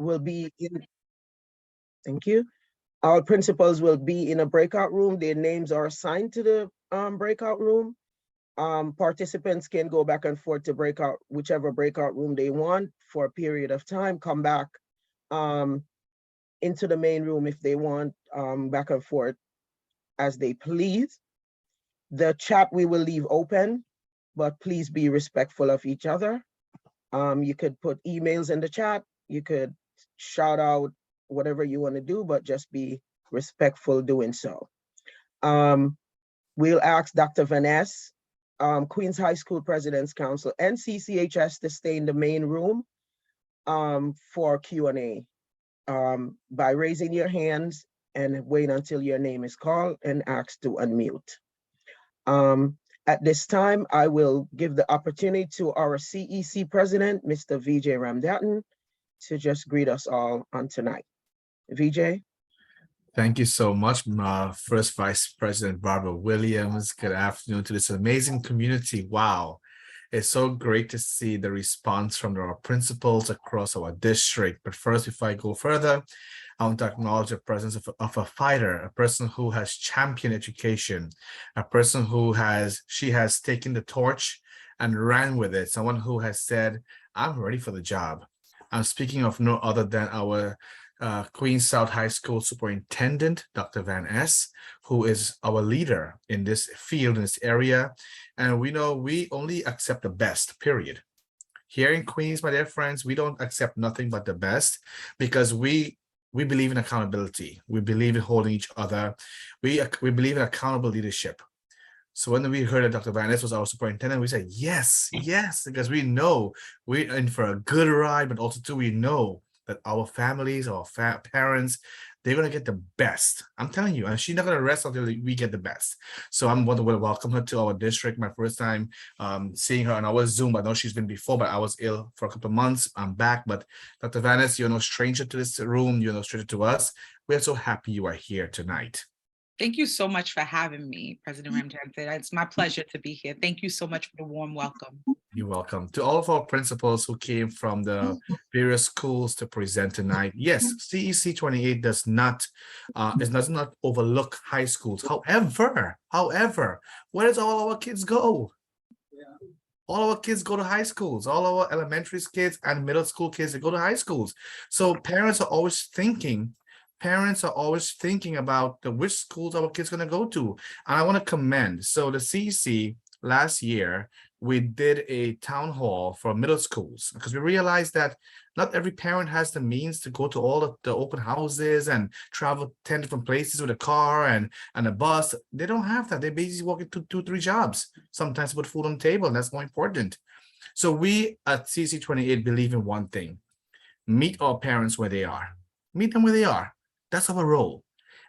will be in, thank you. Our principals will be in a breakout room. Their names are assigned to the breakout room. Participants can go back and forth to whichever breakout room they want for a period of time, come back into the main room if they want, back and forth as they please. The chat we will leave open, but please be respectful of each other. You could put emails in the chat, you could shout out whatever you want to do, but just be respectful doing so. We'll ask Dr. Vanessa, Queens High School President's Council, and CCHS to stay in the main room for Q&A by raising your hands and wait until your name is called and asked to unmute. At this time, I will give the opportunity to our CEC President, Mr. Vijay Ramdatan, to just greet us all on tonight. Vijay. Thank you so much, First Vice President Barbara Williams. Good afternoon to this amazing community. Wow. It's so great to see the response from our principals across our district. But first, before I go further, I want to acknowledge the presence of a fighter, a person who has championed education, a person who has taken the torch and ran with it, someone who has said, I'm ready for the job. I'm speaking of no other than our Queens South High School Superintendent, Dr. Van S., who is our leader in this field, in this area. And we know we only accept the best, period. Here in Queens, my dear friends, we don't accept nothing but the best because we believe in accountability. We believe in holding each other. We believe in accountable leadership. So when we heard that Dr. Van Ness was our superintendent, we said, yes, yes, because we know we're in for a good ride, but also too, we know that our families, our parents, they're going to get the best. I'm telling you, and she's not going to rest until we get the best. So I'm going to welcome her to our district. My first time seeing her on our Zoom. I know she's been before, but I was ill for a couple of months. I'm back. But Dr. Van Ness, you're no stranger to this room. You're no stranger to us. We're so happy you are here tonight. Thank you so much for having me, President Ramdatan. It's my pleasure to be here. Thank you so much for the warm welcome. You're welcome. To all of our principals who came from the various schools to present tonight. Yes, CEC28 does not overlook high schools. However, where does all our kids go? All our kids go to high schools. All our elementary kids and middle school kids, they go to high schools. So parents are always thinking about which schools our kids going to go to. And I want to commend. So the CEC last year, we did a town hall for middle schools because we realized that not every parent has the means to go to all of the open houses and travel 10 different places with a car and a bus. They don't have that. They're basically working 2-3 jobs, sometimes put food on the table, and that's more important. So we at CEC28 believe in one thing: meet our parents where they are. Meet them where they are. That's our role.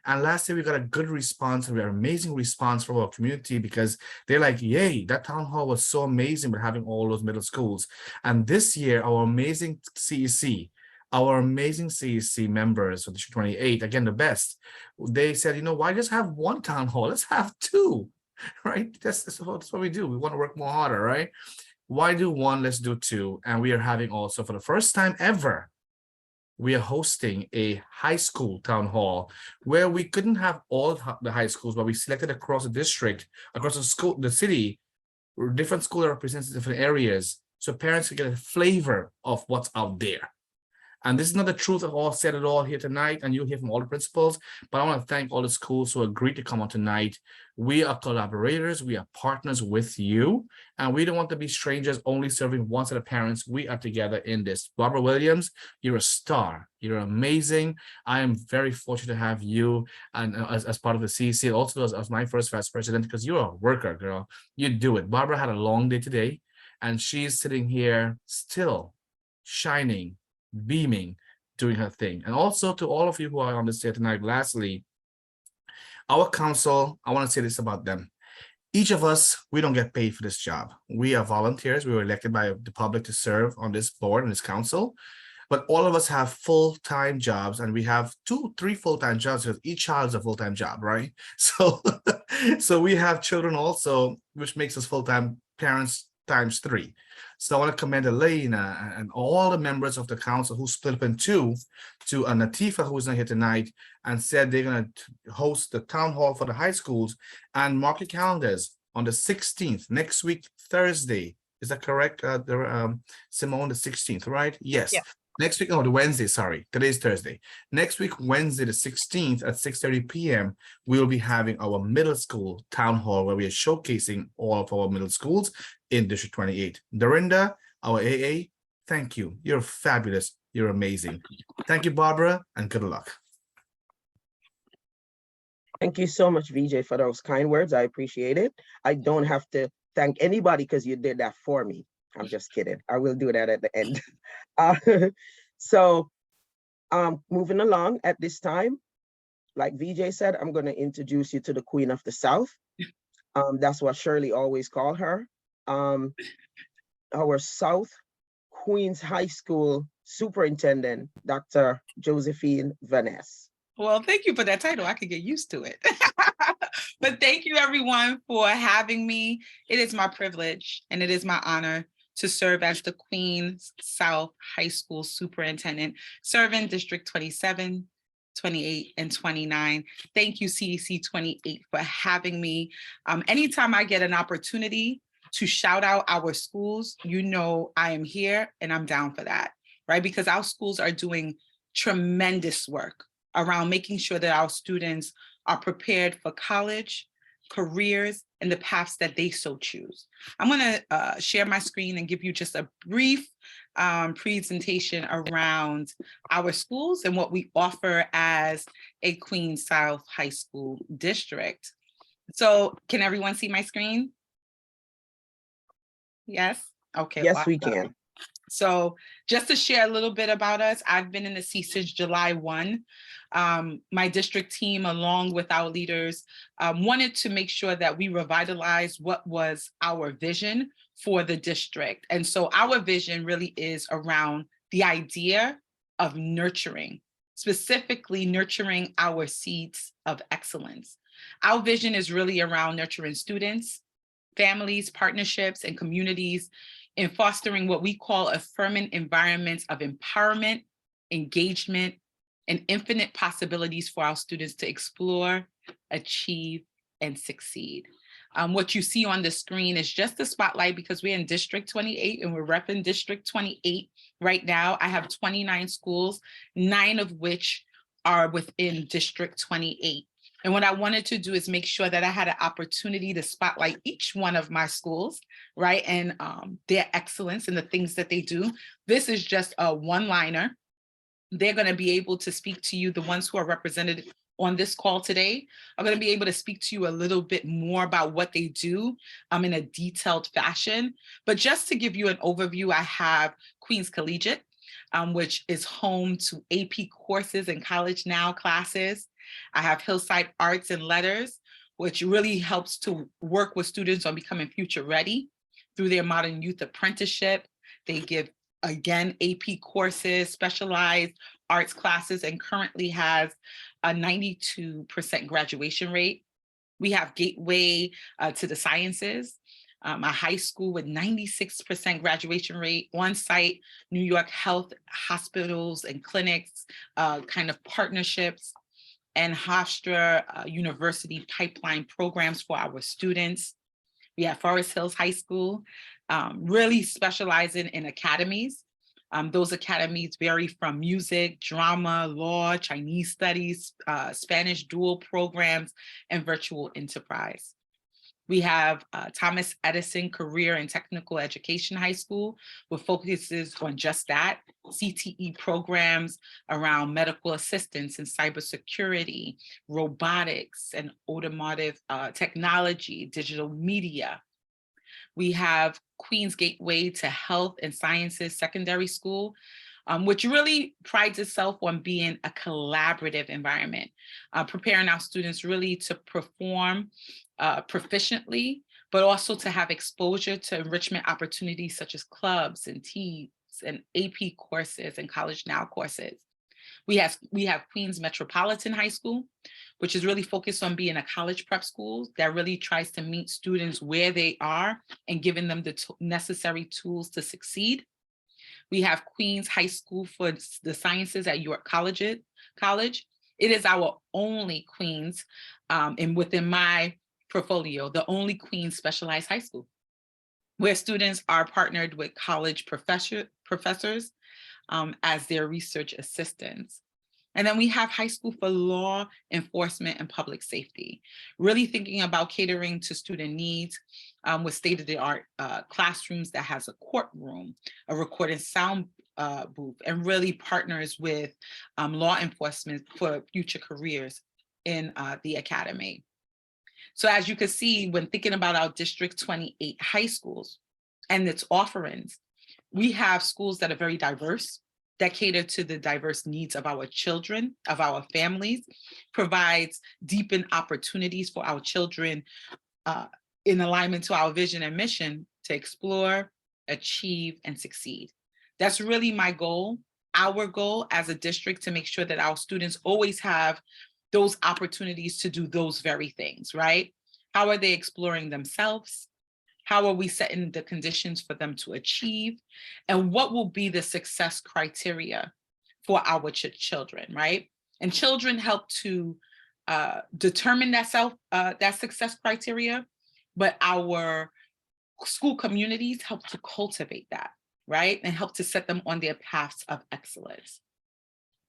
And last year we got a good response, and we had an amazing response from our community because they're like, yay, that town hall was so amazing with having all those middle schools. And this year, our amazing CEC members of District 28, again, the best, they said, you know, why just have one town hall? Let's have 2, right? That's what we do. We want to work more harder, right? Why do 1? Let's do 2. And we are having also, for the first time ever, we are hosting a high school town hall where we couldn't have all the high schools, but we selected across the district, across the city, different schools that represent different areas, so parents can get a flavor of what's out there. And this is not the truth of all said at all here tonight, and you'll hear from all the principals, but I want to thank all the schools who agreed to come on tonight. We are collaborators, we are partners with you, and we don't want to be strangers only serving one set of parents. We are together in this. Barbara Williams, you're a star. You're amazing. I am very fortunate to have you and as part of the CEC, also as my first vice president, because you're a worker, girl. You do it. Barbara had a long day today, and she's sitting here still shining, beaming, doing her thing. And also to all of you who are on this day tonight, lastly, our council, I want to say this about them. Each of us, we don't get paid for this job. We are volunteers. We were elected by the public to serve on this board and this council, but all of us have full-time jobs, and we have 2-3 full-time jobs because each child is a full-time job, right? So, so we have children also, which makes us full-time parents times 3. So I want to commend Elena and all the members of the council who split up in two, to Natifa, who's not here tonight, and said they're going to host the town hall for the high schools. And mark your calendars on the 16th, next week, Thursday. Is that correct, Simone, the 16th, right? Yes. Yeah. Next week, the Wednesday, sorry. Today's Thursday. Next week, Wednesday, the 16th at 6:30 p.m., we'll be having our middle school town hall where we are showcasing all of our middle schools in District 28. Dorinda, our AA, thank you. You're fabulous. You're amazing. Thank you, Barbara, and good luck. Thank you so much, VJ, for those kind words. I appreciate it. I don't have to thank anybody because you did that for me. I'm just kidding. I will do that at the end. So moving along at this time, like VJ said, I'm going to introduce you to the Queen of the South. That's what Shirley always called her. Our South Queens High School Superintendent, Dr. Josephine Vaness. Well, thank you for that title. I could get used to it. But thank you, everyone, for having me. It is my privilege and it is my honor to serve as the Queens South High School Superintendent, serving District 27, 28, and 29. Thank you, CEC28, for having me. Anytime I get an opportunity to shout out our schools, you know I am here and I'm down for that, right? Because our schools are doing tremendous work around making sure that our students are prepared for college, careers, and the paths that they so choose. I'm gonna share my screen and give you just a brief presentation around our schools and what we offer as a Queens South High School district. So can everyone see my screen? Yes? Okay. Yes, we awesome. can. So just to share a little bit about us, I've been in the seat since July 1. My district team, along with our leaders, wanted to make sure that we revitalize what was our vision for the district. And so our vision really is around the idea of nurturing, specifically nurturing our seeds of excellence. Our vision is really around nurturing students, families, partnerships, and communities in fostering what we call affirming environments of empowerment, engagement, and infinite possibilities for our students to explore, achieve, and succeed. What you see on the screen is just the spotlight because we're in District 28 and we're repping District 28 right now. I have 29 schools, 9 of which are within District 28. And what I wanted to do is make sure that I had an opportunity to spotlight each one of my schools, right? And their excellence and the things that they do. This is just a one-liner. They're going to be able to speak to you, the ones who are represented on this call today are going to be able to speak to you a little bit more about what they do in a detailed fashion. But just to give you an overview, I have Queens Collegiate, which is home to AP courses and College Now classes. I have Hillside Arts and Letters, which really helps to work with students on becoming future ready through their Modern Youth Apprenticeship. They give, again, AP courses, specialized arts classes, and currently has a 92% graduation rate. We have Gateway to the Sciences, a high school with 96% graduation rate, on-site New York Health hospitals and clinics, kind of partnerships, and Hofstra University pipeline programs for our students. We have Forest Hills High School, really specializing in academies. Those academies vary from music, drama, law, Chinese studies, Spanish dual programs, and virtual enterprise. We have Thomas Edison Career and Technical Education High School, with focuses on just that, CTE programs around medical assistance and cybersecurity, robotics and automotive technology, digital media. We have Queens Gateway to Health and Sciences Secondary School, which really prides itself on being a collaborative environment, preparing our students really to perform proficiently, but also to have exposure to enrichment opportunities such as clubs and teams and AP courses and College Now courses. We have Queens Metropolitan High School, which is really focused on being a college prep school that really tries to meet students where they are and giving them the necessary tools to succeed. We have Queens High School for the Sciences at York College. It is our only Queens, and within my portfolio, the only Queens specialized high school, where students are partnered with college professors as their research assistants. And then we have High School for Law Enforcement and Public Safety, really thinking about catering to student needs with state-of-the-art classrooms that has a courtroom, a recorded sound booth, and really partners with law enforcement for future careers in the academy. So as you can see, when thinking about our District 28 high schools and its offerings, we have schools that are very diverse, that cater to the diverse needs of our children, of our families, provides deepened opportunities for our children in alignment to our vision and mission to explore, achieve, and succeed. That's really my goal, our goal as a district, to make sure that our students always have those opportunities to do those very things, right? How are they exploring themselves? How are we setting the conditions for them to achieve? And what will be the success criteria for our children, right? And children help to determine that success criteria, but our school communities help to cultivate that, right? And help to set them on their paths of excellence.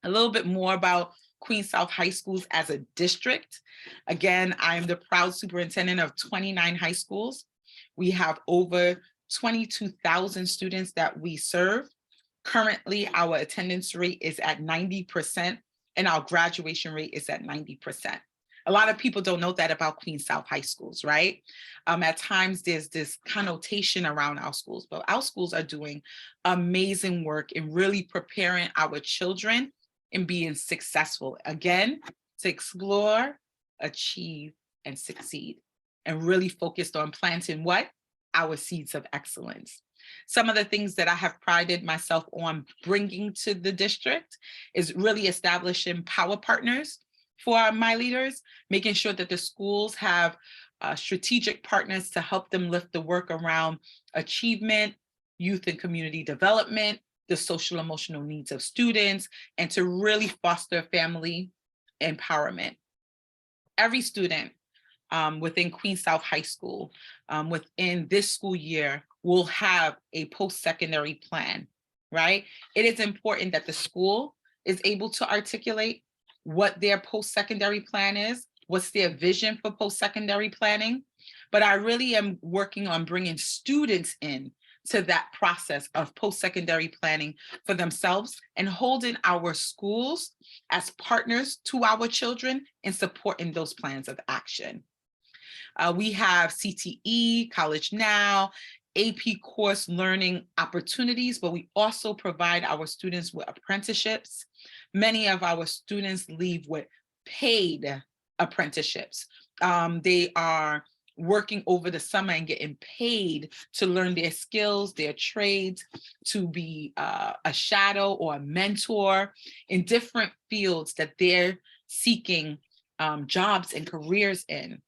A little bit more about Queens South High Schools as a district. Again, I am the proud superintendent of 29 high schools. We have over 22,000 students that we serve. Currently, our attendance rate is at 90% and our graduation rate is at 90%. A lot of people don't know that about Queens South High Schools, right? At times there's this connotation around our schools, but our schools are doing amazing work in really preparing our children and being successful, again, to explore, achieve, and succeed, and really focused on planting what? Our seeds of excellence. Some of the things that I have prided myself on bringing to the district is really establishing power partners for my leaders, making sure that the schools have strategic partners to help them lift the work around achievement, youth and community development, the social emotional needs of students, and to really foster family empowerment. Every student within Queens South High School within this school year will have a post-secondary plan, right? It is important that the school is able to articulate what their post-secondary plan is, what's their vision for post-secondary planning. But I really am working on bringing students in to that process of post-secondary planning for themselves and holding our schools as partners to our children and supporting those plans of action. We have CTE, College Now, AP course learning opportunities, but we also provide our students with apprenticeships. Many of our students leave with paid apprenticeships. They are working over the summer and getting paid to learn their skills, their trades, to be a shadow or a mentor in different fields that they're seeking jobs and careers in.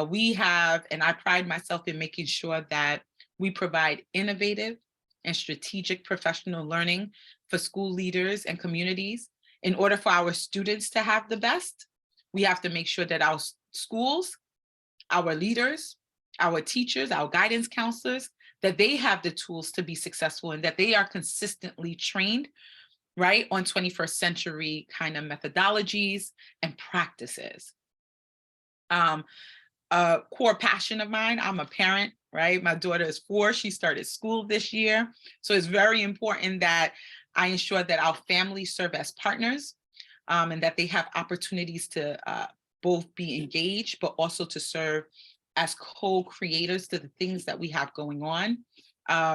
We have, and I pride myself in making sure that we provide innovative and strategic professional learning for school leaders and communities. In order for our students to have the best, we have to make sure that our schools, our leaders, our teachers, our guidance counselors, that they have the tools to be successful and that they are consistently trained, right, on 21st century kind of methodologies and practices. A core passion of mine, I'm a parent, right? My daughter is 4, she started school this year. So it's very important that I ensure that our families serve as partners and that they have opportunities to both be engaged, but also to serve as co-creators to the things that we have going on.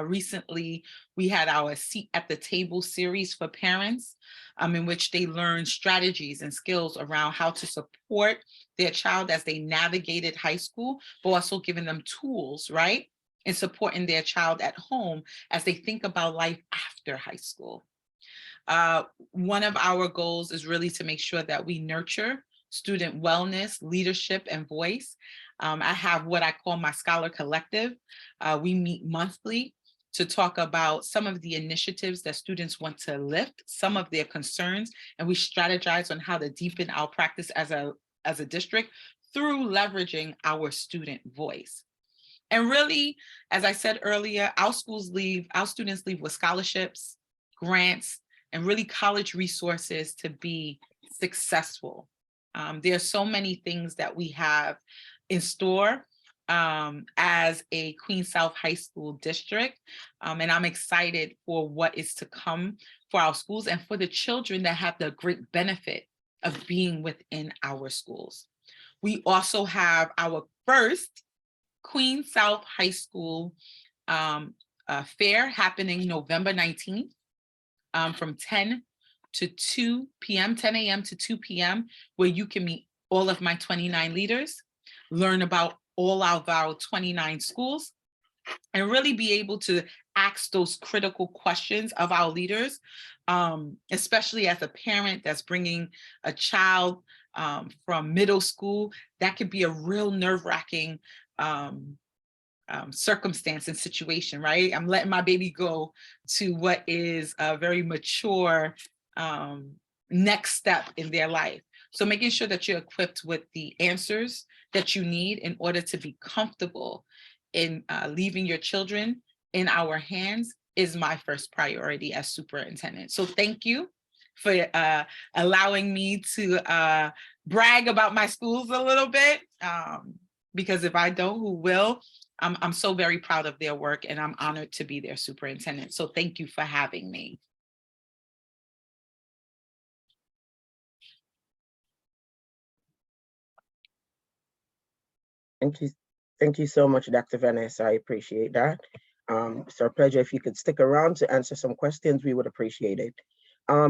Recently, we had our Seat at the Table series for parents, in which they learned strategies and skills around how to support their child as they navigated high school, but also giving them tools, right? And supporting their child at home as they think about life after high school. One of our goals is really to make sure that we nurture student wellness, leadership, and voice. I have what I call my Scholar Collective. We meet monthly to talk about some of the initiatives that students want to lift, some of their concerns, and we strategize on how to deepen our practice as a district through leveraging our student voice. And really, as I said earlier, our students leave with scholarships, grants, and really college resources to be successful. There are so many things that we have in store as a Queens South High School district. And I'm excited for what is to come for our schools and for the children that have the great benefit of being within our schools. We also have our first Queens South High School fair happening November 19th from 10 to 2 p.m., 10 a.m. to 2 p.m., where you can meet all of my 29 leaders, learn about all of our 29 schools, and really be able to ask those critical questions of our leaders, especially as a parent that's bringing a child from middle school. That could be a real nerve-wracking circumstance and situation, right? I'm letting my baby go to what is a very mature next step in their life. So making sure that you're equipped with the answers that you need in order to be comfortable in leaving your children in our hands is my first priority as superintendent. So thank you for allowing me to brag about my schools a little bit, because if I don't, who will? I'm so very proud of their work and I'm honored to be their superintendent. So thank you for having me. Thank you. Thank you so much, Dr. Vanessa. I appreciate that. It's our pleasure. If you could stick around to answer some questions, we would appreciate it.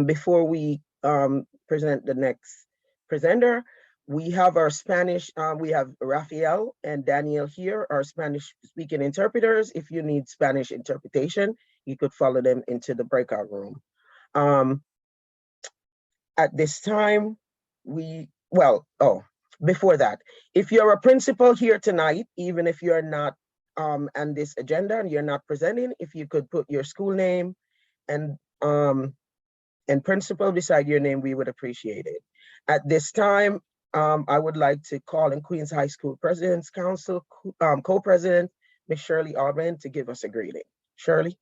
Before we present the next presenter, we have our Spanish, we have Rafael and Daniel here, our Spanish speaking interpreters. If you need Spanish interpretation, you could follow them into the breakout room. At this time, before that, if you're a principal here tonight, even if you're not on this agenda and you're not presenting, if you could put your school name and principal beside your name, we would appreciate it. At this time, I would like to call in Queens High School President's Council co-president, Ms. Shirley Alban, to give us a greeting. Shirley.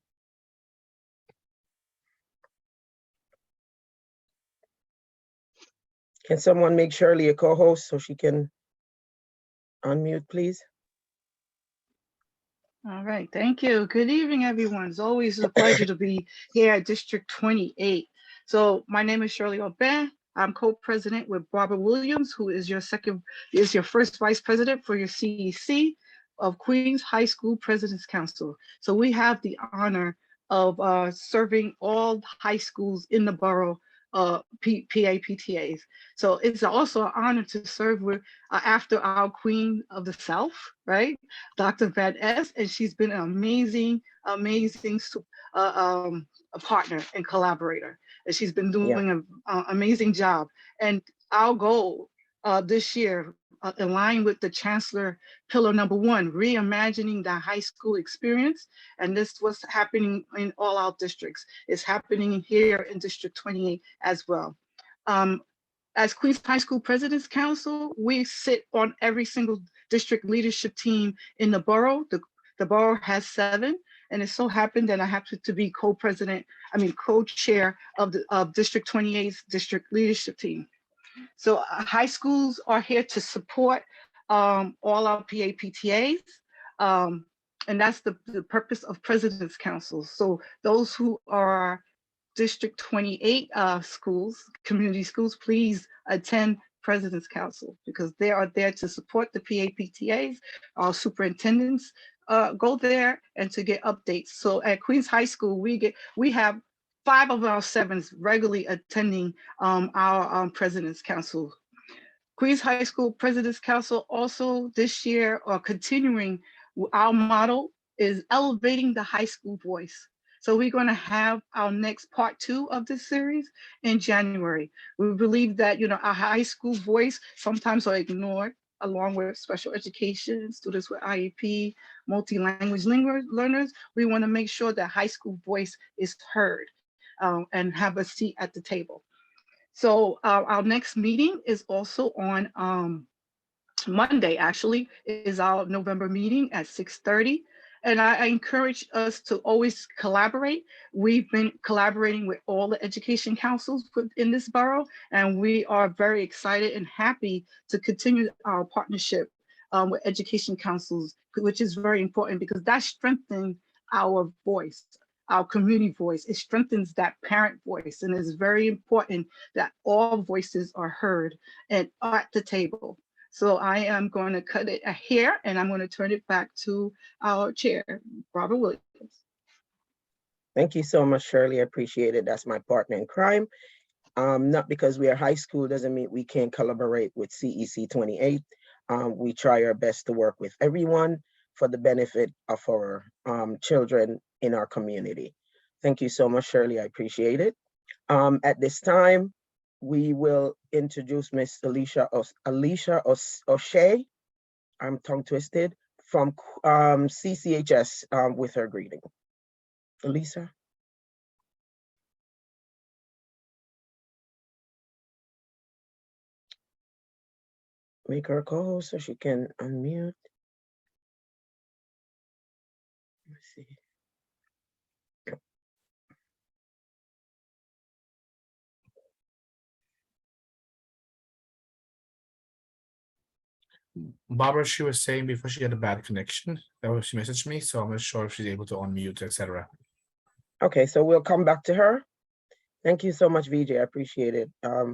Can someone make Shirley a co-host so she can unmute, please? All right, thank you. Good evening, everyone. It's always a pleasure to be here at District 28. So my name is Shirley Aubin. I'm co-president with Barbara Williams, who is your first vice president for your CEC of Queens High School President's Council. So we have the honor of serving all high schools in the borough PAPTAs. So it's also an honor to serve with after our Queen of the South, right? Dr. Van S, and she's been an amazing a partner and collaborator. And she's been doing an amazing job. And our goal this year, in line with the Chancellor Pillar number 1, reimagining the high school experience. And this was happening in all our districts. It's happening here in District 28 as well. As Queens High School President's Council, we sit on every single district leadership team in the borough. The borough has 7, and it so happened that I happen to be co-chair of District 28's district leadership team. So high schools are here to support all our PAPTAs, and that's the purpose of President's Council. So those who are District 28 schools, community schools, please attend President's Council because they are there to support the PAPTAs. Our superintendents go there and to get updates. So at Queens High School, we have 5 of our 7s regularly attending our President's Council. Queens High School President's Council also this year are continuing. Our motto is elevating the high school voice. So we're going to have our next part 2 of this series in January. We believe that, our high school voice sometimes are ignored, along with special education, students with IEP, multi-language learners. We want to make sure that high school voice is heard and have a seat at the table. So our next meeting is also on Monday, actually, is our November meeting at 6:30. And I encourage us to always collaborate. We've been collaborating with all the education councils in this borough, and we are very excited and happy to continue our partnership with education councils, which is very important because that strengthens our voice, our community voice. It strengthens that parent voice, and it's very important that all voices are heard and at the table. So I am going to cut it here, and I'm going to turn it back to our chair, Robert Williams. Thank you so much, Shirley. I appreciate it. That's my partner in crime. Not because we are high school doesn't mean we can't collaborate with CEC28. We try our best to work with everyone for the benefit of our children in our community. Thank you so much, Shirley. I appreciate it. At this time, we will introduce Miss Alicia O'Shea, I'm tongue twisted, from CCHS with her greeting. Alicia. Make her call so she can unmute. Let's see. Barbara, she was saying before she had a bad connection. That was, she messaged me, so I'm not sure if she's able to unmute, etc. Okay, so we'll come back to her. Thank you so much, VJ. I appreciate it. I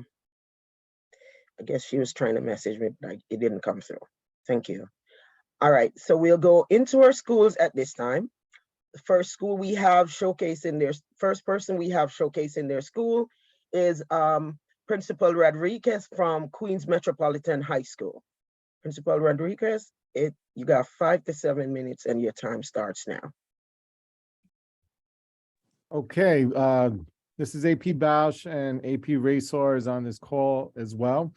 guess she was trying to message me, but it didn't come through. Thank you. All right, so we'll go into our schools at this time. The first school we have showcasing their first person we have showcasing their school is Principal Rodriguez from Queens Metropolitan High School. Principal Rodriguez, you got 5 to 7 minutes and your time starts now. Okay, this is AP Bausch and AP Racor is on this call as well.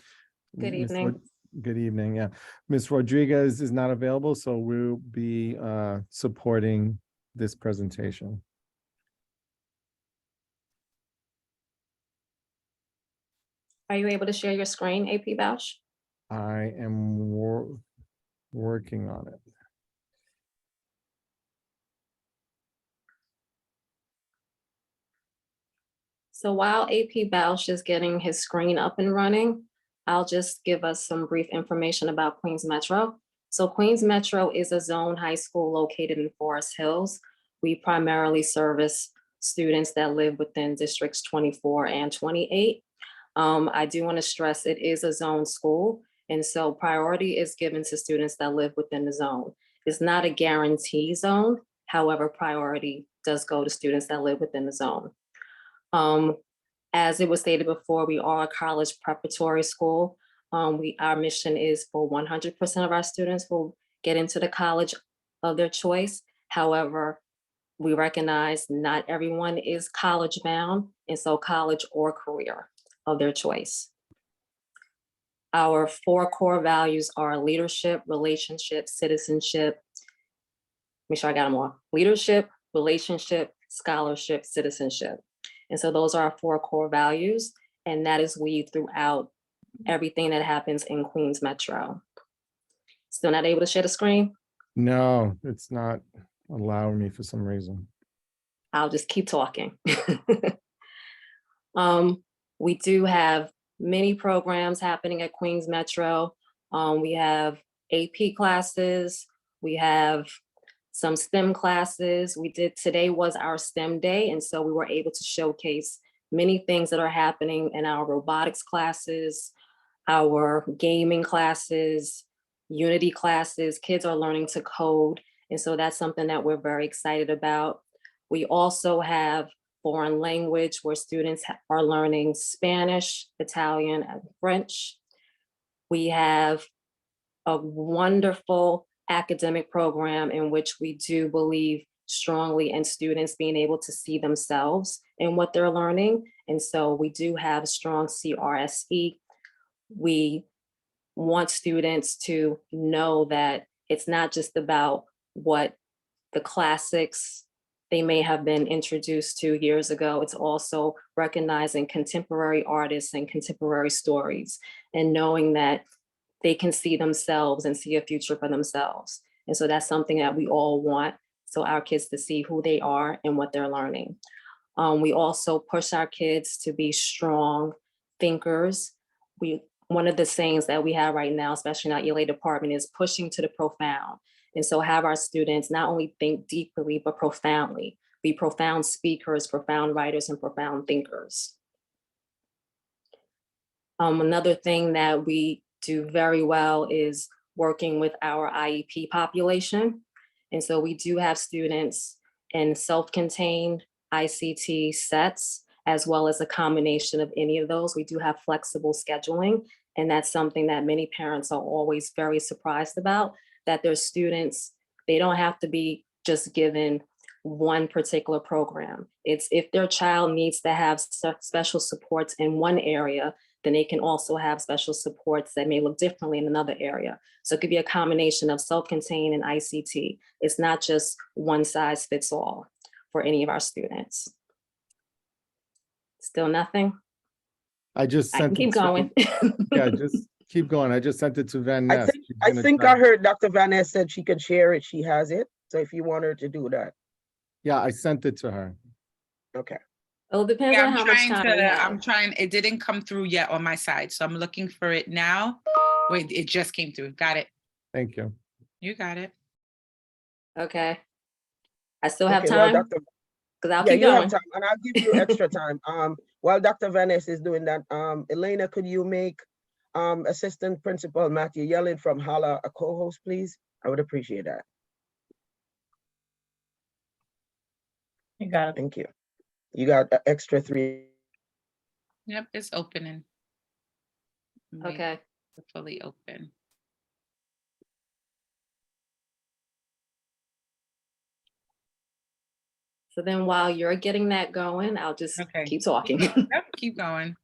Good evening. Good evening, yeah. Ms. Rodriguez is not available, so we'll be supporting this presentation. Are you able to share your screen, AP Bausch? I am working on it. So while AP Bausch is getting his screen up and running, I'll just give us some brief information about Queens Metro. So Queens Metro is a zone high school located in Forest Hills. We primarily service students that live within districts 24 and 28. I do want to stress it is a zone school, and so priority is given to students that live within the zone. It's not a guarantee zone. However, priority does go to students that live within the zone. As it was stated before, we are a college preparatory school. Our mission is for 100% of our students will get into the college of their choice. However, we recognize not everyone is college bound, and so college or career of their choice. Our 4 core values are leadership, relationship, citizenship. Make sure I got them all. Leadership, relationship, scholarship, citizenship. And so those are our 4 core values, and that is weaved throughout everything that happens in Queens Metro. Still not able to share the screen? No, it's not allowing me for some reason. I'll just keep talking. We do have many programs happening at Queens Metro. We have AP classes, we have some STEM classes. Today was our STEM day, and so we were able to showcase many things that are happening in our robotics classes, our gaming classes, Unity classes. Kids are learning to code, and so that's something that we're very excited about. We also have foreign language where students are learning Spanish, Italian, and French. We have a wonderful academic program in which we do believe strongly in students being able to see themselves in what they're learning. And so we do have a strong CRSE. We want students to know that it's not just about what the classics they may have been introduced to years ago. It's also recognizing contemporary artists and contemporary stories and knowing that they can see themselves and see a future for themselves. And so that's something that we all want. So our kids to see who they are and what they're learning. We also push our kids to be strong thinkers. One of the sayings that we have right now, especially in our ELA department, is pushing to the profound. And so have our students not only think deeply, but profoundly, be profound speakers, profound writers, and profound thinkers. Another thing that we do very well is working with our IEP population. And so we do have students in self-contained ICT sets, as well as a combination of any of those. We do have flexible scheduling, and that's something that many parents are always very surprised about, that their students, they don't have to be just given one particular program. It's if their child needs to have special supports in one area, then they can also have special supports that may look differently in another area. So it could be a combination of self-contained and ICT. It's not just one size fits all for any of our students. Still nothing? I just I can sent keep it to- going. Yeah, just keep going. I just sent it to Van I Ness. think, She's I gonna think try- I heard Dr. Van Ness said she could share it. She has it. So if you want her to do that. Yeah, I sent it to her. Okay. Well, it depends Yeah, on how much time we have. I'm trying, it didn't come through yet on my side, so I'm looking for it now. Wait, it just came through. Got it. Thank you. You got it. Okay. I still have Okay, well, time, Dr. because I'll Yeah, keep you have going. time, and I'll give you extra time. While Dr. Van Ness is doing that, Elena, could you make Assistant Principal Matthew Yellen from Hala a co-host, please? I would appreciate that. You got it. Thank you. You got an extra 3. Yep, it's opening. Wait, Okay. it's fully open. So then while you're getting that going, I'll just Okay. keep talking. Yep, keep going.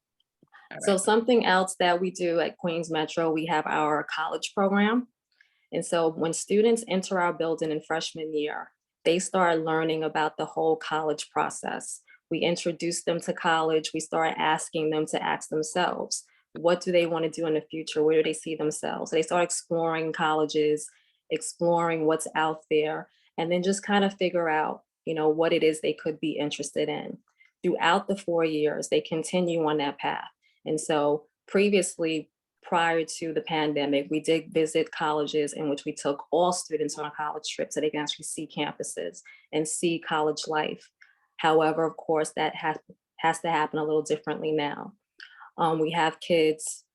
All So right. something else that we do at Queens Metro, we have our college program. And so when students enter our building in freshman year, they start learning about the whole college process. We introduce them to college. We start asking them to ask themselves, what do they want to do in the future? Where do they see themselves? So they start exploring colleges, exploring what's out there, and then just kind of figure out, what it is they could be interested in. Throughout the 4 years, they continue on that path. And so previously, prior to the pandemic, we did visit colleges in which we took all students on a college trip so they can actually see campuses and see college life. However, of course, that has to happen a little differently now. We have kids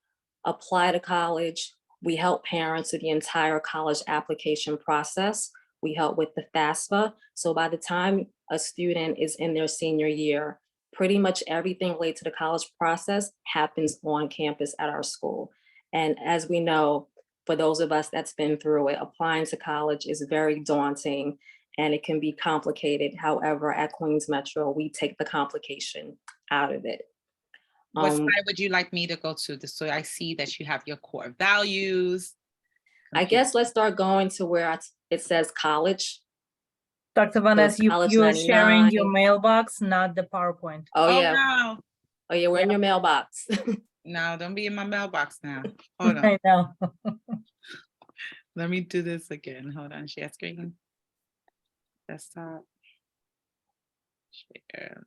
apply to college. We help parents with the entire college application process. We help with the FAFSA. So by the time a student is in their senior year, pretty much everything related to the college process happens on campus at our school. And as we know, for those of us that's been through it, applying to college is very daunting and it can be complicated. However, at Queens Metro, we take the complication out of it. What slide would you like me to go to? So I see that you have your core values. I guess let's start going to where it says college. Dr. Van Ness, College you're sharing 99. your mailbox, not the PowerPoint. Oh, yeah. No. Oh, yeah, we're in your mailbox. No, don't be in my mailbox now. Hold on. I know. Let me do this again. Hold on. Share screen. Desktop. Share.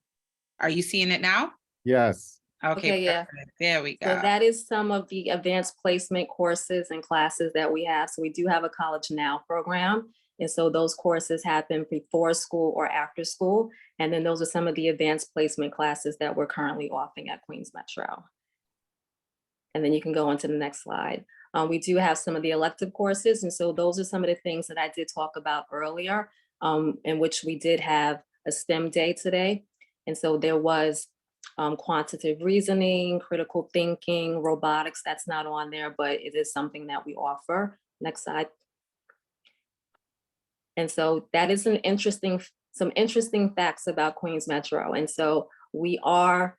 Are you seeing it now? Yes. Okay, yeah. perfect. There we go. So that is some of the advanced placement courses and classes that we have. So we do have a College Now program. And so those courses happen before school or after school. And then those are some of the advanced placement classes that we're currently offering at Queens Metro. And then you can go on to the next slide. We do have some of the elective courses. And so those are some of the things that I did talk about earlier, in which we did have a STEM day today. And so there was quantitative reasoning, critical thinking, robotics. That's not on there, but it is something that we offer. Next slide. And so that is some interesting facts about Queens Metro. And so we are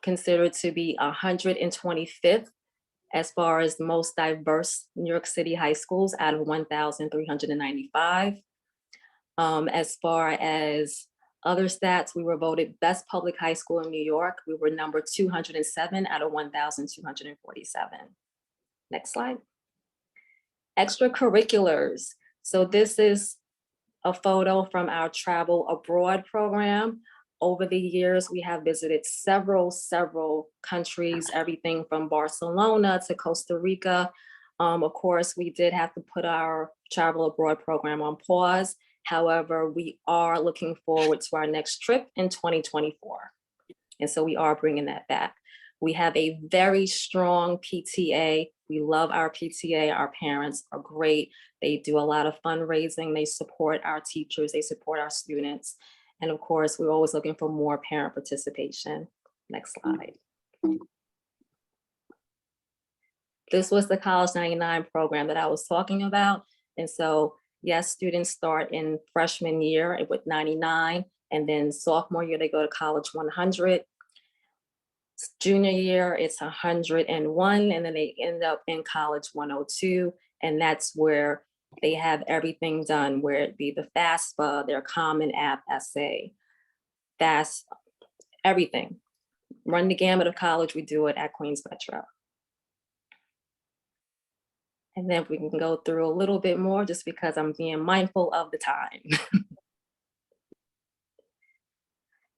considered to be 125th as far as the most diverse New York City high schools out of 1,395. As far as other stats, we were voted best public high school in New York. We were number 207 out of 1,247. Next slide. Extracurriculars. So this is a photo from our travel abroad program. Over the years, we have visited several countries, everything from Barcelona to Costa Rica. Of course, we did have to put our travel abroad program on pause. However, we are looking forward to our next trip in 2024. And so we are bringing that back. We have a very strong PTA. We love our PTA. Our parents are great. They do a lot of fundraising. They support our teachers. They support our students. And of course, we're always looking for more parent participation. Next slide. This was the College 99 program that I was talking about. And so, yes, students start in freshman year with 99, and then sophomore year, they go to College 100. Junior year, it's 101, and then they end up in College 102. And that's where they have everything done, where it be the FAFSA, their Common App essay, FAFSA, everything. Run the gamut of college, we do it at Queens Metro. And then we can go through a little bit more just because I'm being mindful of the time.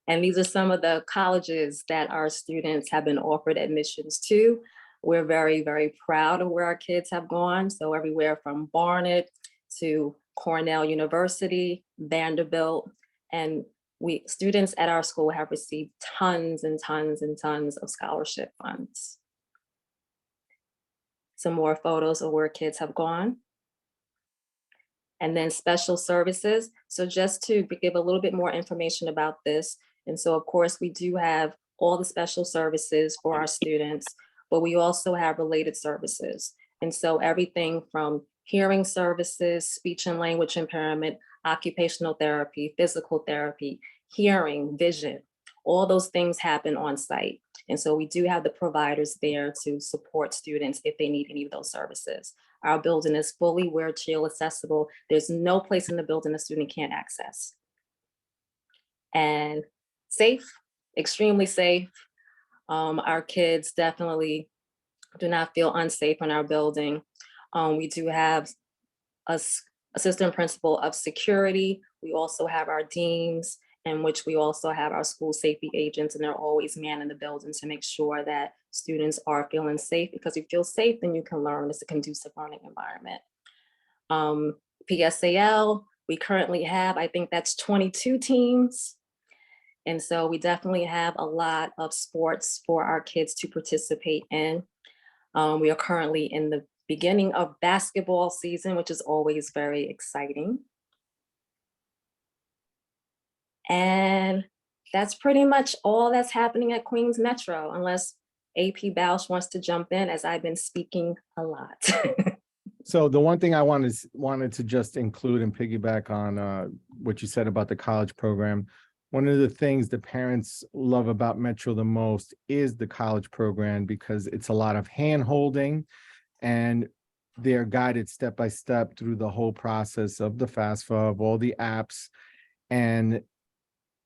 And these are some of the colleges that our students have been offered admissions to. We're very, very proud of where our kids have gone. So everywhere from Barnet to Cornell University, Vanderbilt, and students at our school have received tons and tons and tons of scholarship funds. Some more photos of where kids have gone. And then special services. So just to give a little bit more information about this. And so of course we do have all the special services for our students, but we also have related services. And so everything from hearing services, speech and language impairment, occupational therapy, physical therapy, hearing, vision, all those things happen on site. And so we do have the providers there to support students if they need any of those services. Our building is fully wheelchair accessible. There's no place in the building a student can't access. And safe, extremely safe. Our kids definitely do not feel unsafe in our building. We do have an assistant principal of security. We also have our deans, in which we also have our school safety agents, and they're always manning the building to make sure that students are feeling safe, because if you feel safe, then you can learn. It's a conducive learning environment. PSAL, we currently have, I think that's 22 teams. And so we definitely have a lot of sports for our kids to participate in. We are currently in the beginning of basketball season, which is always very exciting. And that's pretty much all that's happening at Queens Metro, unless AP Bausch wants to jump in, as I've been speaking a lot. So the one thing I wanted to just include and piggyback on what you said about the college program. One of the things the parents love about Metro the most is the college program, because it's a lot of hand holding and they're guided step by step through the whole process of the FAFSA, of all the apps. And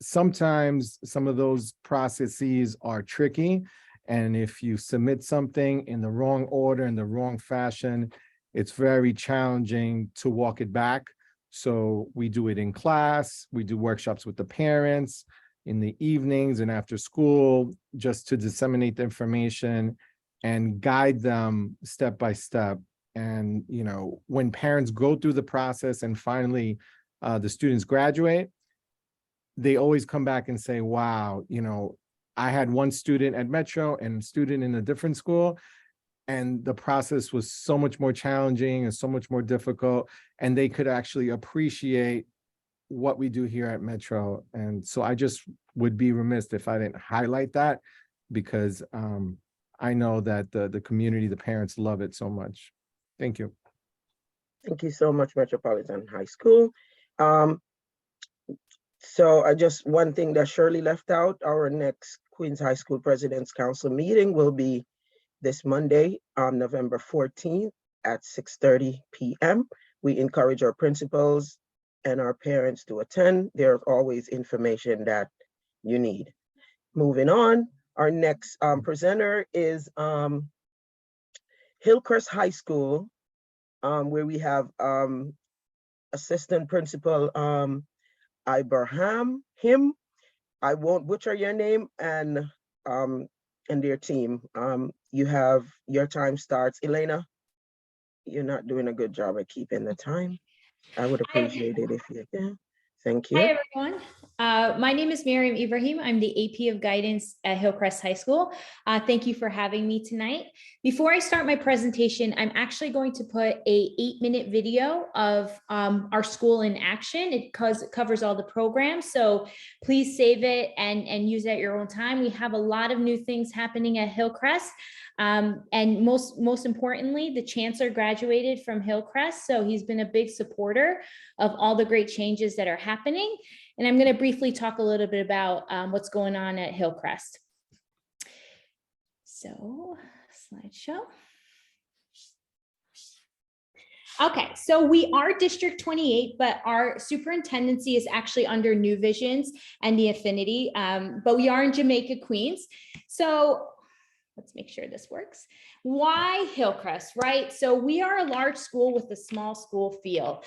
sometimes some of those processes are tricky. And if you submit something in the wrong order, in the wrong fashion, it's very challenging to walk it back. So we do it in class, we do workshops with the parents in the evenings and after school, just to disseminate the information and guide them step by step. And, you know, when parents go through the process and finally the students graduate, they always come back and say, wow, you know, I had one student at Metro and a student in a different school, and the process was so much more challenging and so much more difficult, and they could actually appreciate what we do here at Metro. And so I just would be remiss if I didn't highlight that, because I know that the community, the parents love it so much. Thank you. Thank you so much, Metropolitan High School. Um, so one thing that Shirley left out, our next Queens High School President's Council meeting will be this Monday, November 14th at 6:30 p.m. We encourage our principals and our parents to attend. There's always information that you need. Moving on, our next presenter is Hillcrest High School, where we have Assistant Principal Ibrahim. I won't butcher your name, and their team. You have your time starts. Elena, you're not doing a good job at keeping the time. I would appreciate it if you can. Thank you. Hi, everyone. My name is Miriam Ibrahim. I'm the AP of Guidance at Hillcrest High School. Thank you for having me tonight. Before I start my presentation, I'm actually going to put a 8-minute video of our school in action. It covers all the programs, so please save it and use it at your own time. We have a lot of new things happening at Hillcrest. And most importantly, the chancellor graduated from Hillcrest, so he's been a big supporter of all the great changes that are happening. And I'm going to briefly talk a little bit about what's going on at Hillcrest. So, slideshow. Okay, so we are District 28, but our superintendency is actually under New Visions and the Affinity, but we are in Jamaica, Queens. So let's make sure this works. Why Hillcrest, right? So we are a large school with a small school feel.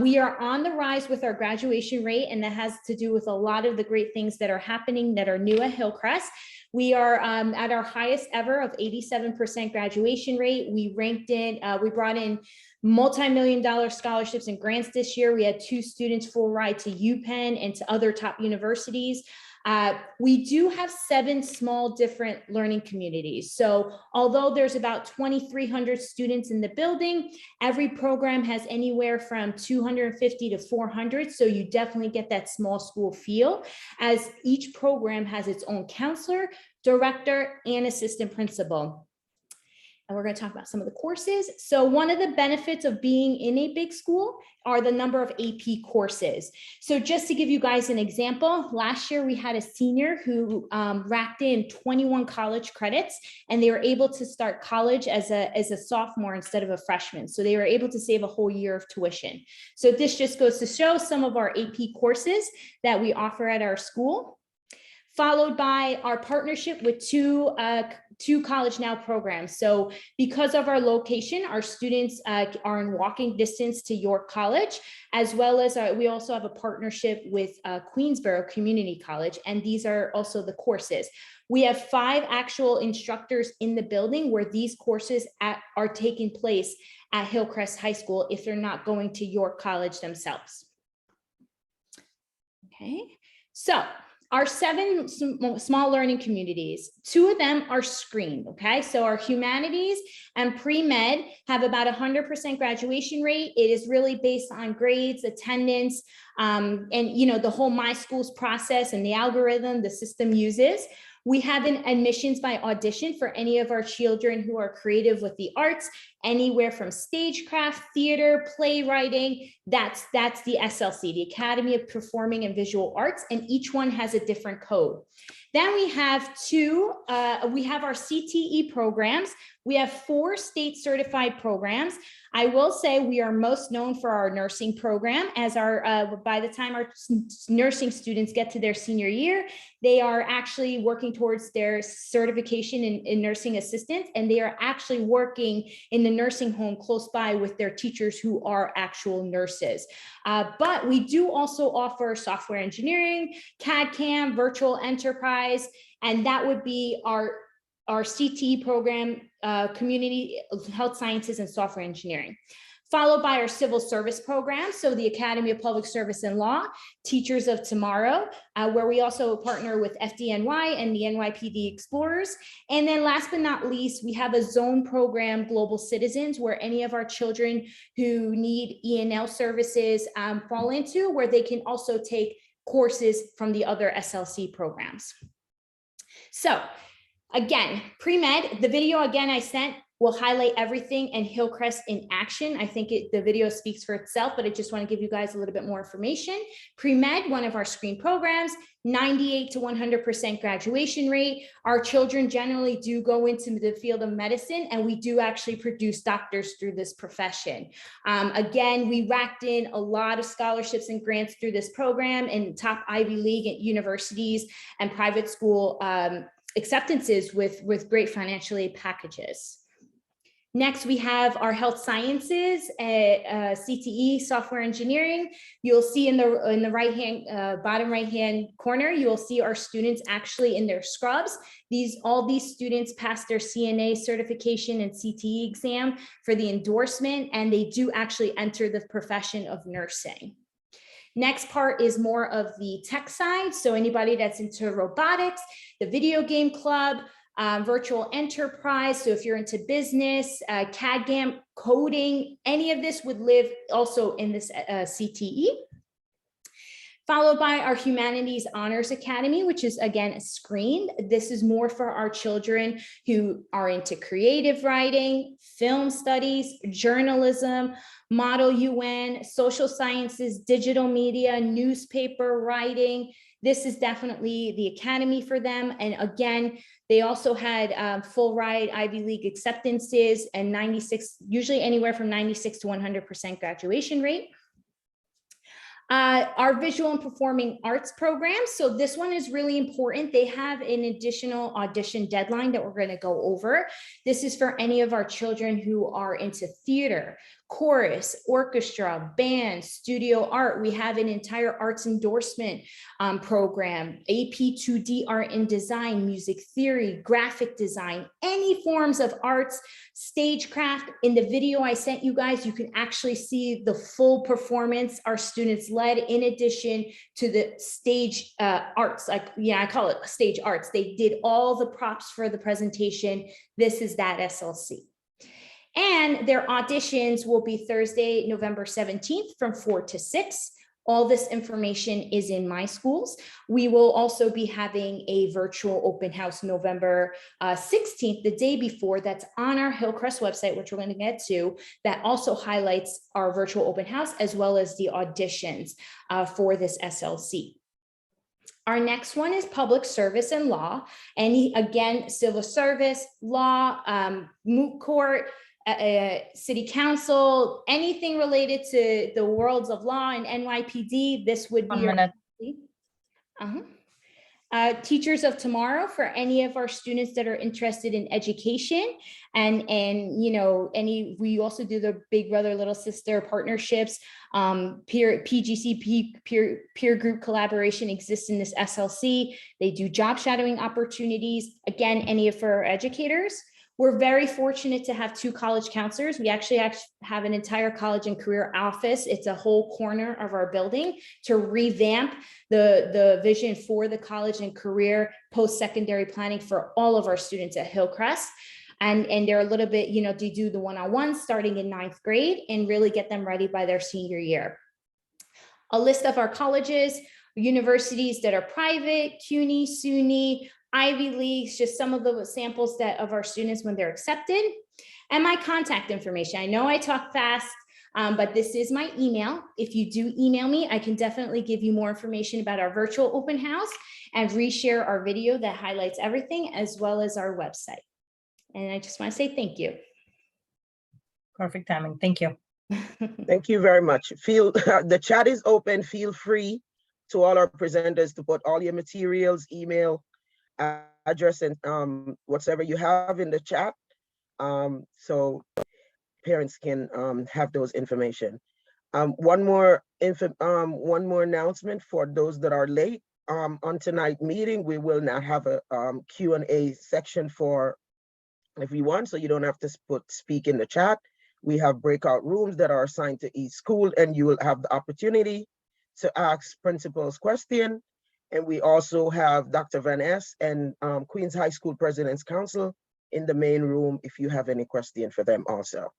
We are on the rise with our graduation rate, and that has to do with a lot of the great things that are happening that are new at Hillcrest. We are at our highest ever of 87% graduation rate. We brought in multi-million-dollar scholarships and grants this year. We had 2 students full ride to UPenn and to other top universities. We do have 7 small different learning communities. So although there's about 2,300 students in the building, every program has anywhere from 250 to 400. So you definitely get that small school feel, as each program has its own counselor, director, and assistant principal. And we're going to talk about some of the courses. So one of the benefits of being in a big school are the number of AP courses. So just to give you guys an example, last year we had a senior who racked in 21 college credits, and they were able to start college as a sophomore instead of a freshman. So they were able to save a whole year of tuition. So this just goes to show some of our AP courses that we offer at our school, followed by our partnership with two College Now programs. So because of our location, our students are in walking distance to York College, as well as we also have a partnership with Queensborough Community College, and these are also the courses. We have 5 actual instructors in the building where these courses are taking place at Hillcrest High School if they're not going to York College themselves. Okay, so our 7 small learning communities, 2 of them are screened, okay? So our humanities and pre-med have about 100% graduation rate. It is really based on grades, attendance, and the whole My Schools process and the algorithm the system uses. We have an admissions by audition for any of our children who are creative with the arts, anywhere from stagecraft, theater, playwriting. That's the SLC, the Academy of Performing and Visual Arts, and each one has a different code. Then we have we have our CTE programs. We have 4 state certified programs. I will say we are most known for our nursing program, as by the time our nursing students get to their senior year, they are actually working towards their certification in nursing assistants, and they are actually working in the nursing home close by with their teachers who are actual nurses. But we do also offer software engineering, CAD/CAM, virtual enterprise, and that would be our CTE program, community health sciences and software engineering, followed by our civil service program. So the Academy of Public Service and Law, Teachers of Tomorrow, where we also partner with FDNY and the NYPD Explorers. And then last but not least, we have a zone program, Global Citizens, where any of our children who need ENL services fall into, where they can also take courses from the other SLC programs. So again, pre-med, the video again I sent, We'll highlight everything and Hillcrest in action. I think the video speaks for itself, but I just want to give you guys a little bit more information. Pre-med, one of our screen programs, 98 to 100% graduation rate. Our children generally do go into the field of medicine, and we do actually produce doctors through this profession. Again, we racked in a lot of scholarships and grants through this program and top Ivy League at universities and private school acceptances with great financial aid packages. Next, we have our health sciences at CTE software engineering. You'll see in the right hand, bottom right hand corner, you will see our students actually in their scrubs. All these students passed their CNA certification and CTE exam for the endorsement, and they do actually enter the profession of nursing. Next part is more of the tech side. So anybody that's into robotics, the video game club, virtual enterprise. So if you're into business, CAD/CAM, coding, any of this would live also in this CTE. Followed by our Humanities Honors Academy, which is again a screen. This is more for our children who are into creative writing, film studies, journalism, Model UN, social sciences, digital media, newspaper writing. This is definitely the academy for them. And again, they also had full ride Ivy League acceptances and 96, usually anywhere from 96 to 100% graduation rate. Our visual and performing arts program. So this one is really important. They have an additional audition deadline that we're going to go over. This is for any of our children who are into theater, chorus, orchestra, band, studio art. We have an entire arts endorsement program, AP 2D art and design, music theory, graphic design, any forms of arts, stagecraft. In the video I sent you guys, you can actually see the full performance our students led in addition to the stage arts. Like, yeah, I call it stage arts. They did all the props for the presentation. This is that SLC. And their auditions will be Thursday, November 17th from 4 to 6. All this information is in my schools. We will also be having a virtual open house November 16th, the day before, that's on our Hillcrest website, which we're going to get to, that also highlights our virtual open house as well as the auditions for this SLC. Our next one is public service and law. And again, civil service, law, moot court, city council, anything related to the worlds of law and NYPD, this would be teachers of tomorrow for any of our students that are interested in education. And you know, we also do the big brother little sister partnerships. PGCP peer group collaboration exists in this SLC. They do job shadowing opportunities. Again, any of our educators. We're very fortunate to have 2 college counselors. We actually have an entire college and career office. It's a whole corner of our building to revamp the vision for the college and career post-secondary planning for all of our students at Hillcrest. And they're a little bit, you know, to do the one-on-ones starting in 9th grade and really get them ready by their senior year. A list of our colleges, universities that are private, CUNY, SUNY, Ivy Leagues, just some of the samples of our students when they're accepted, and my contact information. I know I talk fast, but this is my email. If you do email me, I can definitely give you more information about our virtual open house and reshare our video that highlights everything as well as our website. And I just want to say thank you. Perfect timing. Thank you. Thank you very much. The chat is open. Feel free to all our presenters to put all your materials, email, address, and whatever you have in the chat, so parents can have those information. One more announcement for those that are late. On tonight's meeting, we will not have a Q&A section for everyone, so you don't have to speak in the chat. We have breakout rooms that are assigned to each school, and you will have the opportunity to ask principals questions. And we also have Dr. Van Ness and Queens High School President's Council in the main room if you have any question for them also.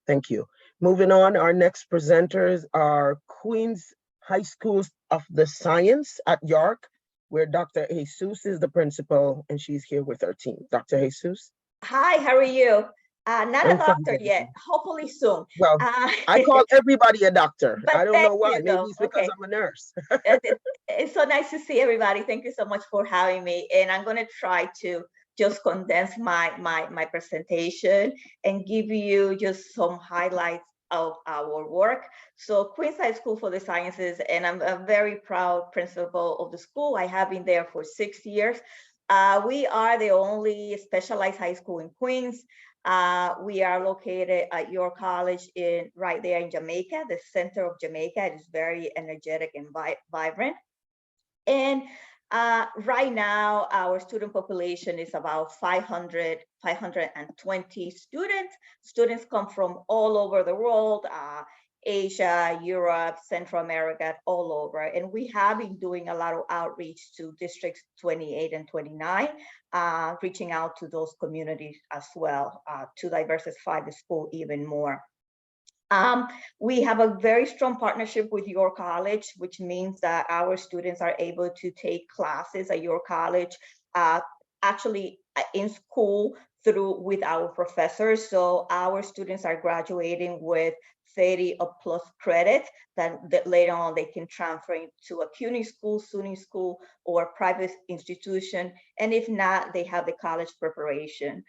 Thank you. Moving on, our next presenters are Queens High School of the Science at York, where Dr. Jesus is the principal, and she's here with her team. Dr. Jesus. Hi, how are you? Not a I'm fine, doctor thank yet, you. hopefully soon. Well, I call everybody a doctor. But I don't thank know why. you, Maybe though. it's because Okay. I'm a nurse. It's so nice to see everybody. Thank you so much for having me. And I'm going to try to just condense my presentation and give you just some highlights of our work. So Queens High School for the Sciences, and I'm a very proud principal of the school. I have been there for 6 years. We are the only specialized high school in Queens. We are located at your college right there in Jamaica, the center of Jamaica. It is very energetic and vibrant. And right now, our student population is about 520 students. Students come from all over the world, Asia, Europe, Central America, all over. And we have been doing a lot of outreach to districts 28 and 29, reaching out to those communities as well to diversify the school even more. We have a very strong partnership with your college, which means that our students are able to take classes at your college, actually in school through with our professors. So our students are graduating with 30 or plus credit that later on they can transfer into a CUNY school, SUNY school, or private institution. And if not, they have the college preparation.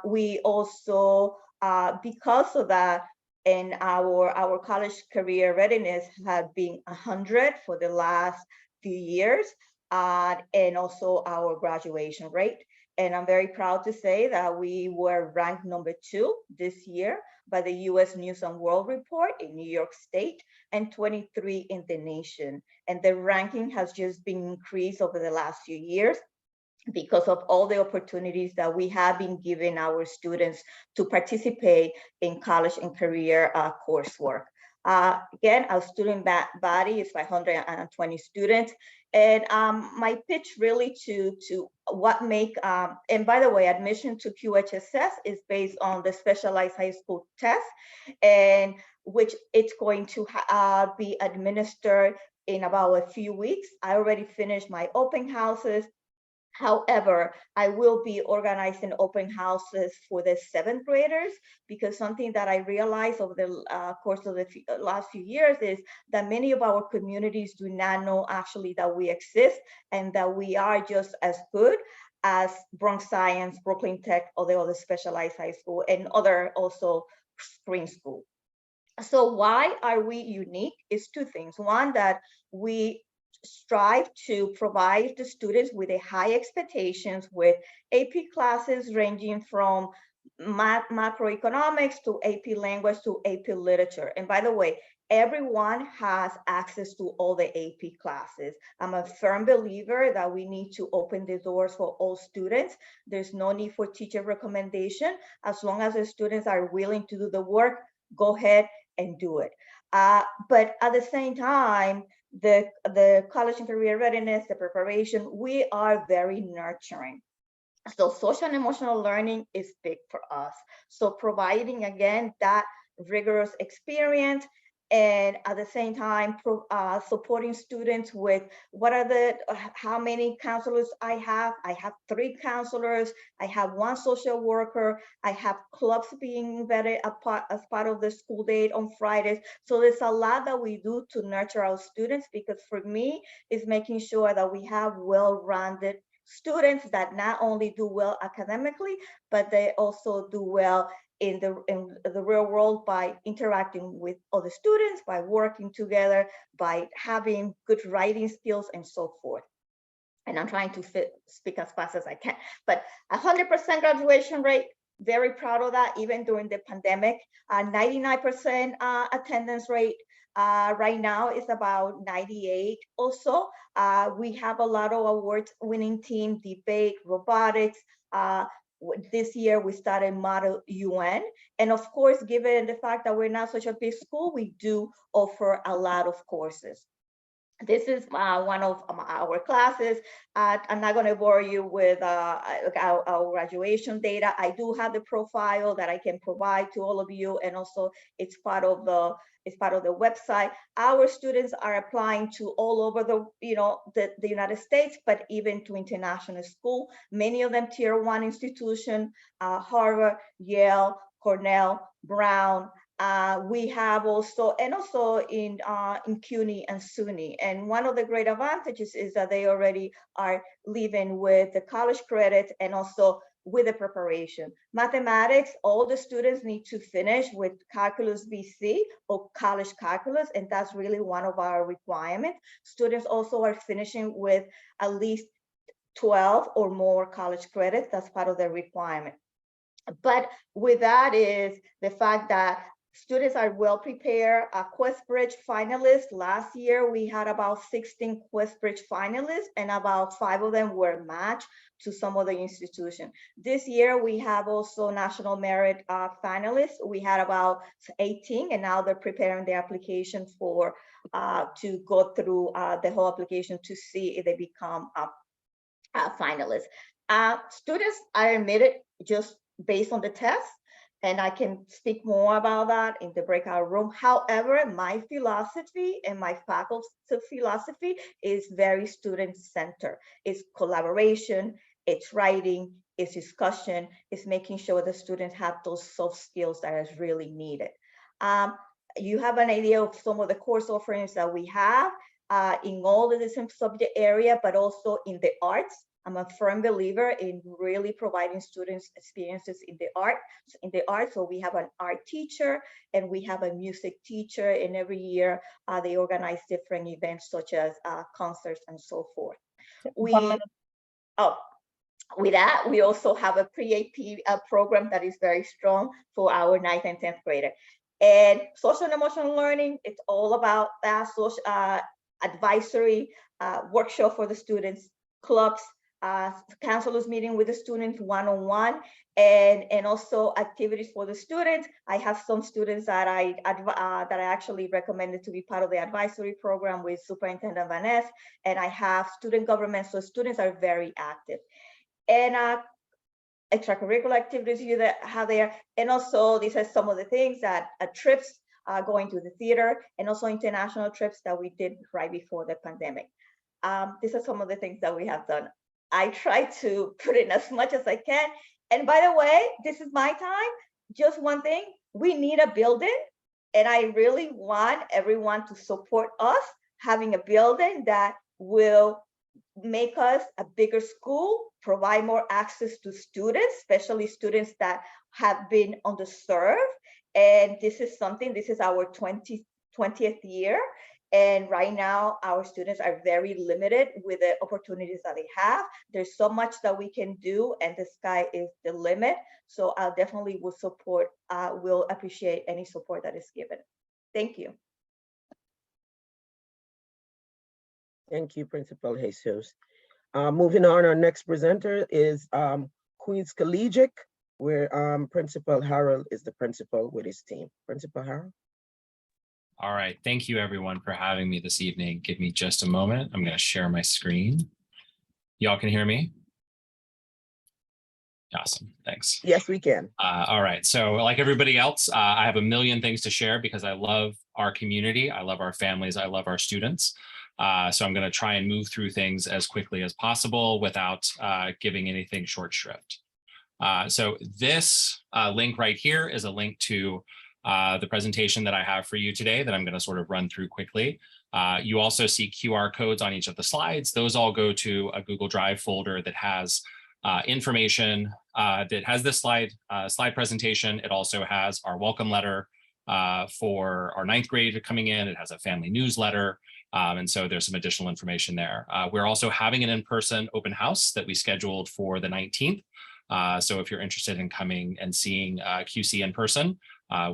We also, because of that, and our college career readiness have been 100 for the last few years, and also our graduation rate. And I'm very proud to say that we were ranked #2 this year by the US News and World Report in New York State, and 23 in the nation. And the ranking has just been increased over the last few years because of all the opportunities that we have been giving our students to participate in college and career coursework. Again, our student body is 520 students. And my pitch really to what make, and by the way, admission to QHSS is based on the specialized high school test, and which it's going to be administered in about a few weeks. I already finished my open houses. However, I will be organizing open houses for the 7th graders, because something that I realized over the course of the last few years is that many of our communities do not know actually that we exist and that we are just as good as Bronx Science, Brooklyn Tech, or the other specialized high school, and other also spring school. So why are we unique? It's two things. One, that we strive to provide the students with a high expectations with AP classes ranging from macroeconomics to AP language to AP literature. And by the way, everyone has access to all the AP classes. I'm a firm believer that we need to open the doors for all students. There's no need for teacher recommendation. As long as the students are willing to do the work, go ahead and do it. But at the same time, the college and career readiness, the preparation, we are very nurturing. So social and emotional learning is big for us. So providing, again, that rigorous experience, and at the same time supporting students with how many counselors I have. I have 3 counselors, I have 1 social worker, I have clubs being vetted as part of the school day on Fridays. So there's a lot that we do to nurture our students, because for me, it's making sure that we have well-rounded students that not only do well academically, but they also do well in the real world by interacting with other students, by working together, by having good writing skills, and so forth. And I'm trying to speak as fast as I can, but 100% graduation rate, very proud of that, even during the pandemic. 99% attendance rate. Right now is about 98 also. We have a lot of awards winning team, debate, robotics. This year we started Model UN. And of course, given the fact that we're not such a big school, we do offer a lot of courses. This is one of our classes. I'm not going to bore you with our graduation data. I do have the profile that I can provide to all of you, and also it's part of the website. Our students are applying to all over the United States, but even to international school. Many of them tier 1 institution, Harvard, Yale, Cornell, Brown. We have also in CUNY and SUNY. And one of the great advantages is that they already are living with the college credit and also with the preparation. Mathematics, all the students need to finish with Calculus BC or college calculus, and that's really one of our requirements. Students also are finishing with at least 12 or more college credits. That's part of the requirement. But with that is the fact that students are well prepared. QuestBridge finalists, last year we had about 16 QuestBridge finalists, and about 5 of them were matched to some other institution. This year we have also National Merit finalists. We had about 18, and now they're preparing the application for to go through the whole application to see if they become finalists. Students are admitted just based on the test, and I can speak more about that in the breakout room. However, my philosophy and my faculty philosophy is very student-centered. It's collaboration, it's writing, it's discussion, it's making sure the students have those soft skills that is really needed. You have an idea of some of the course offerings that we have in all the different subject area, but also in the arts. I'm a firm believer in really providing students experiences in the art. So we have an art teacher and we have a music teacher, and every year they organize different events such as concerts and so forth. With that, we also have a pre-AP program that is very strong for our 9th and 10th grader. And social and emotional learning, it's all about that social advisory workshop for the students, clubs, counselors meeting with the students one-on-one, and also activities for the students. I have some students that I actually recommended to be part of the advisory program with Superintendent Vanessa, and I have student government, so students are very active. And extracurricular activities you that have there, and also these are some of the things that trips, going to the theater, and also international trips that we did right before the pandemic. These are some of the things that we have done. I try to put in as much as I can. And by the way, this is my time. Just one thing, we need a building. And I really want everyone to support us having a building that will make us a bigger school, provide more access to students, especially students that have been underserved. And this is our 20th year. And right now, our students are very limited with the opportunities that they have. There's so much that we can do, and the sky is the limit. So I definitely will appreciate any support that is given. Thank you. Thank you, Principal Jesus. Moving on, our next presenter is Queens Collegiate, where Principal Harold is the principal with his team. Principal Harold. All right, thank you everyone for having me this evening. Give me just a moment. I'm going to share my screen. Y'all can hear me? Awesome, thanks. Yes, we can. All right, so like everybody else, I have a million things to share because I love our community, I love our families, I love our students. So I'm going to try and move through things as quickly as possible without giving anything short shrift. So this link right here is a link to the presentation that I have for you today that I'm going to sort of run through quickly. You also see QR codes on each of the slides. Those all go to a Google Drive folder that has information that has this slide presentation. It also has our welcome letter for our 9th grade coming in. It has a family newsletter. And so there's some additional information there. We're also having an in-person open house that we scheduled for the 19th. So if you're interested in coming and seeing QC in person,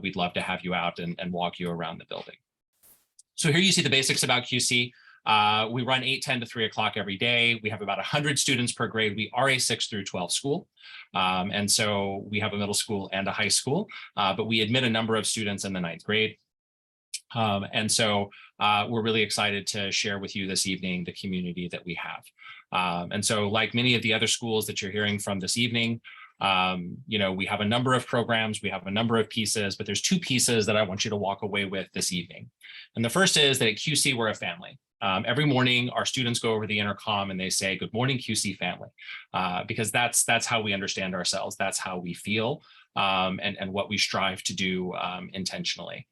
we'd love to have you out and walk you around the building. So here you see the basics about QC. We run 8:10 to 3 o'clock every day. We have about 100 students per grade. We are a 6 through 12 school. And so we have a middle school and a high school, but we admit a number of students in the 9th grade. And so we're really excited to share with you this evening the community that we have. And so like many of the other schools that you're hearing from this evening, we have a number of programs, we have a number of pieces, but there's two pieces that I want you to walk away with this evening. And the first is that at QC, we're a family. Every morning, our students go over the intercom and they say, "Good morning, QC family," because that's how we understand ourselves. That's how we feel, and what we strive to do intentionally.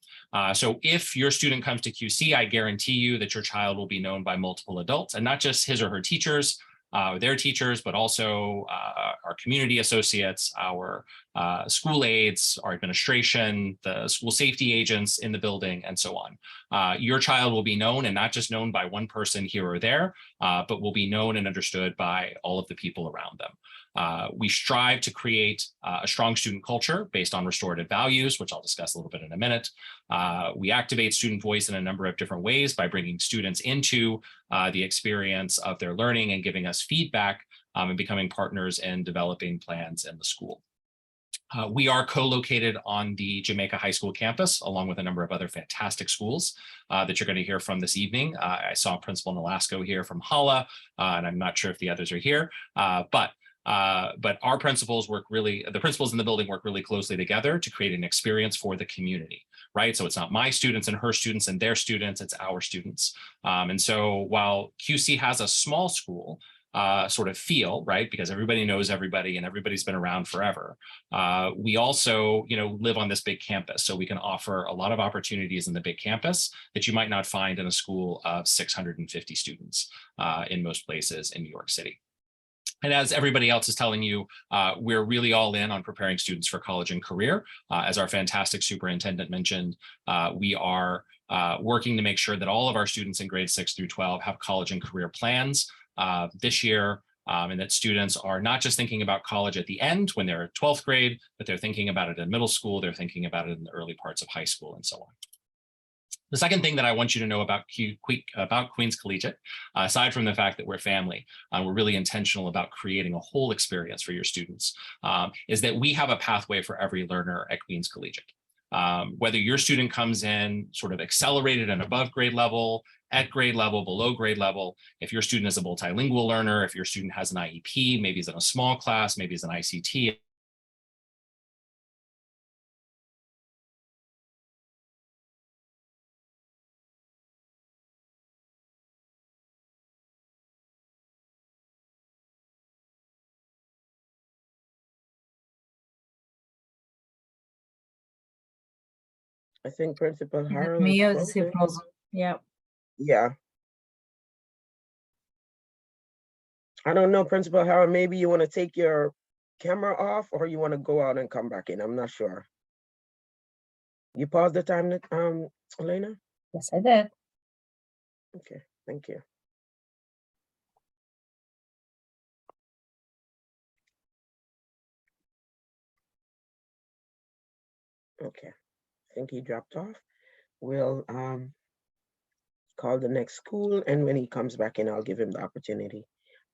So if your student comes to QC, I guarantee you that your child will be known by multiple adults, and not just his or her teachers, their teachers, but also our community associates, our school aides, our administration, the school safety agents in the building, and so on. Your child will be known, and not just known by one person here or there, but will be known and understood by all of the people around them. We strive to create a strong student culture based on restorative values, which I'll discuss a little bit in a minute. We activate student voice in a number of different ways by bringing students into the experience of their learning and giving us feedback and becoming partners in developing plans in the school. We are co-located on the Jamaica High School campus, along with a number of other fantastic schools that you're going to hear from this evening. I saw Principal Nolasco here from Hala, and I'm not sure if the others are here, but our principals the principals in the building work really closely together to create an experience for the community, right? So it's not my students and her students and their students, it's our students. And so while QC has a small school sort of feel, right, because everybody knows everybody and everybody's been around forever, we also, live on this big campus. So we can offer a lot of opportunities in the big campus that you might not find in a school of 650 students in most places in New York City. And as everybody else is telling you, we're really all in on preparing students for college and career. As our fantastic superintendent mentioned, we are working to make sure that all of our students in grades 6 through 12 have college and career plans this year, and that students are not just thinking about college at the end when they're 12th grade, but they're thinking about it in middle school, they're thinking about it in the early parts of high school, and so on. The second thing that I want you to know about Queens Collegiate, aside from the fact that we're family, we're really intentional about creating a whole experience for your students, is that we have a pathway for every learner at Queens Collegiate. Whether your student comes in sort of accelerated and above grade level, at grade level, below grade level, if your student is a multilingual learner, if your student has an IEP, maybe he's in a small class, maybe he's an ICT, I think Principal Harold is Mío frozen. is frozen. Yeah. Yeah. I don't know, Principal Harold, maybe you want to take your camera off or you want to go out and come back in. I'm not sure. You paused the time, Elena? Yes, I did. Okay, thank you. Okay, I think he dropped off. We'll call the next school, and when he comes back in, I'll give him the opportunity.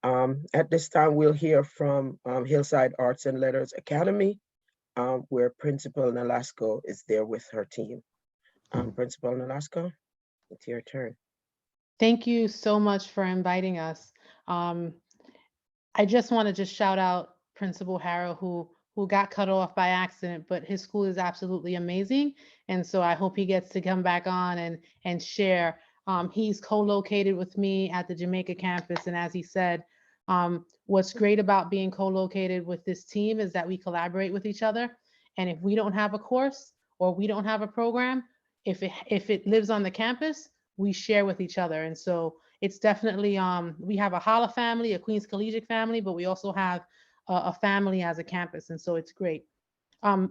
At this time, we'll hear from Hillside Arts and Letters Academy, where Principal Nolasco is there with her team. Principal Nolasco, it's your turn. Thank you so much for inviting us. I just want to shout out Principal Harrow, who got cut off by accident, but his school is absolutely amazing. And so I hope he gets to come back on and share. He's co-located with me at the Jamaica campus. And as he said, what's great about being co-located with this team is that we collaborate with each other. And if we don't have a course or we don't have a program, if it lives on the campus, we share with each other. And so it's definitely, we have a Hala family, a Queens Collegiate family, but we also have a family as a campus. And so it's great.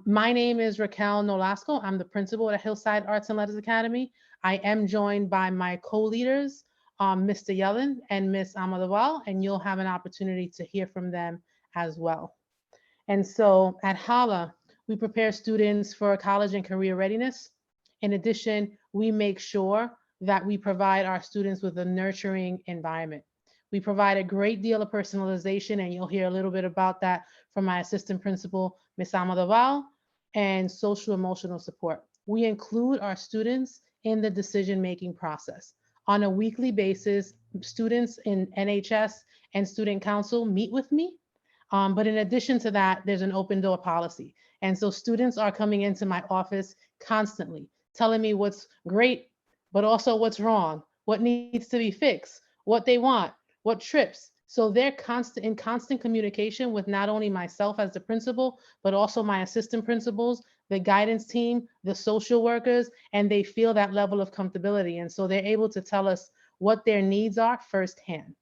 My name is Raquel Nolasco. I'm the principal at Hillside Arts and Letters Academy. I am joined by my co-leaders, Mr. Yellen and Miss Amadaval, and you'll have an opportunity to hear from them as well. And so at Hala, we prepare students for college and career readiness. In addition, we make sure that we provide our students with a nurturing environment. We provide a great deal of personalization, and you'll hear a little bit about that from my assistant principal, Ms. Amadaval, and social emotional support. We include our students in the decision-making process. On a weekly basis, students in NHS and student council meet with me. But in addition to that, there's an open door policy. And so students are coming into my office constantly, telling me what's great, but also what's wrong, what needs to be fixed, what they want, what trips. So they're in constant communication with not only myself as the principal, but also my assistant principals, the guidance team, the social workers, and they feel that level of comfortability. And so they're able to tell us what their needs are firsthand.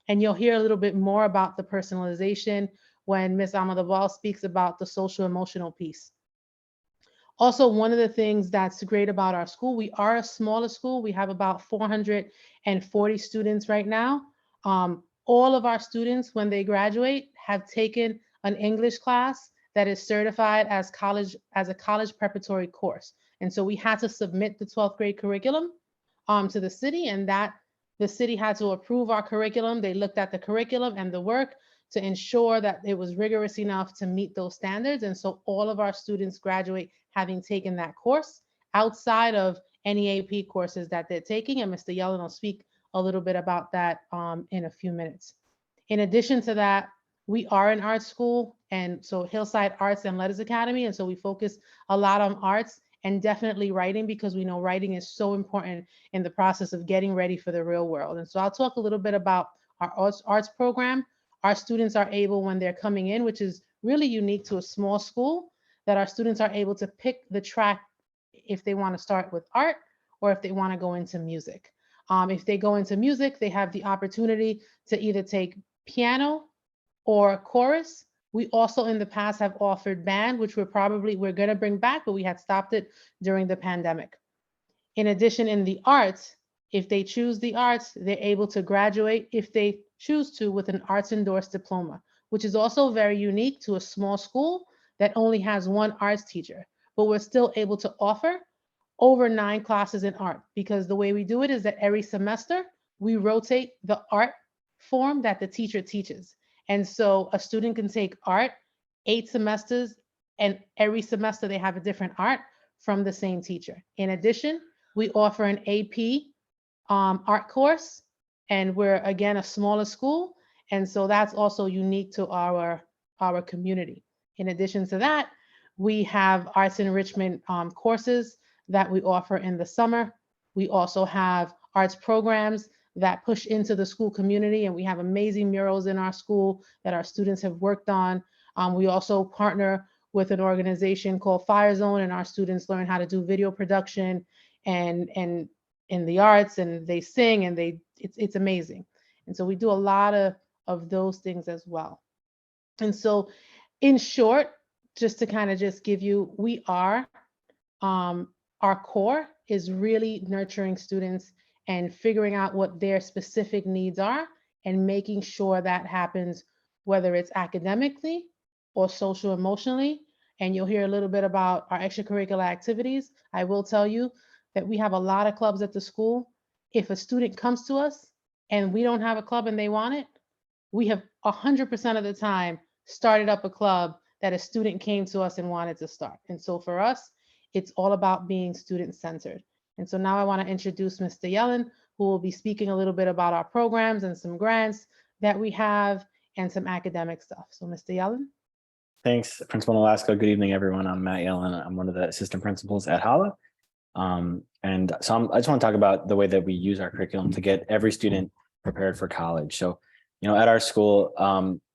And you'll hear a little bit more about the personalization when Ms. Amadaval speaks about the social emotional piece. Also, one of the things that's great about our school, we are a smaller school. We have about 440 students right now. All of our students, when they graduate, have taken an English class that is certified as a college preparatory course. And so we had to submit the 12th grade curriculum to the city, and that the city had to approve our curriculum. They looked at the curriculum and the work to ensure that it was rigorous enough to meet those standards. And so all of our students graduate having taken that course outside of any AP courses that they're taking. And Mr. Yellen will speak a little bit about that in a few minutes. In addition to that, we are an art school, and so Hillside Arts and Letters Academy. And so we focus a lot on arts and definitely writing, because we know writing is so important in the process of getting ready for the real world. And so I'll talk a little bit about our arts program. Our students are able, when they're coming in, which is really unique to a small school, that our students are able to pick the track if they want to start with art or if they want to go into music. If they go into music, they have the opportunity to either take piano or chorus. We also in the past have offered band, which we're going to bring back, but we had stopped it during the pandemic. In addition, in the arts, if they choose the arts, they're able to graduate, if they choose to, with an arts endorsed diploma, which is also very unique to a small school that only has one arts teacher. But we're still able to offer over 9 classes in art, because the way we do it is that every semester we rotate the art form that the teacher teaches. And so a student can take art 8 semesters, and every semester they have a different art from the same teacher. In addition, we offer an AP art course, and we're again a smaller school. And so that's also unique to our community. In addition to that, we have arts enrichment courses that we offer in the summer. We also have arts programs that push into the school community, and we have amazing murals in our school that our students have worked on. We also partner with an organization called Fire Zone, and our students learn how to do video production and in the arts, and they sing, and it's amazing. And so we do a lot of those things as well. And so in short, just to kind of just give you, we are, our core is really nurturing students and figuring out what their specific needs are and making sure that happens, whether it's academically or social emotionally. And you'll hear a little bit about our extracurricular activities. I will tell you that we have a lot of clubs at the school. If a student comes to us and we don't have a club and they want it, we have 100% of the time started up a club that a student came to us and wanted to start. And so for us, it's all about being student-centered. And so now I want to introduce Mr. Yellen, who will be speaking a little bit about our programs and some grants that we have and some academic stuff. So Mr. Yellen. Thanks, Principal Nolasco. Good evening, everyone. I'm Matt Yellen. I'm one of the assistant principals at Hala. And so I just want to talk about the way that we use our curriculum to get every student prepared for college. So, you know, at our school,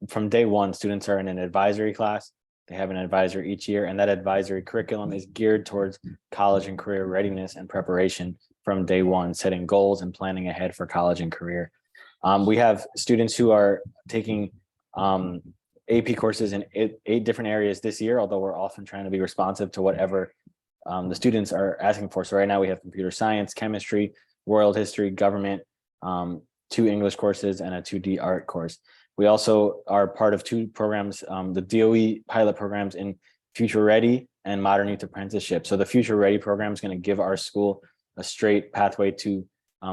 from day one, students are in an advisory class. They have an advisor each year, and that advisory curriculum is geared towards college and career readiness and preparation from day one, setting goals and planning ahead for college and career. We have students who are taking AP courses in eight different areas this year, although we're often trying to be responsive to whatever the students are asking for. So right now we have computer science, chemistry, world history, government, 2 English courses, and a 2D art course. We also are part of 2 programs, the DOE pilot programs in Future Ready and Modern Youth Apprenticeship. So the Future Ready program is going to give our school a straight pathway to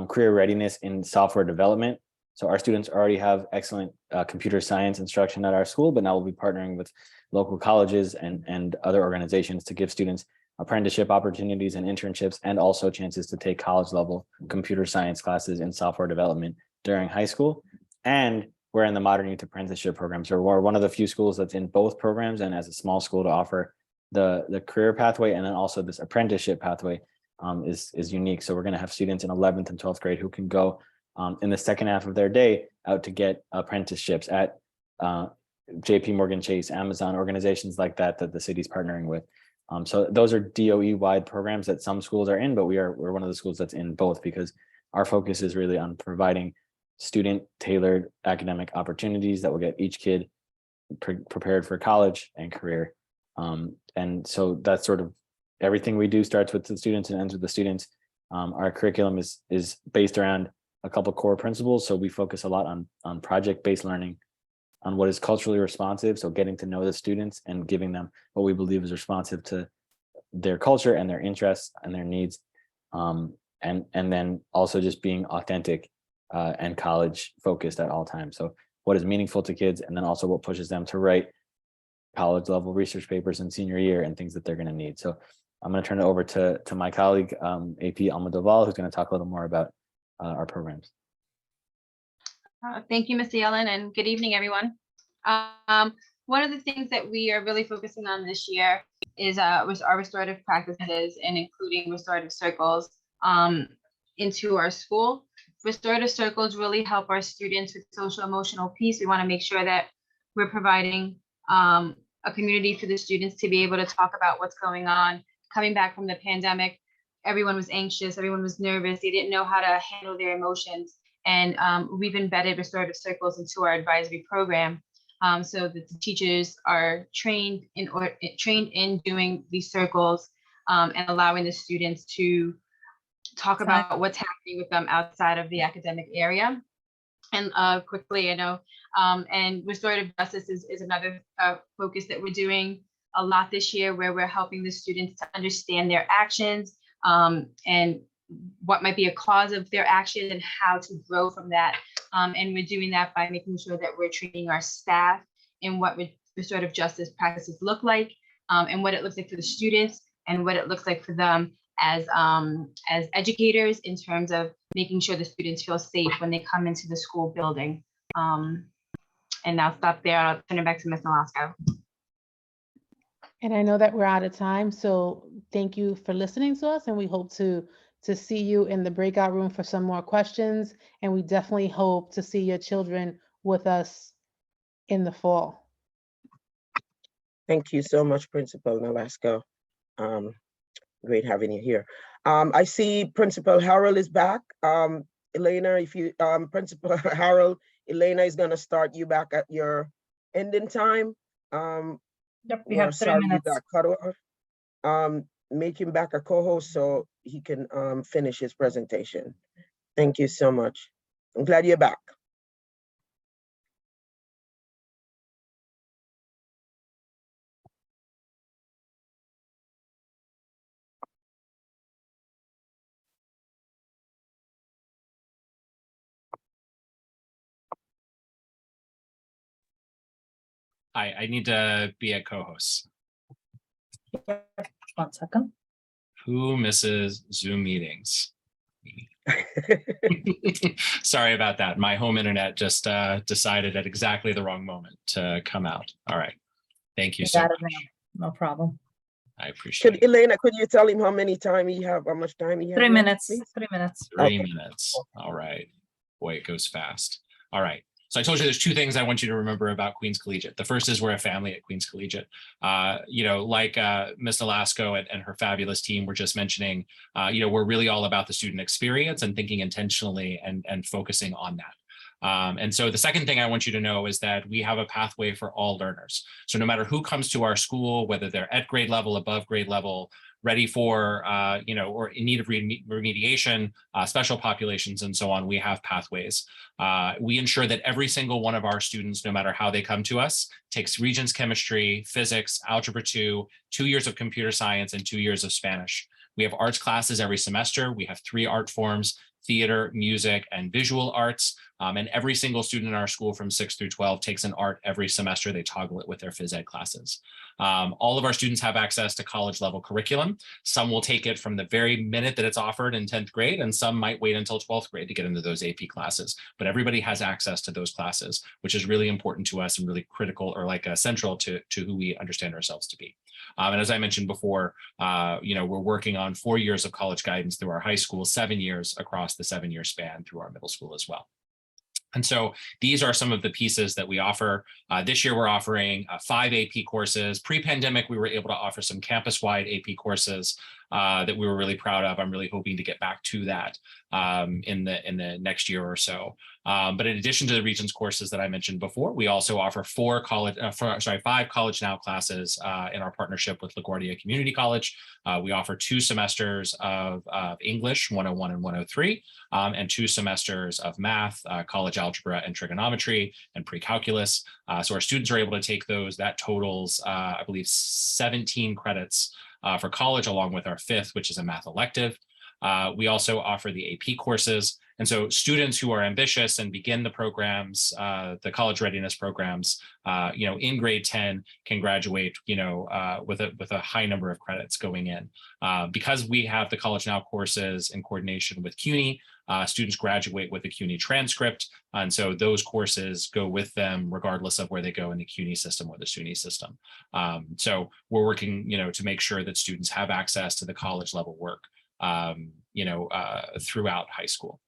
career readiness in software development. So our students already have excellent computer science instruction at our school, but now we'll be partnering with local colleges and other organizations to give students apprenticeship opportunities and internships, and also chances to take college level computer science classes in software development during high school. And we're in the Modern Youth Apprenticeship program. So we're one of the few schools that's in both programs, and as a small school to offer the career pathway, and then also this apprenticeship pathway is unique. So we're going to have students in 11th and 12th grade who can go in the second half of their day out to get apprenticeships at JP Morgan Chase, Amazon, organizations like that the city's partnering with. So those are DOE wide programs that some schools are in, but we're one of the schools that's in both, because our focus is really on providing student tailored academic opportunities that will get each kid prepared for college and career. And so that's sort of everything we do starts with the students and ends with the students. Our curriculum is based around a couple core principles. So we focus a lot on project-based learning, on what is culturally responsive. So getting to know the students and giving them what we believe is responsive to their culture and their interests and their needs. And then also just being authentic and college focused at all times. So what is meaningful to kids, and then also what pushes them to write college level research papers in senior year and things that they're going to need. So I'm going to turn it over to my colleague, AP Almodoval, who's going to talk a little more about our programs. Thank you, Ms. Yellen, and good evening, everyone. One of the things that we are really focusing on this year is our restorative practices, and including restorative circles into our school. Restorative circles really help our students with social emotional peace. We want to make sure that we're providing a community for the students to be able to talk about what's going on. Coming back from the pandemic, everyone was anxious, everyone was nervous, they didn't know how to handle their emotions. And we've embedded restorative circles into our advisory program so that the teachers are trained in doing these circles and allowing the students to talk about what's happening with them outside of the academic area. And quickly, I know, and restorative justice is another focus that we're doing a lot this year, where we're helping the students to understand their actions and what might be a cause of their action and how to grow from that. And we're doing that by making sure that we're training our staff in what restorative justice practices look like, and what it looks like for the students, and what it looks like for them as educators in terms of making sure the students feel safe when they come into the school building. And I'll stop there. I'll turn it back to Ms. Nolasco. And I know that we're out of time, so thank you for listening to us, and we hope to see you in the breakout room for some more questions. And we definitely hope to see your children with us in the fall. Thank you so much, Principal Nolasco. Great having you here. I see Principal Harold is back. Elena, if you, Principal Harold, Elena is gonna start you back at your ending time. Yep, we have 3 minutes. You got cut off. Make him back a co-host so he can finish his presentation. Thank you so much. I'm glad you're back. I need to be a co-host. 1 second. Who misses Zoom meetings? Sorry about that. My home internet just decided at exactly the wrong moment to come out. All right. Thank you so much. No problem. I appreciate it. Elena, could you tell him how much time he has? 3 minutes. Please? 3 minutes. 3 minutes. All right. Boy, it goes fast. All right. So I told you there's 2 things I want you to remember about Queens Collegiate. The first is we're a family at Queens Collegiate. You know, like Ms. Nolasco and her fabulous team were just mentioning, you know, we're really all about the student experience and thinking intentionally and focusing on that. And so the second thing I want you to know is that we have a pathway for all learners. So no matter who comes to our school, whether they're at grade level, above grade level, ready for, you know, or in need of remediation, special populations and so on, we have pathways. We ensure that every single one of our students, no matter how they come to us, takes Regents chemistry, physics, algebra 2, 2 years of computer science, and 2 years of Spanish. We have arts classes every semester. We have 3 art forms: theater, music, and visual arts. And every single student in our school from 6 through 12 takes an art every semester. They toggle it with their phys ed classes. All of our students have access to college level curriculum. Some will take it from the very minute that it's offered in 10th grade, and some might wait until 12th grade to get into those AP classes. But everybody has access to those classes, which is really important to us and really critical, or like central to who we understand ourselves to be. And as I mentioned before, we're working on 4 years of college guidance through our high school, 7 years across the 7-year span through our middle school as well. And so these are some of the pieces that we offer. This year, we're offering 5 AP courses. Pre-pandemic, we were able to offer some campus-wide AP courses that we were really proud of. I'm really hoping to get back to that in the next year or so. But in addition to the Regents courses that I mentioned before, we also offer 5 College Now classes in our partnership with LaGuardia Community College. We offer 2 semesters of English 101 and 103, and 2 semesters of math, college algebra and trigonometry, and pre-calculus. So our students are able to take those. That totals, I believe, 17 credits for college, along with our 5th, which is a math elective. We also offer the AP courses. And so students who are ambitious and begin the programs, the college readiness programs, in grade 10 can graduate, with a high number of credits going in. Because we have the College Now courses in coordination with CUNY, students graduate with a CUNY transcript. And so those courses go with them regardless of where they go in the CUNY system or the SUNY system. So we're working, to make sure that students have access to the college level work, throughout high school.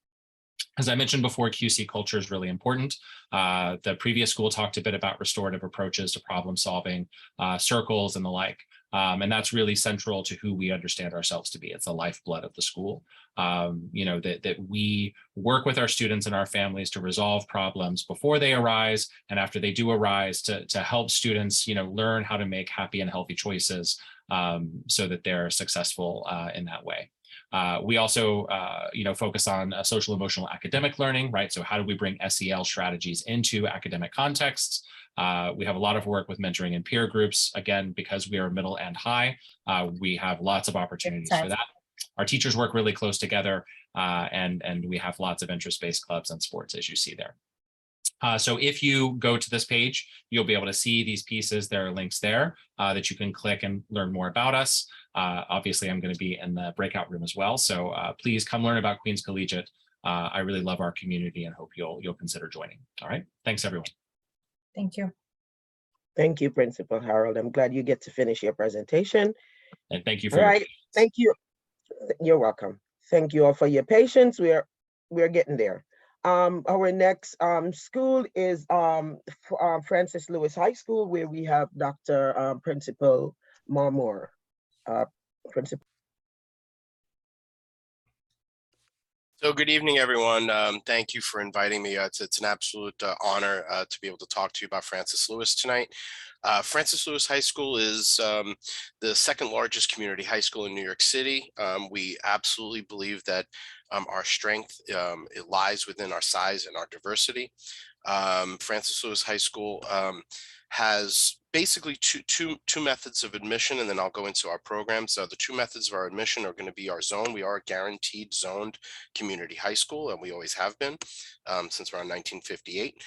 As I mentioned before, QC culture is really important. The previous school talked a bit about restorative approaches to problem solving, circles and the like. And that's really central to who we understand ourselves to be. It's the lifeblood of the school. That we work with our students and our families to resolve problems before they arise and after they do arise, to help students, learn how to make happy and healthy choices so that they're successful in that way. We also, focus on social emotional academic learning, right? So how do we bring SEL strategies into academic contexts? We have a lot of work with mentoring and peer groups. Again, because we are middle and high, we have lots of opportunities for that. Our teachers work really close together, and we have lots of interest-based clubs and sports, as you see there. So if you go to this page, you'll be able to see these pieces. There are links there that you can click and learn more about us. Obviously, I'm going to be in the breakout room as well. So please come learn about Queens Collegiate. I really love our community and hope you'll consider joining. All right. Thanks, everyone. Thank you. Thank you, Principal Harold. I'm glad you get to finish your presentation. And thank you for all your right. Thank you. You're welcome. Thank you all for your patience. We're getting there. Our next school is Francis Lewis High School, where we have Dr. Principal Marmore. Principal. So good evening, everyone. Thank you for inviting me. It's an absolute honor to be able to talk to you about Francis Lewis tonight. Francis Lewis High School is the second largest community high school in New York City. We absolutely believe that our strength, it lies within our size and our diversity. Francis Lewis High School has basically two methods of admission, and then I'll go into our programs. So the 2 methods of our admission are going to be our zone. We are a guaranteed zoned community high school, and we always have been since around 1958.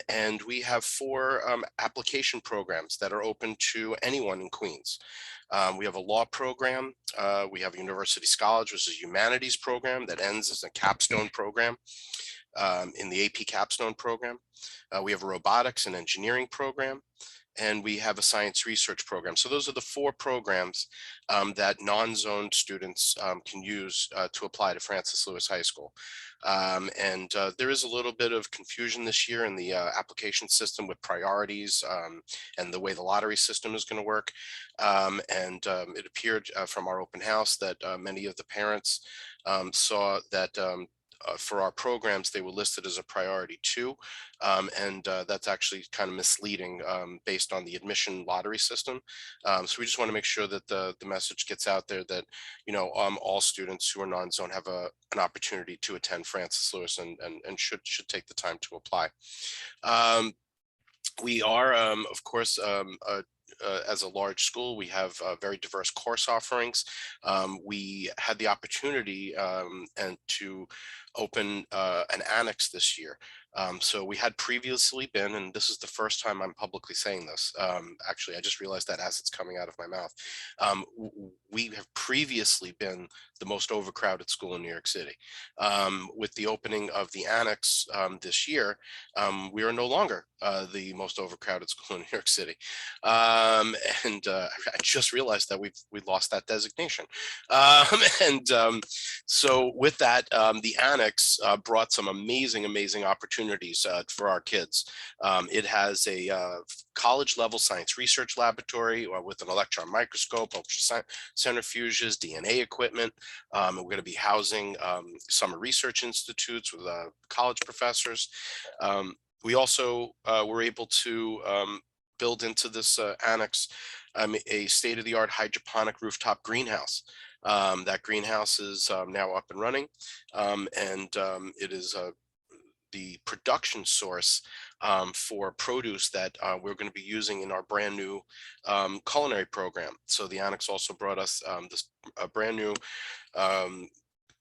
And we have 4 application programs that are open to anyone in Queens. We have a law program. We have a university college, which is a humanities program that ends as a capstone program in the AP capstone program. We have a robotics and engineering program, and we have a science research program. So those are the 4 programs that non-zoned students can use to apply to Francis Lewis High School. There is a little bit of confusion this year in the application system with priorities and the way the lottery system is going to work. It appeared from our open house that many of the parents saw that for our programs, they were listed as a priority 2. That's actually kind of misleading based on the admission lottery system. So we just want to make sure that the message gets out there that, all students who are non-zone have an opportunity to attend Francis Lewis and should take the time to apply. We are, of course, as a large school, we have very diverse course offerings. We had the opportunity and to open an annex this year. So we had previously been, and this is the first time I'm publicly saying this. Actually, I just realized that as it's coming out of my mouth. We have previously been the most overcrowded school in New York City. With the opening of the annex this year, we are no longer the most overcrowded school in New York City. And I just realized that we lost that designation. So with that, the annex brought some amazing opportunities for our kids. It has a college level science research laboratory with an electron microscope, centrifuges, DNA equipment. We're going to be housing summer research institutes with college professors. We also were able to build into this annex a state-of-the-art hydroponic rooftop greenhouse. That greenhouse is now up and running, and it is the production source for produce that we're going to be using in our brand new culinary program. So the annex also brought us this brand new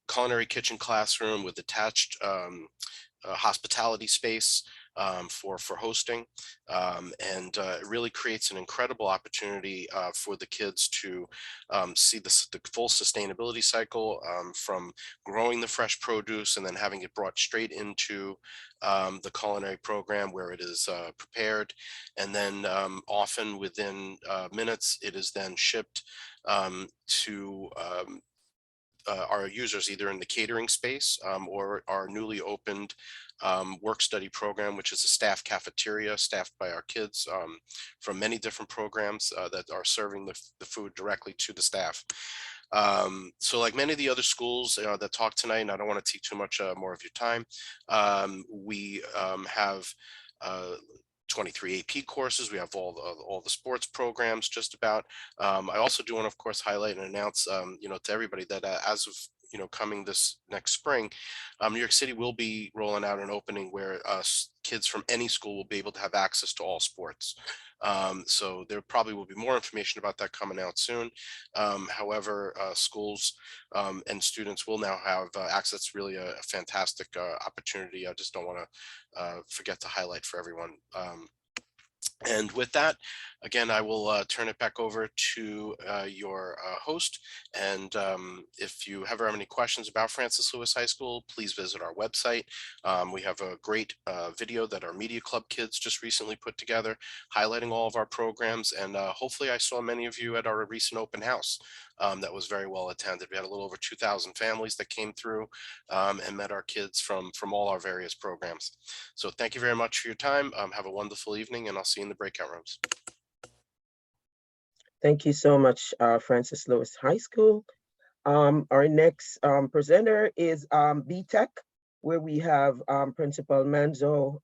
culinary kitchen classroom with attached hospitality space for hosting, and it really creates an incredible opportunity for the kids to see the full sustainability cycle from growing the fresh produce and then having it brought straight into the culinary program where it is prepared, and then often within minutes it is then shipped to our users either in the catering space or our newly opened work study program, which is a staff cafeteria staffed by our kids from many different programs that are serving the food directly to the staff. So like many of the other schools that talk tonight, and I don't want to take too much more of your time, we have 23 AP courses. We have all the sports programs just about. I also do want to, of course, highlight and announce, to everybody that as of coming this next spring, New York City will be rolling out an opening where kids from any school will be able to have access to all sports. So there probably will be more information about that coming out soon. However, schools and students will now have access. Really a fantastic opportunity. I just don't want to forget to highlight for everyone. And with that, again, I will turn it back over to your host. And if you ever have any questions about Francis Lewis High School, please visit our website. We have a great video that our Media Club kids just recently put together, highlighting all of our programs. And hopefully I saw many of you at our recent open house that was very well attended. We had a little over 2,000 families that came through and met our kids from all our various programs. So thank you very much for your time. Have a wonderful evening, and I'll see you in the breakout rooms. Thank you so much, Francis Lewis High School. Our next presenter is BTech, where we have Principal Manzo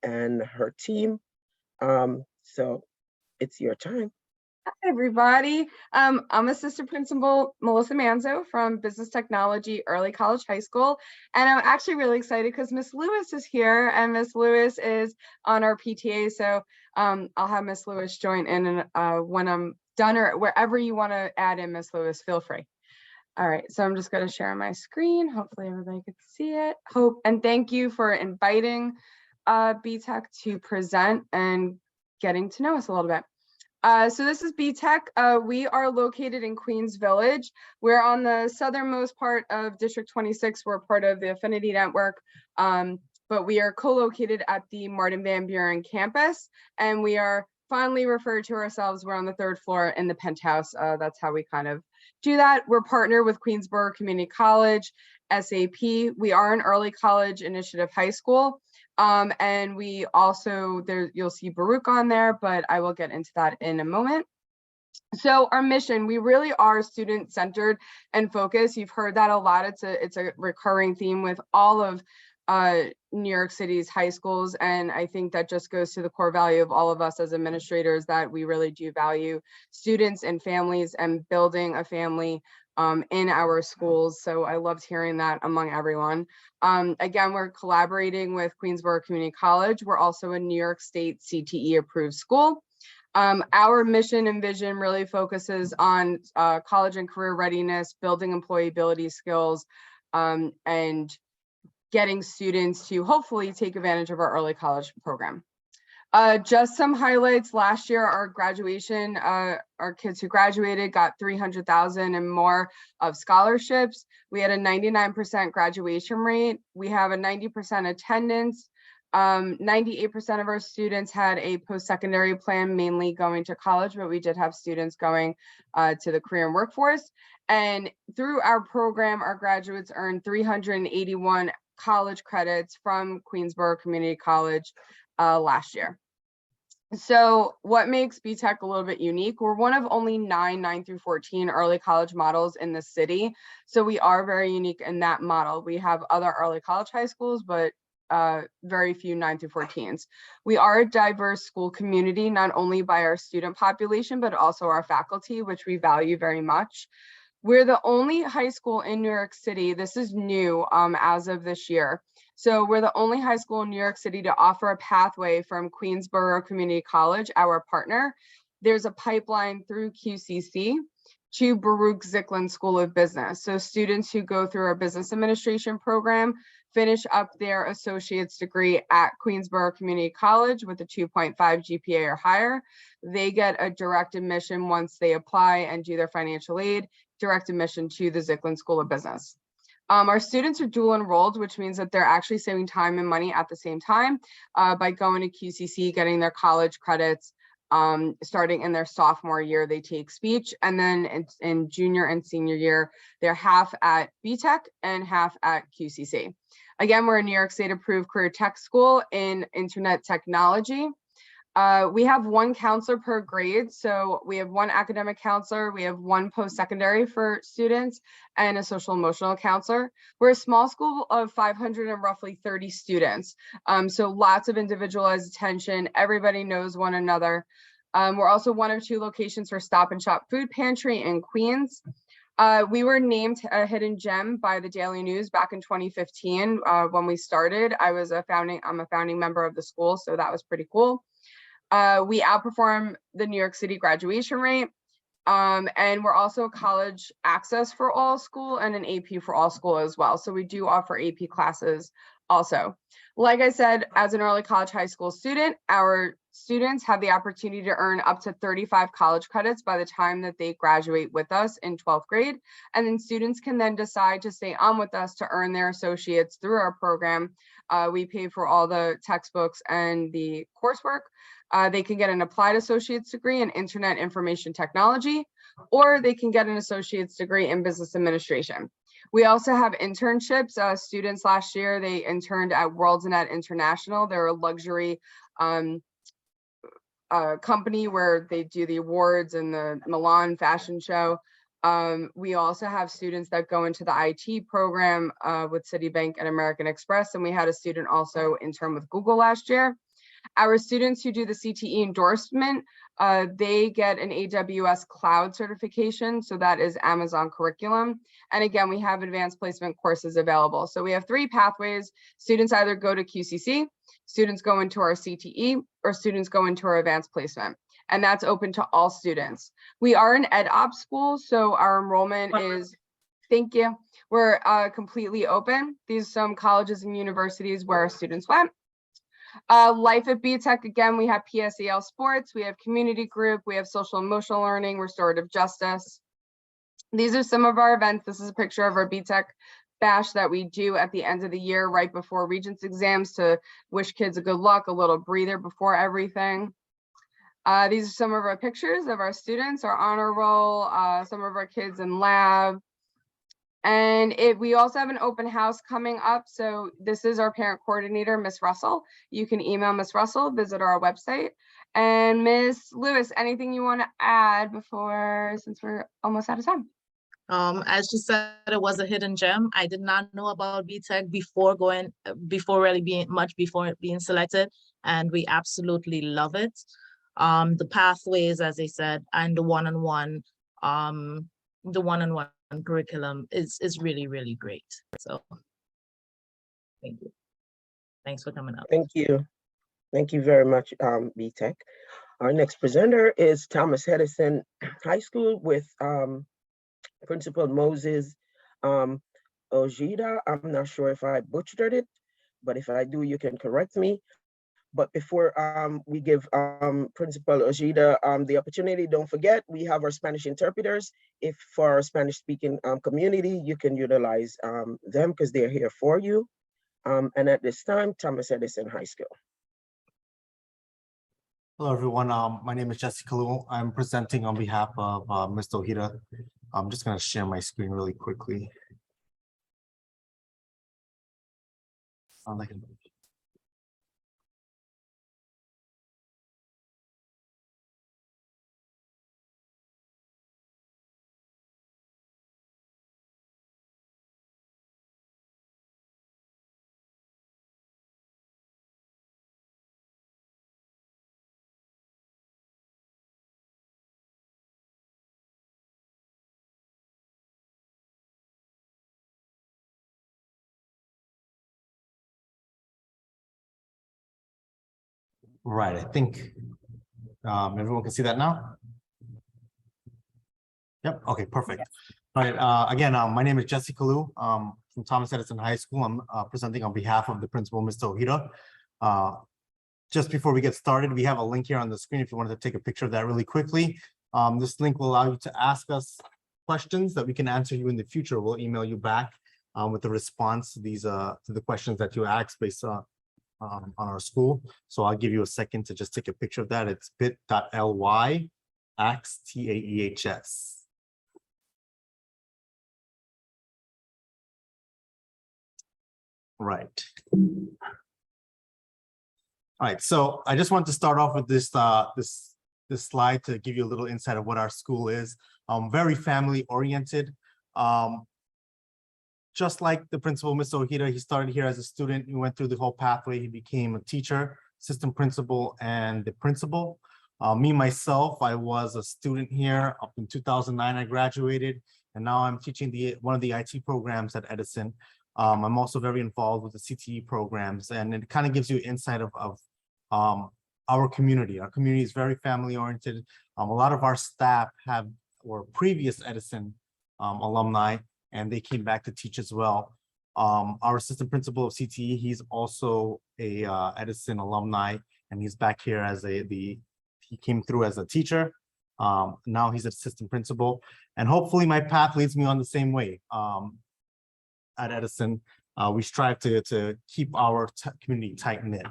and her team. So it's your time. Hi, everybody. I'm Assistant Principal Melissa Manzo from Business Technology Early College High School. And I'm actually really excited because Miss Lewis is here, and Miss Lewis is on our PTA. So I'll have Miss Lewis join in when I'm done, or wherever you want to add in Miss Lewis, feel free. All right, so I'm just going to share my screen. Hopefully everybody can see it. And thank you for inviting BTech to present and getting to know us a little bit. So this is BTech. We are located in Queens Village. We're on the southernmost part of District 26. We're part of the Affinity Network, but we are co-located at the Martin Van Buren campus, and we are fondly referred to ourselves, we're on the 3rd floor in the penthouse. That's how we kind of do that. We're partnered with Queensborough Community College, SAP. We are an early college initiative high school. And we also, you'll see Baruch on there, but I will get into that in a moment. So our mission, we really are student-centered and focused. You've heard that a lot. It's a recurring theme with all of New York City's high schools. And I think that just goes to the core value of all of us as administrators, that we really do value students and families and building a family in our schools. So I loved hearing that among everyone. Again, we're collaborating with Queensborough Community College. We're also a New York State CTE approved school. Our mission and vision really focuses on college and career readiness, building employability skills, and getting students to hopefully take advantage of our early college program. Just some highlights. Last year, our graduation, our kids who graduated got $300,000 and more of scholarships. We had a 99% graduation rate. We have a 90% attendance. 98% of our students had a post-secondary plan, mainly going to college, but we did have students going to the career and workforce. And through our program, our graduates earned 381 college credits from Queensborough Community College last year. So what makes BTech a little bit unique? We're one of only 9 through 14 early college models in the city. So we are very unique in that model. We have other early college high schools, but very few 9 through 14s. We are a diverse school community, not only by our student population, but also our faculty, which we value very much. We're the only high school in New York City. This is new as of this year. So we're the only high school in New York City to offer a pathway from Queensborough Community College, our partner. There's a pipeline through QCC to Baruch Zicklin School of Business. So students who go through our business administration program finish up their associate's degree at Queensborough Community College with a 2.5 GPA or higher. They get a direct admission once they apply and do their financial aid, direct admission to the Zicklin School of Business. Our students are dual enrolled, which means that they're actually saving time and money at the same time by going to QCC, getting their college credits. Starting in their sophomore year, they take speech, and then in junior and senior year, they're half at BTech and half at QCC. Again, we're a New York State approved career tech school in internet technology. We have one counselor per grade. So we have one academic counselor, we have one post-secondary for students, and a social emotional counselor. We're a small school of 500 and roughly 30 students. So lots of individualized attention. Everybody knows one another. We're also one of 2 locations for Stop and Shop Food Pantry in Queens. We were named a hidden gem by the Daily News back in 2015 when we started. I'm a founding member of the school, so that was pretty cool. We outperform the New York City graduation rate. And we're also a college access for all school and an AP for all school as well. So we do offer AP classes also. Like I said, as an early college high school student, our students have the opportunity to earn up to 35 college credits by the time that they graduate with us in 12th grade. And then students can then decide to stay on with us to earn their associates through our program. We pay for all the textbooks and the coursework. They can get an applied associate's degree in internet information technology, or they can get an associate's degree in business administration. We also have internships. Students last year, they interned at WorldsNet International. They're a luxury company where they do the awards and the Milan fashion show. We also have students that go into the IT program with Citibank and American Express. And we had a student also intern with Google last year. Our students who do the CTE endorsement, they get an AWS cloud certification. So that is Amazon curriculum. And again, we have advanced placement courses available. So we have 3 pathways. Students either go to QCC, students go into our CTE, or students go into our advanced placement. And that's open to all students. We are an ed op school, so our enrollment is, thank you, we're completely open. These are some colleges and universities where our students went. Life at BTech, again, we have PSEL sports, we have community group, we have social emotional learning, restorative justice. These are some of our events. This is a picture of our BTech bash that we do at the end of the year, right before Regents exams, to wish kids a good luck, a little breather before everything. These are some of our pictures of our students, our honor roll, some of our kids in lab. And we also have an open house coming up. So this is our parent coordinator, Miss Russell. You can email Miss Russell, visit our website. And Miss Lewis, anything you want to add before, since we're almost out of time? As you said, it was a hidden gem. I did not know about BTech before being selected, and we absolutely love it. The pathways, as I said, and the one-on-one curriculum is really, really great. So thank you. Thanks for coming up. Thank you. Thank you very much, BTech. Our next presenter is Thomas Edison High School with Principal Moses Ojeda. I'm not sure if I butchered it, but if I do, you can correct me. But before we give Principal Ojeda the opportunity, don't forget, we have our Spanish interpreters. If for our Spanish speaking community, you can utilize them because they're here for you. And at this time, Thomas Edison High School. Hello, everyone. My name is Jesse Kalu. I'm presenting on behalf of Mr. Ojeda. I'm just going to share my screen really quickly. Right, I think everyone can see that now. Yep, okay, perfect. All right, again, my name is Jesse Kalu from Thomas Edison High School. I'm presenting on behalf of the principal, Mr. Ojeda. Just before we get started, we have a link here on the screen if you wanted to take a picture of that really quickly. This link will allow you to ask us questions that we can answer you in the future. We'll email you back with the response to these to the questions that you asked based on our school. So I'll give you a second to just take a picture of that. It's bit.ly TAEHS. Right. All right, so I just want to start off with this this slide to give you a little insight of what our school is. Very family oriented. Just like the principal, Mr. Ojeda, he started here as a student. He went through the whole pathway. He became a teacher, assistant principal, and the principal. Me, myself, I was a student here up in 2009. I graduated, and now I'm teaching one of the IT programs at Edison. I'm also very involved with the CTE programs, and it kind of gives you insight of our community. Our community is very family oriented. A lot of our staff were previous Edison alumni, and they came back to teach as well. Our assistant principal of CTE, he's also a Edison alumni, and he's back here as he came through as a teacher. Now he's an assistant principal, and hopefully my path leads me on the same way. At Edison, we strive to keep our community tight-knit.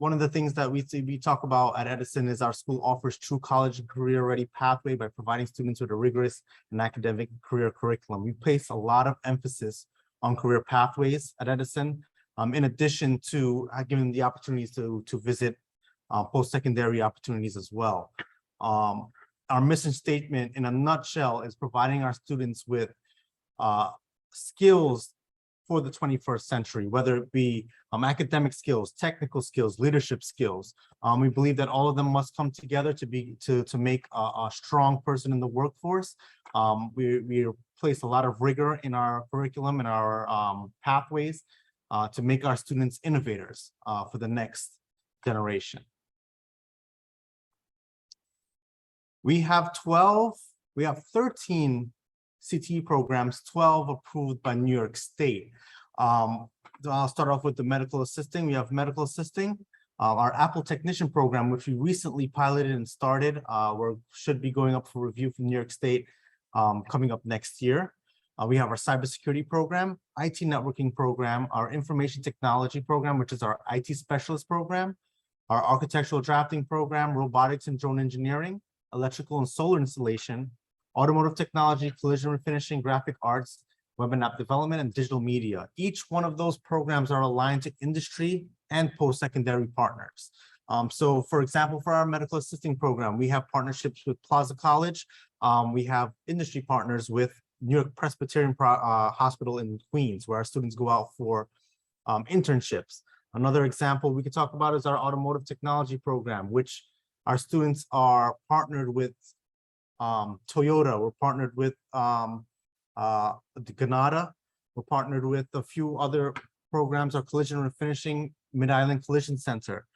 One of the things that we talk about at Edison is our school offers true college and career-ready pathway by providing students with a rigorous and academic career curriculum. We place a lot of emphasis on career pathways at Edison, in addition to giving them the opportunities to visit post-secondary opportunities as well. Our mission statement in a nutshell is providing our students with skills for the 21st century, whether it be academic skills, technical skills, leadership skills. We believe that all of them must come together to make a strong person in the workforce. We place a lot of rigor in our curriculum and our pathways to make our students innovators for the next generation. We have 13 CTE programs, 12 approved by New York State. I'll start off with the medical assisting. We have medical assisting, our Apple technician program, which we recently piloted and started, should be going up for review from New York State coming up next year. We have our cybersecurity program, IT networking program, our information technology program, which is our IT specialist program, our architectural drafting program, robotics and drone engineering, electrical and solar installation, automotive technology, collision refinishing, graphic arts, web and app development, and digital media. Each one of those programs are aligned to industry and post-secondary partners. So for example, for our medical assisting program, we have partnerships with Plaza College. We have industry partners with New York Presbyterian Hospital in Queens, where our students go out for internships. Another example we could talk about is our automotive technology program, which our students are partnered with Toyota. We're partnered with Ganada. We're partnered with a few other programs. Our collision and finishing Mid-Island Collision Center.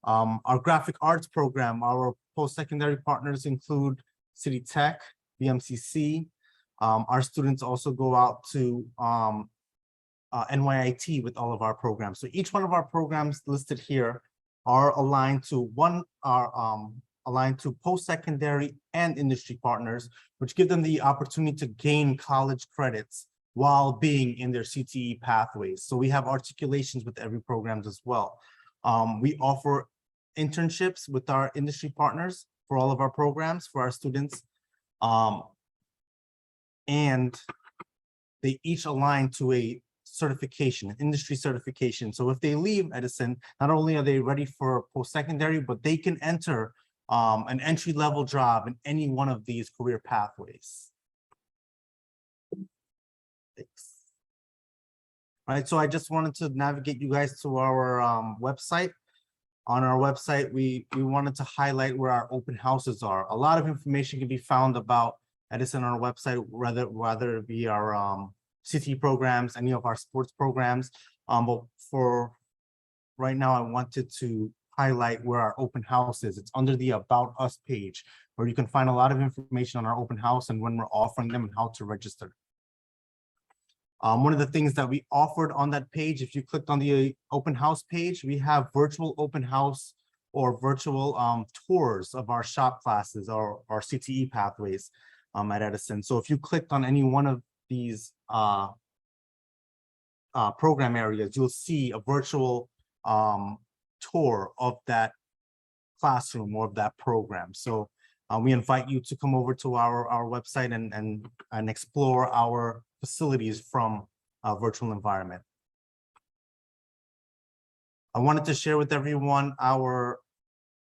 Our graphic arts program, our post-secondary partners include City Tech, BMCC. Our students also go out to NYIT with all of our programs. So each one of our programs listed here are aligned to aligned to post-secondary and industry partners, which give them the opportunity to gain college credits while being in their CTE pathways. So we have articulations with every program as well. We offer internships with our industry partners for all of our programs for our students. And they each align to a certification, industry certification. So if they leave Edison, not only are they ready for post-secondary, but they can enter an entry-level job in any one of these career pathways. Thanks. All right, so I just wanted to navigate you guys to our website. On our website, we wanted to highlight where our open houses are. A lot of information can be found about Edison on our website, whether it be our CT programs, any of our sports programs. But for right now, I wanted to highlight where our open house is. It's under the About Us page, where you can find a lot of information on our open house and when we're offering them and how to register. One of the things that we offered on that page, if you clicked on the open house page, we have virtual open house or virtual tours of our shop classes or our CTE pathways at Edison. So if you clicked on any one of these program areas, you'll see a virtual tour of that classroom or of that program. So we invite you to come over to our website and explore our facilities from a virtual environment. I wanted to share with everyone our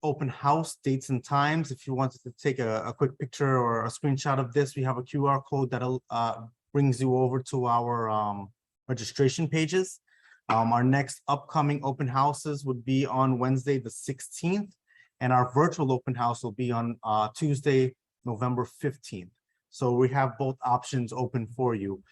open house dates and times. If you wanted to take a quick picture or a screenshot of this, we have a QR code that brings you over to our registration pages. Our next upcoming open houses would be on Wednesday, the 16th, and our virtual open house will be on Tuesday, November 15th. So we have both options open for you.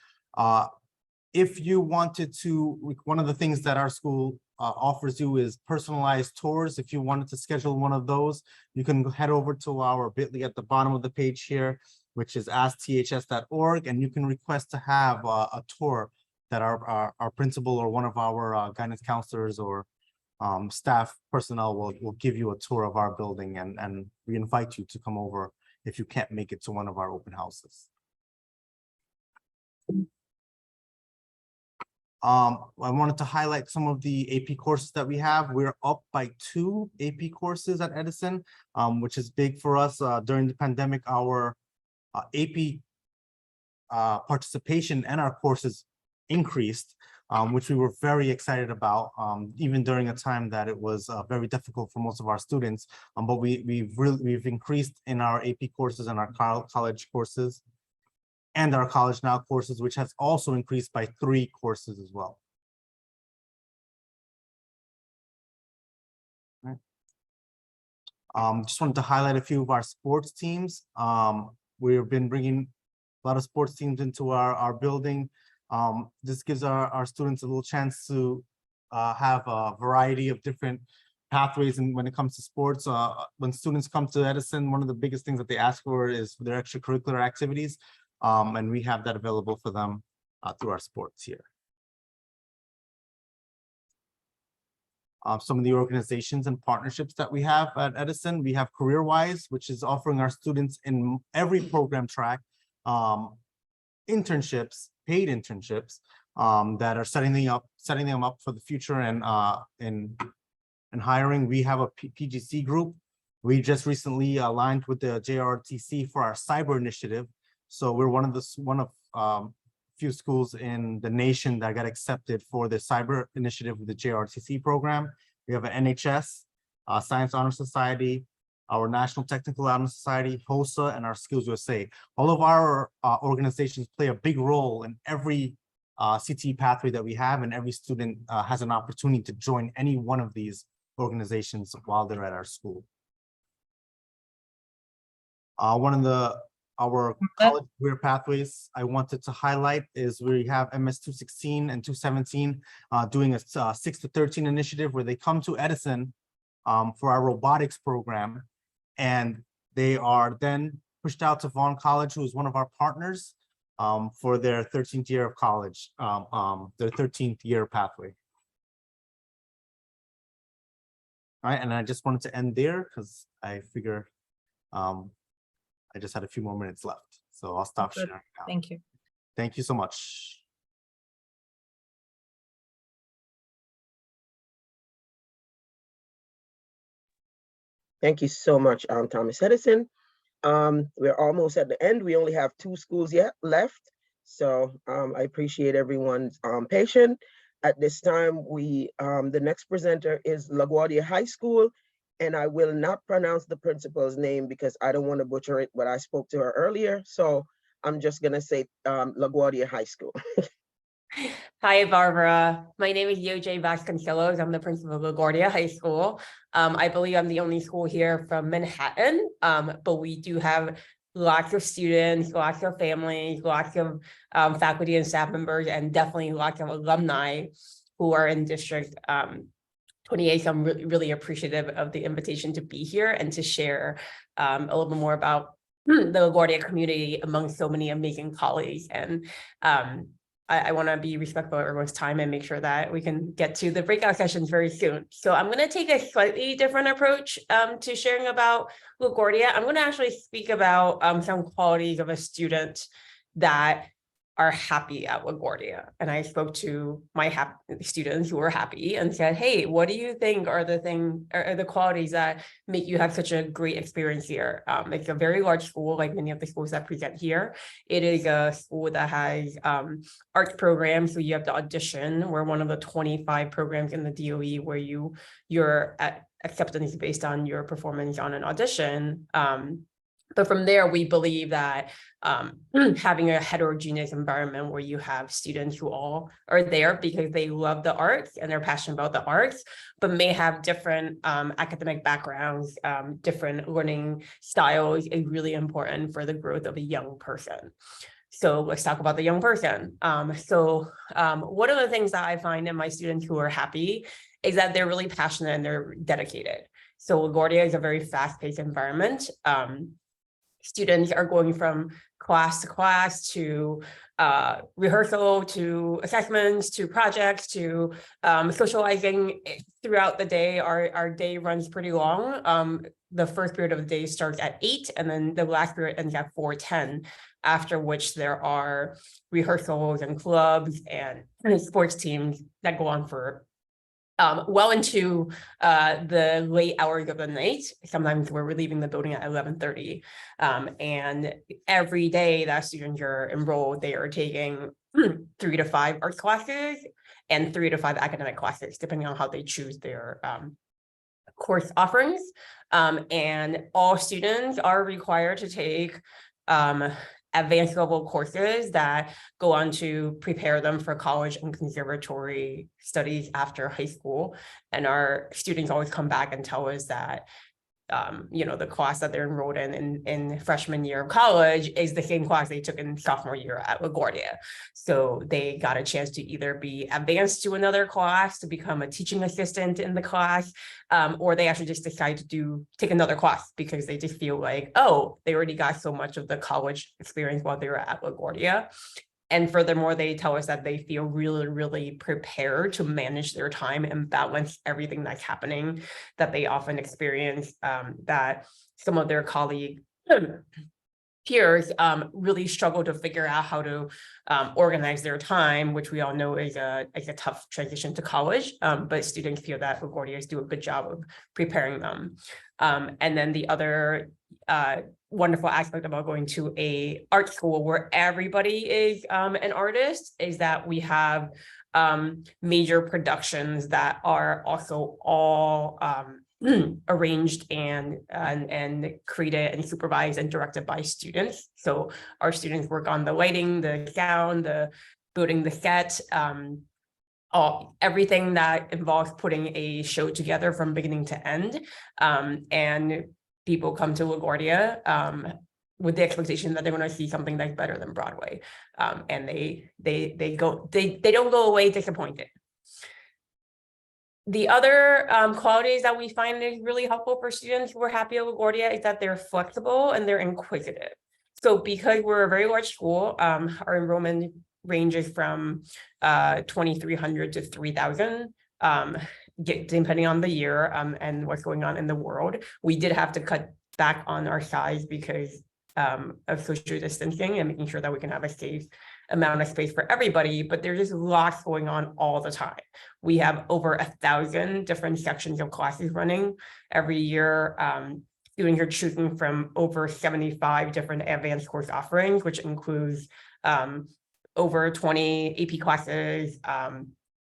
If you wanted to, one of the things that our school offers you is personalized tours. If you wanted to schedule one of those, you can head over to our bit.ly at the bottom of the page here, which is askths.org, and you can request to have a tour that our principal or one of our guidance counselors or staff personnel will give you a tour of our building, and we invite you to come over if you can't make it to one of our open houses. I wanted to highlight some of the AP courses that we have. We're up by 2 AP courses at Edison, which is big for us. During the pandemic, our AP participation and our courses increased, which we were very excited about, even during a time that it was very difficult for most of our students. But we've increased in our AP courses and our college courses and our College Now courses, which has also increased by 3 courses as well. All right. Just wanted to highlight a few of our sports teams. We've been bringing a lot of sports teams into our building. This gives our students a little chance to have a variety of different pathways. And when it comes to sports, when students come to Edison, one of the biggest things that they ask for is their extracurricular activities. And we have that available for them through our sports here. Some of the organizations and partnerships that we have at Edison, we have CareerWise, which is offering our students in every program track internships, paid internships that are setting them up for the future and hiring. We have a PGC group. We just recently aligned with the JRTC for our cyber initiative. So we're one of few schools in the nation that got accepted for the cyber initiative with the JRTC program. We have an NHS, Science Honor Society, our National Technical Honor Society, HOSA, and our Skills USA. All of our organizations play a big role in every CTE pathway that we have, and every student has an opportunity to join any one of these organizations while they're at our school. One of the our college career pathways I wanted to highlight is we have MS 216 and 217 doing a 6 to 13 initiative where they come to Edison for our robotics program, and they are then pushed out to Vaughn College, who is one of our partners, for their 13th year of college, their 13th year pathway. All right, and I just wanted to end there because I figure I just had a few more minutes left, so I'll stop Good. sharing now. Thank you. Thank you so much. Thank you so much, Thomas Edison. We're almost at the end. We only have 2 schools yet left. So I appreciate everyone's patience. At this time, the next presenter is LaGuardia High School, and I will not pronounce the principal's name because I don't want to butcher it, but I spoke to her earlier. So I'm just gonna say LaGuardia High School. Hi, Barbara. My name is Yoj Vasconcelos. I'm the principal of LaGuardia High School. I believe I'm the only school here from Manhattan, but we do have lots of students, lots of families, lots of faculty and staff members, and definitely lots of alumni who are in District 28. So I'm really appreciative of the invitation to be here and to share a little bit more about the LaGuardia community among so many amazing colleagues. And I want to be respectful of everyone's time and make sure that we can get to the breakout sessions very soon. So I'm going to take a slightly different approach to sharing about LaGuardia. I'm going to actually speak about some qualities of a student that are happy at LaGuardia. And I spoke to my students who were happy and said, hey, what do you think are the qualities that make you have such a great experience here? It's a very large school, like many of the schools that present here. It is a school that has arts programs, so you have to audition. We're one of the 25 programs in the DOE where your acceptance is based on your performance on an audition. But from there, we believe that having a heterogeneous environment where you have students who all are there because they love the arts and they're passionate about the arts, but may have different academic backgrounds, different learning styles is really important for the growth of a young person. So let's talk about the young person. One of the things that I find in my students who are happy is that they're really passionate and they're dedicated. So LaGuardia is a very fast-paced environment. Students are going from class to class to rehearsal to assessments to projects to socializing throughout the day. Our day runs pretty long. The first period of the day starts at 8 and then the last period ends at 4:10, after which there are rehearsals and clubs and sports teams that go on for well into the late hours of the night. Sometimes we're leaving the building at 11:30. And every day that students are enrolled, they are taking 3 to 5 arts classes and 3 to 5 academic classes, depending on how they choose their course offerings. And all students are required to take advanced level courses that go on to prepare them for college and conservatory studies after high school. And our students always come back and tell us that the class that they're enrolled in freshman year of college is the same class they took in sophomore year at LaGuardia. So they got a chance to either be advanced to another class to become a teaching assistant in the class, or they actually just decide to take another class because they just feel like, oh, they already got so much of the college experience while they were at LaGuardia. And furthermore, they tell us that they feel really, really prepared to manage their time and balance everything that's happening, that they often experience that some of their colleague peers really struggle to figure out how to organize their time, which we all know is a tough transition to college, but students feel that LaGuardias do a good job of preparing them. And then the other wonderful aspect about going to a art school where everybody is an artist is that we have major productions that are also all arranged and created and supervised and directed by students. So our students work on the lighting, the sound, the building the set, everything that involves putting a show together from beginning to end. And people come to LaGuardia with the expectation that they're going to see something that's better than Broadway. And they don't go away disappointed. The other qualities that we find is really helpful for students who are happy at LaGuardia is that they're flexible and they're inquisitive. So because we're a very large school, our enrollment ranges from 2,300 to 3,000, depending on the year and what's going on in the world. We did have to cut back on our size because of social distancing and making sure that we can have a safe amount of space for everybody, but there's just lots going on all the time. We have over 1,000 different sections of classes running every year. Students are choosing from over 75 different advanced course offerings, which includes over 20 AP classes,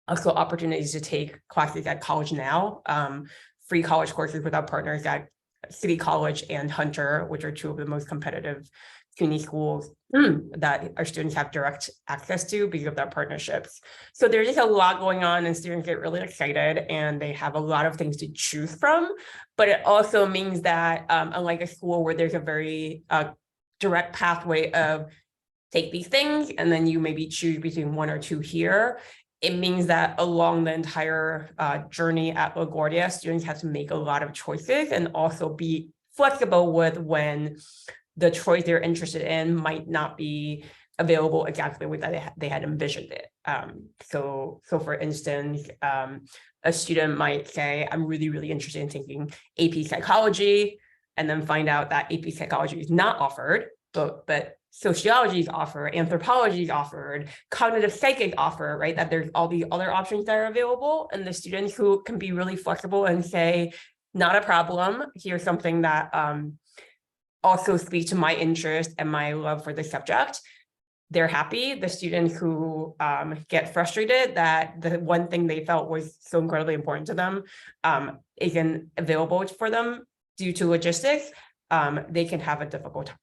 also opportunities to take classes at College Now, free college courses with our partners at City College and Hunter, which are two of the most competitive community schools that our students have direct access to because of their partnerships. So there's just a lot going on and students get really excited and they have a lot of things to choose from. But it also means that unlike a school where there's a very direct pathway of take these things and then you maybe choose between one or two here, it means that along the entire journey at LaGuardia, students have to make a lot of choices and also be flexible with when the choice they're interested in might not be available exactly the way that they had envisioned it. So for instance, a student might say, I'm really, really interested in taking AP psychology, and then find out that AP psychology is not offered, but sociology is offered, anthropology is offered, cognitive psych is offered, right? That there's all these other options that are available, and the students who can be really flexible and say, not a problem, here's something that also speaks to my interest and my love for the subject. They're happy. The students who get frustrated that the one thing they felt was so incredibly important to them isn't available for them due to logistics, they can have a difficult time.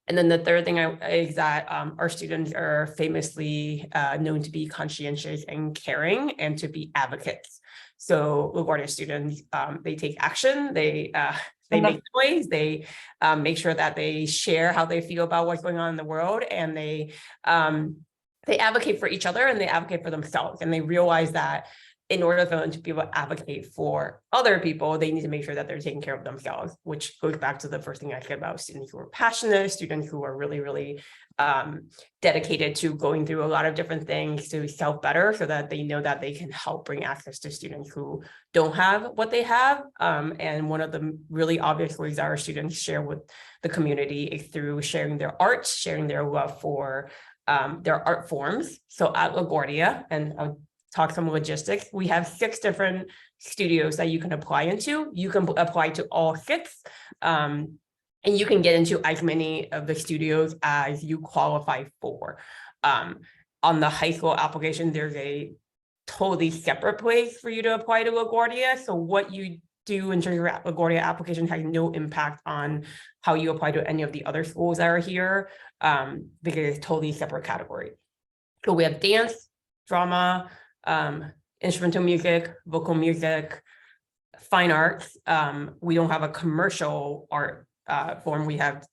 And then the third thing is that our students are famously known to be conscientious and caring and to be advocates. So LaGuardia students, they take action, they make noise, they make sure that they share how they feel about what's going on in the world, and they advocate for each other and they advocate for themselves, and they realize that in order for them to be able to advocate for other people, they need to make sure that they're taking care of themselves, which goes back to the first thing I said about students who are passionate, students who are really, really dedicated to going through a lot of different things to self-better so that they know that they can help bring access to students who don't have what they have. And one of the really obvious ways our students share with the community is through sharing their art, sharing their love for their art forms. So at LaGuardia, and I'll talk some logistics, we have 6 different studios that you can apply into. You can apply to all 6. And you can get into as many of the studios as you qualify for. On the high school application, there's a totally separate place for you to apply to LaGuardia. So what you do in terms of your LaGuardia application has no impact on how you apply to any of the other schools that are here, because it's totally separate category. So we have dance, drama, instrumental music, vocal music, fine arts. We don't have a commercial art form. We have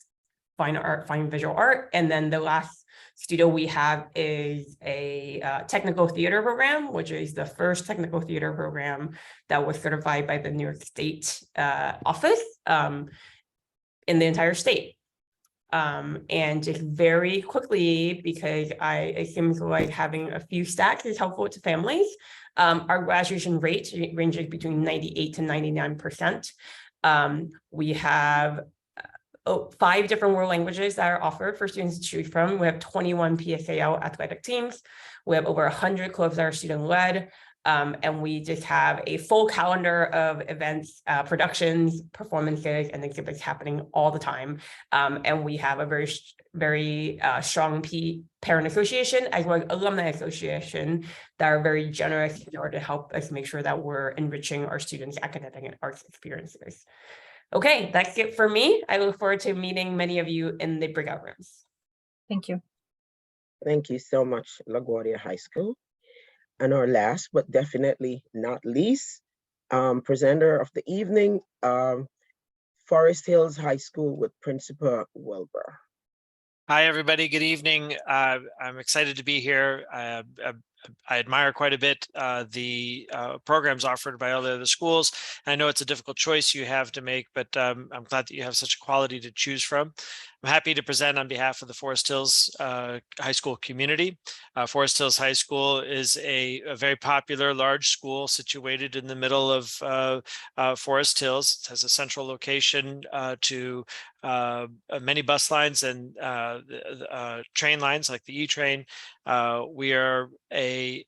fine art, fine visual art. And then the last studio we have is a technical theater program, which is the first technical theater program that was certified by the New York State office in the entire state. And just very quickly, because it seems like having a few stacks is helpful to families. Our graduation rate ranges between 98 to 99%. We have 5 different world languages that are offered for students to choose from. We have 21 PSAL athletic teams. We have over 100 clubs that are student-led. And we just have a full calendar of events, productions, performances, and exhibits happening all the time. And we have a very strong parent association as well as alumni association that are very generous in order to help us make sure that we're enriching our students' academic and arts experiences. Okay, that's it for me. I look forward to meeting many of you in the breakout rooms. Thank you. Thank you so much, LaGuardia High School. And our last, but definitely not least, presenter of the evening, Forest Hills High School with Principal Wilbur. Hi, everybody. Good evening. I'm excited to be here. I admire quite a bit the programs offered by all the other schools. I know it's a difficult choice you have to make, but I'm glad that you have such a quality to choose from. I'm happy to present on behalf of the Forest Hills High School community. Forest Hills High School is a very popular large school situated in the middle of Forest Hills. It has a central location to many bus lines and train lines like the E-train. We are a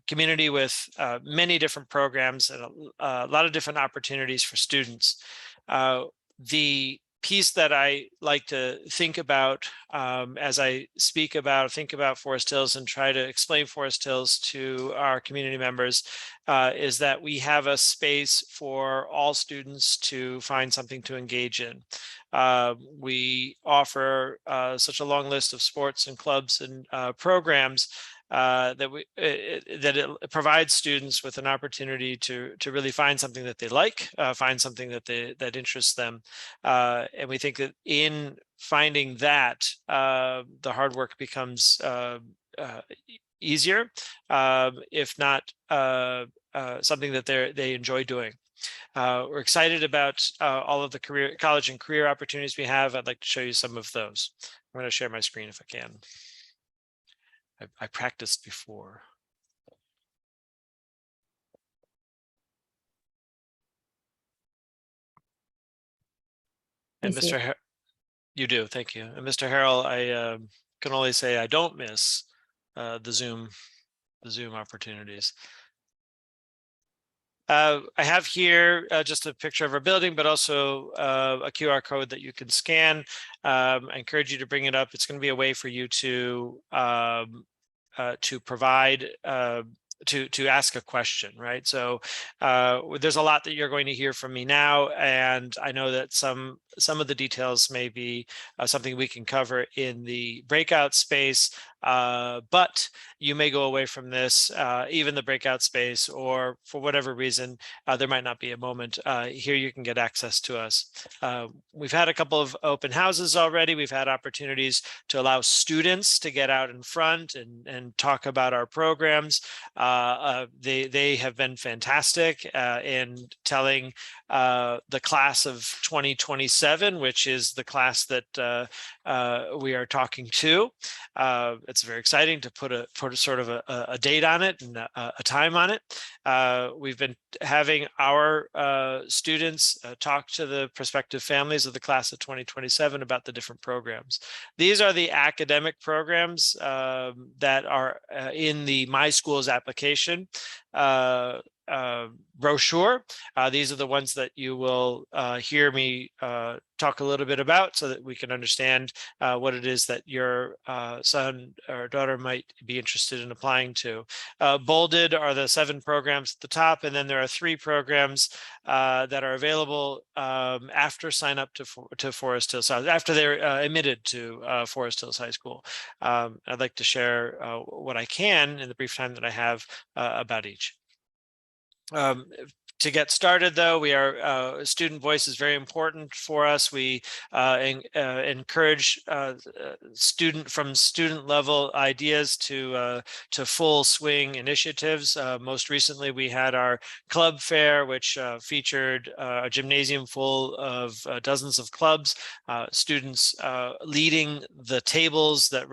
community with many different programs and a lot of different opportunities for students. The piece that I like to think about as I think about Forest Hills and try to explain Forest Hills to our community members is that we have a space for all students to find something to engage in. We offer such a long list of sports and clubs and programs that it provides students with an opportunity to really find something that they like, find something that interests them, and we think that in finding that, the hard work becomes easier, if not something that they enjoy doing. We're excited about all of the college and career opportunities we have. I'd like to show you some of those. I'm going to share my screen if I can. I practiced before. And Mr. You do, thank you. And Mr. Harrell, I can only say I don't miss the Zoom opportunities. I have here just a picture of our building, but also a QR code that you can scan. I encourage you to bring it up. It's going to be a way for you to provide to ask a question, right? So there's a lot that you're going to hear from me now, and I know that some of the details may be something we can cover in the breakout space, but you may go away from this, even the breakout space, or for whatever reason, there might not be a moment. Here you can get access to us. We've had a couple of open houses already. We've had opportunities to allow students to get out in front and talk about our programs. They have been fantastic in telling the class of 2027, which is the class that we are talking to. It's very exciting to put a sort of a date on it and a time on it. We've been having our students talk to the prospective families of the class of 2027 about the different programs. These are the academic programs that are in the My Schools application brochure. These are the ones that you will hear me talk a little bit about so that we can understand what it is that your son or daughter might be interested in applying to. Bolded are the 7 programs at the top, and then there are 3 programs that are available after sign up to Forest Hills, after they're admitted to Forest Hills High School. I'd like to share what I can in the brief time that I have about each. To get started, though, we are student voice is very important for us. We encourage student level ideas to full swing initiatives. Most recently, we had our club fair, which featured a gymnasium full of dozens of clubs, students leading the tables that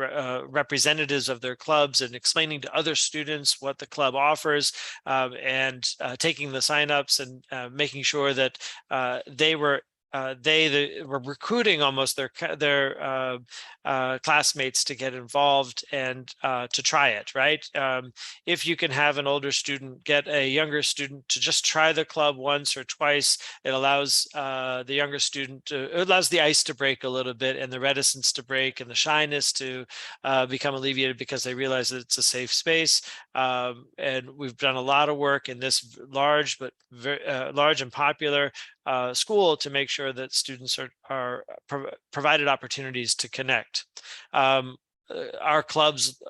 representatives of their clubs and explaining to other students what the club offers, and taking the sign-ups and making sure that they were recruiting almost their classmates to get involved and to try it, right? If you can have an older student get a younger student to just try the club once or twice, it allows the younger student it allows the ice to break a little bit and the reticence to break and the shyness to become alleviated because they realize that it's a safe space. And we've done a lot of work in this large but very large and popular school to make sure that students are provided opportunities to connect. Our clubs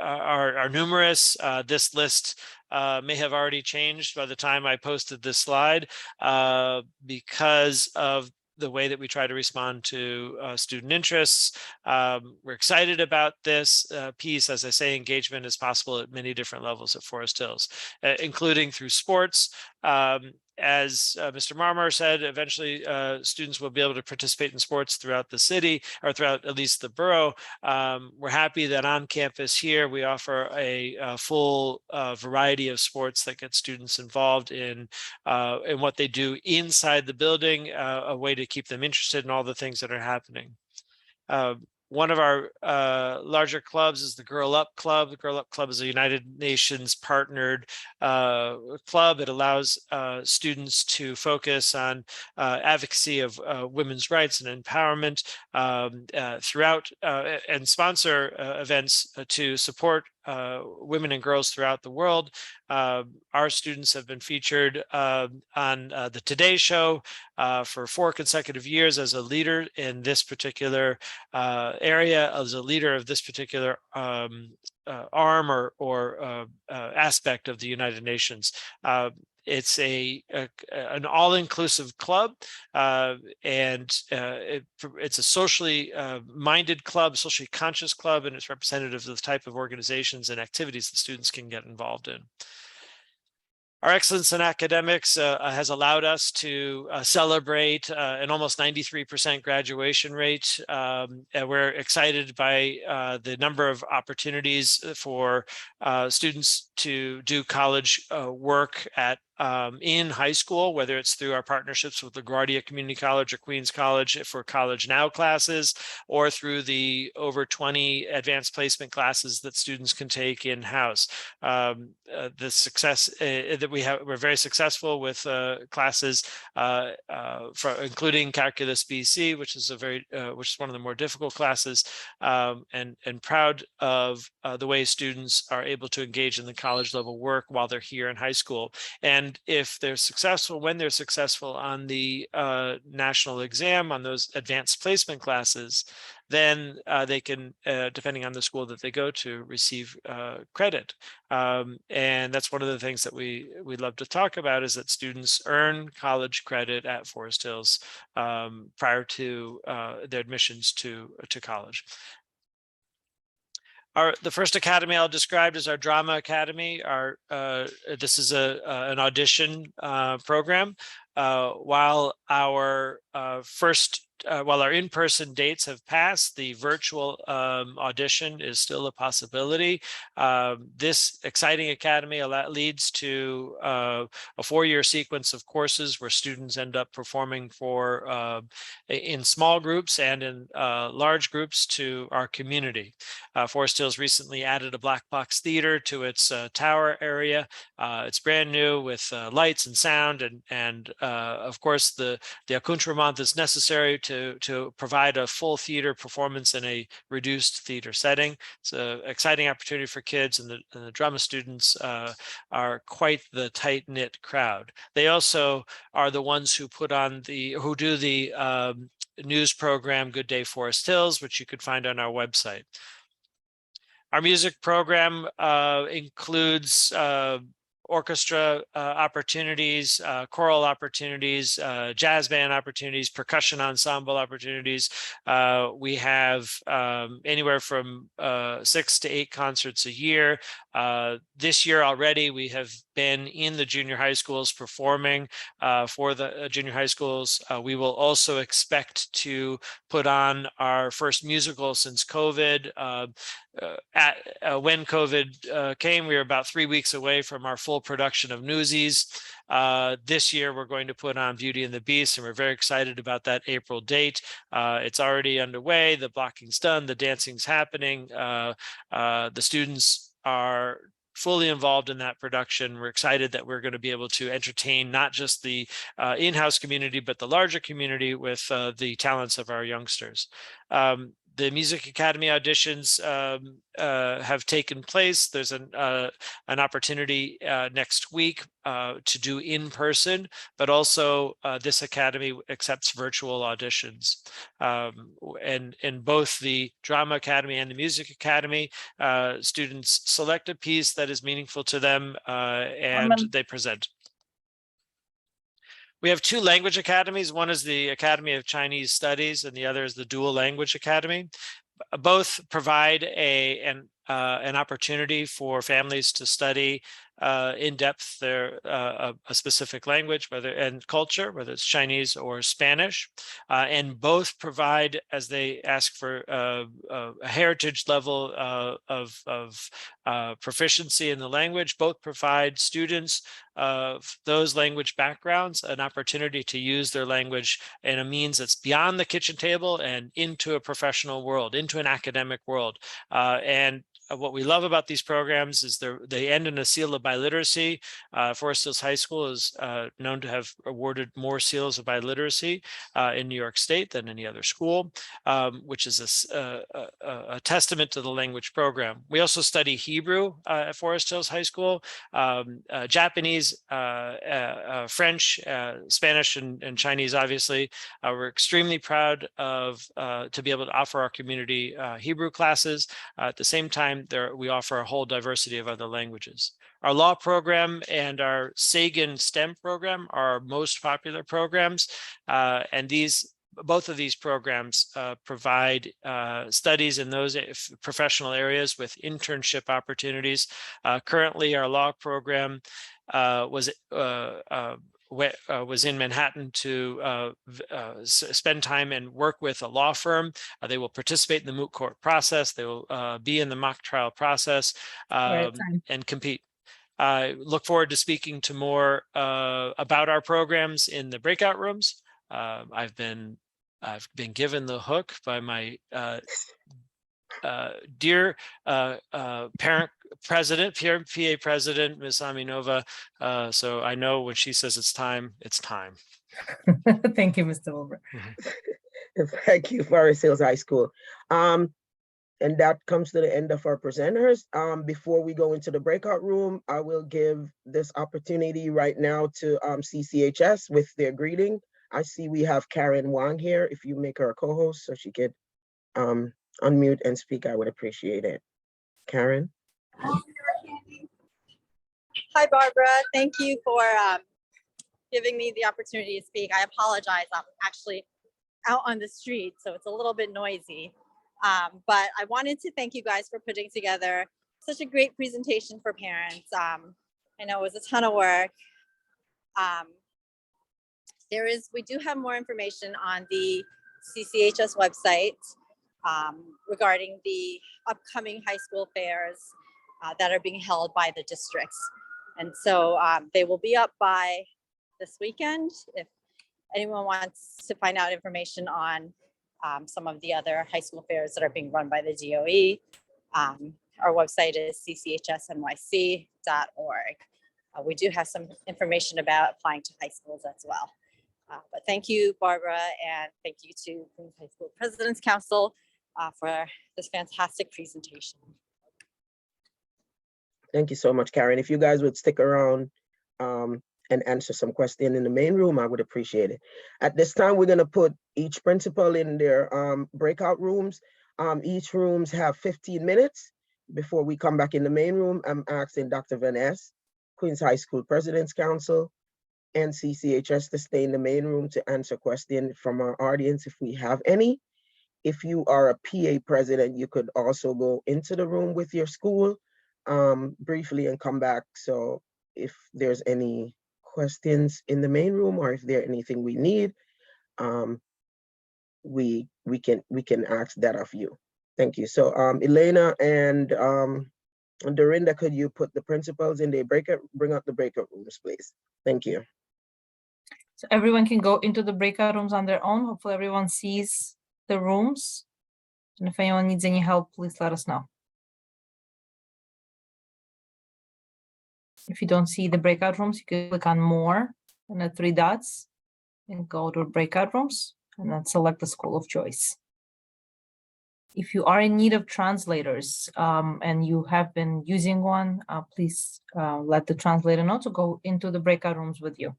are numerous. This list may have already changed by the time I posted this slide because of the way that we try to respond to student interests. We're excited about this piece. As I say, engagement is possible at many different levels at Forest Hills, including through sports. As Mr. Marmar said, eventually students will be able to participate in sports throughout the city, or throughout at least the borough. We're happy that on campus here, we offer a full variety of sports that get students involved in what they do inside the building, a way to keep them interested in all the things that are happening. One of our larger clubs is the Girl Up Club. The Girl Up Club is a United Nations partnered club. It allows students to focus on advocacy of women's rights and empowerment throughout and sponsor events to support women and girls throughout the world. Our students have been featured on the Today Show for 4 consecutive years as a leader in this particular area, as a leader of this particular arm or aspect of the United Nations. It's an all-inclusive club, and it's a socially minded club, socially conscious club, and it's representative of the type of organizations and activities that students can get involved in. Our excellence in academics has allowed us to celebrate an almost 93% graduation rate. And we're excited by the number of opportunities for students to do college work at in high school, whether it's through our partnerships with LaGuardia Community College or Queens College for College Now classes, or through the over 20 advanced placement classes that students can take in-house. The success that we have, we're very successful with classes including Calculus BC, which is which is one of the more difficult classes, and proud of the way students are able to engage in the college level work while they're here in high school. And if they're successful, when they're successful on the national exam, on those advanced placement classes, then they can, depending on the school that they go to, receive credit. And that's one of the things that we love to talk about, is that students earn college credit at Forest Hills prior to their admissions to college. The first academy I'll describe is our Drama Academy. This is an audition program. While our while our in-person dates have passed, the virtual audition is still a possibility. This exciting academy leads to a 4-year sequence of courses where students end up performing in small groups and in large groups to our community. Forest Hills recently added a black box theater to its tower area. It's brand new with lights and sound, and of course the accoutrement that's necessary to provide a full theater performance in a reduced theater setting. It's an exciting opportunity for kids, and the drama students are quite the tight-knit crowd. They also are the ones who do the news program Good Day Forest Hills, which you could find on our website. Our music program includes orchestra opportunities, choral opportunities, jazz band opportunities, percussion ensemble opportunities. We have anywhere from 6 to 8 concerts a year. This year already, we have been in the junior high schools performing for the junior high schools. We will also expect to put on our first musical since COVID. When COVID came, we were about 3 weeks away from our full production of Newsies. This year, we're going to put on Beauty and the Beast, and we're very excited about that April date. It's already underway. The blocking's done. The dancing's happening. The students are fully involved in that production. We're excited that we're going to be able to entertain not just the in-house community, but the larger community with the talents of our youngsters. The Music Academy auditions have taken place. There's an opportunity next week to do in person, but also this academy accepts virtual auditions. And in both the Drama Academy and the Music Academy, students select a piece that is meaningful to them and they present. We have two language academies. One is the Academy of Chinese Studies and the other is the Dual Language Academy. Both provide an opportunity for families to study in depth a specific language, and culture, whether it's Chinese or Spanish, and both provide, as they ask for a heritage level of proficiency in the language, both provide students of those language backgrounds an opportunity to use their language in a means that's beyond the kitchen table and into a professional world, into an academic world. And what we love about these programs is they end in a seal of biliteracy. Forest Hills High School is known to have awarded more seals of biliteracy in New York State than any other school, which is a testament to the language program. We also study Hebrew at Forest Hills High School, Japanese, French, Spanish, and Chinese, obviously. We're extremely proud to be able to offer our community Hebrew classes. At the same time, we offer a whole diversity of other languages. Our law program and our Sagan STEM program are our most popular programs, and both of these programs provide studies in those professional areas with internship opportunities. Currently, our law program was in Manhattan to spend time and work with a law firm. They will participate in the moot court process. They will be in the mock trial process and compete. I look forward to speaking to more about our programs in the breakout rooms. I've been given the hook by my dear parent president, PA president, Ms. Aminova. So I know when she says it's time, it's time. Thank you, Mr. Wilbur. Thank you, Forest Hills High School. And that comes to the end of our presenters. Before we go into the breakout room, I will give this opportunity right now to CCHS with their greeting. I see we have Karen Wang here. If you make her a co-host so she could unmute and speak, I would appreciate it. Karen? Hi, Barbara. Thank you for giving me the opportunity to speak. I apologize. I'm actually out on the street, so it's a little bit noisy. But I wanted to thank you guys for putting together such a great presentation for parents. I know it was a ton of work. We do have more information on the CCHS website regarding the upcoming high school fairs that are being held by the districts. And so they will be up by this weekend. If anyone wants to find out information on some of the other high school fairs that are being run by the DOE, our website is cchsnyc.org. We do have some information about applying to high schools as well. But thank you, Barbara, and thank you to Queens High School President's Council for this fantastic presentation. Thank you so much, Karen. If you guys would stick around and answer some questions in the main room, I would appreciate it. At this time, we're gonna put each principal in their breakout rooms. Each rooms have 15 minutes. Before we come back in the main room, I'm asking Dr. Van Ness, Queens High School President's Council, and CCHS to stay in the main room to answer questions from our audience if we have any. If you are a PA president, you could also go into the room with your school briefly and come back. So if there's any questions in the main room or if there's anything we need, we can ask that of you. Thank you. So Elena and Dorinda, could you put the principals in the bring up the breakout rooms, please? Thank you. So everyone can go into the breakout rooms on their own. Hopefully everyone sees the rooms. And if anyone needs any help, please let us know. If you don't see the breakout rooms, you can click on more and the 3 dots and go to breakout rooms and then select the school of choice. If you are in need of translators and you have been using one, please let the translator know to go into the breakout rooms with you.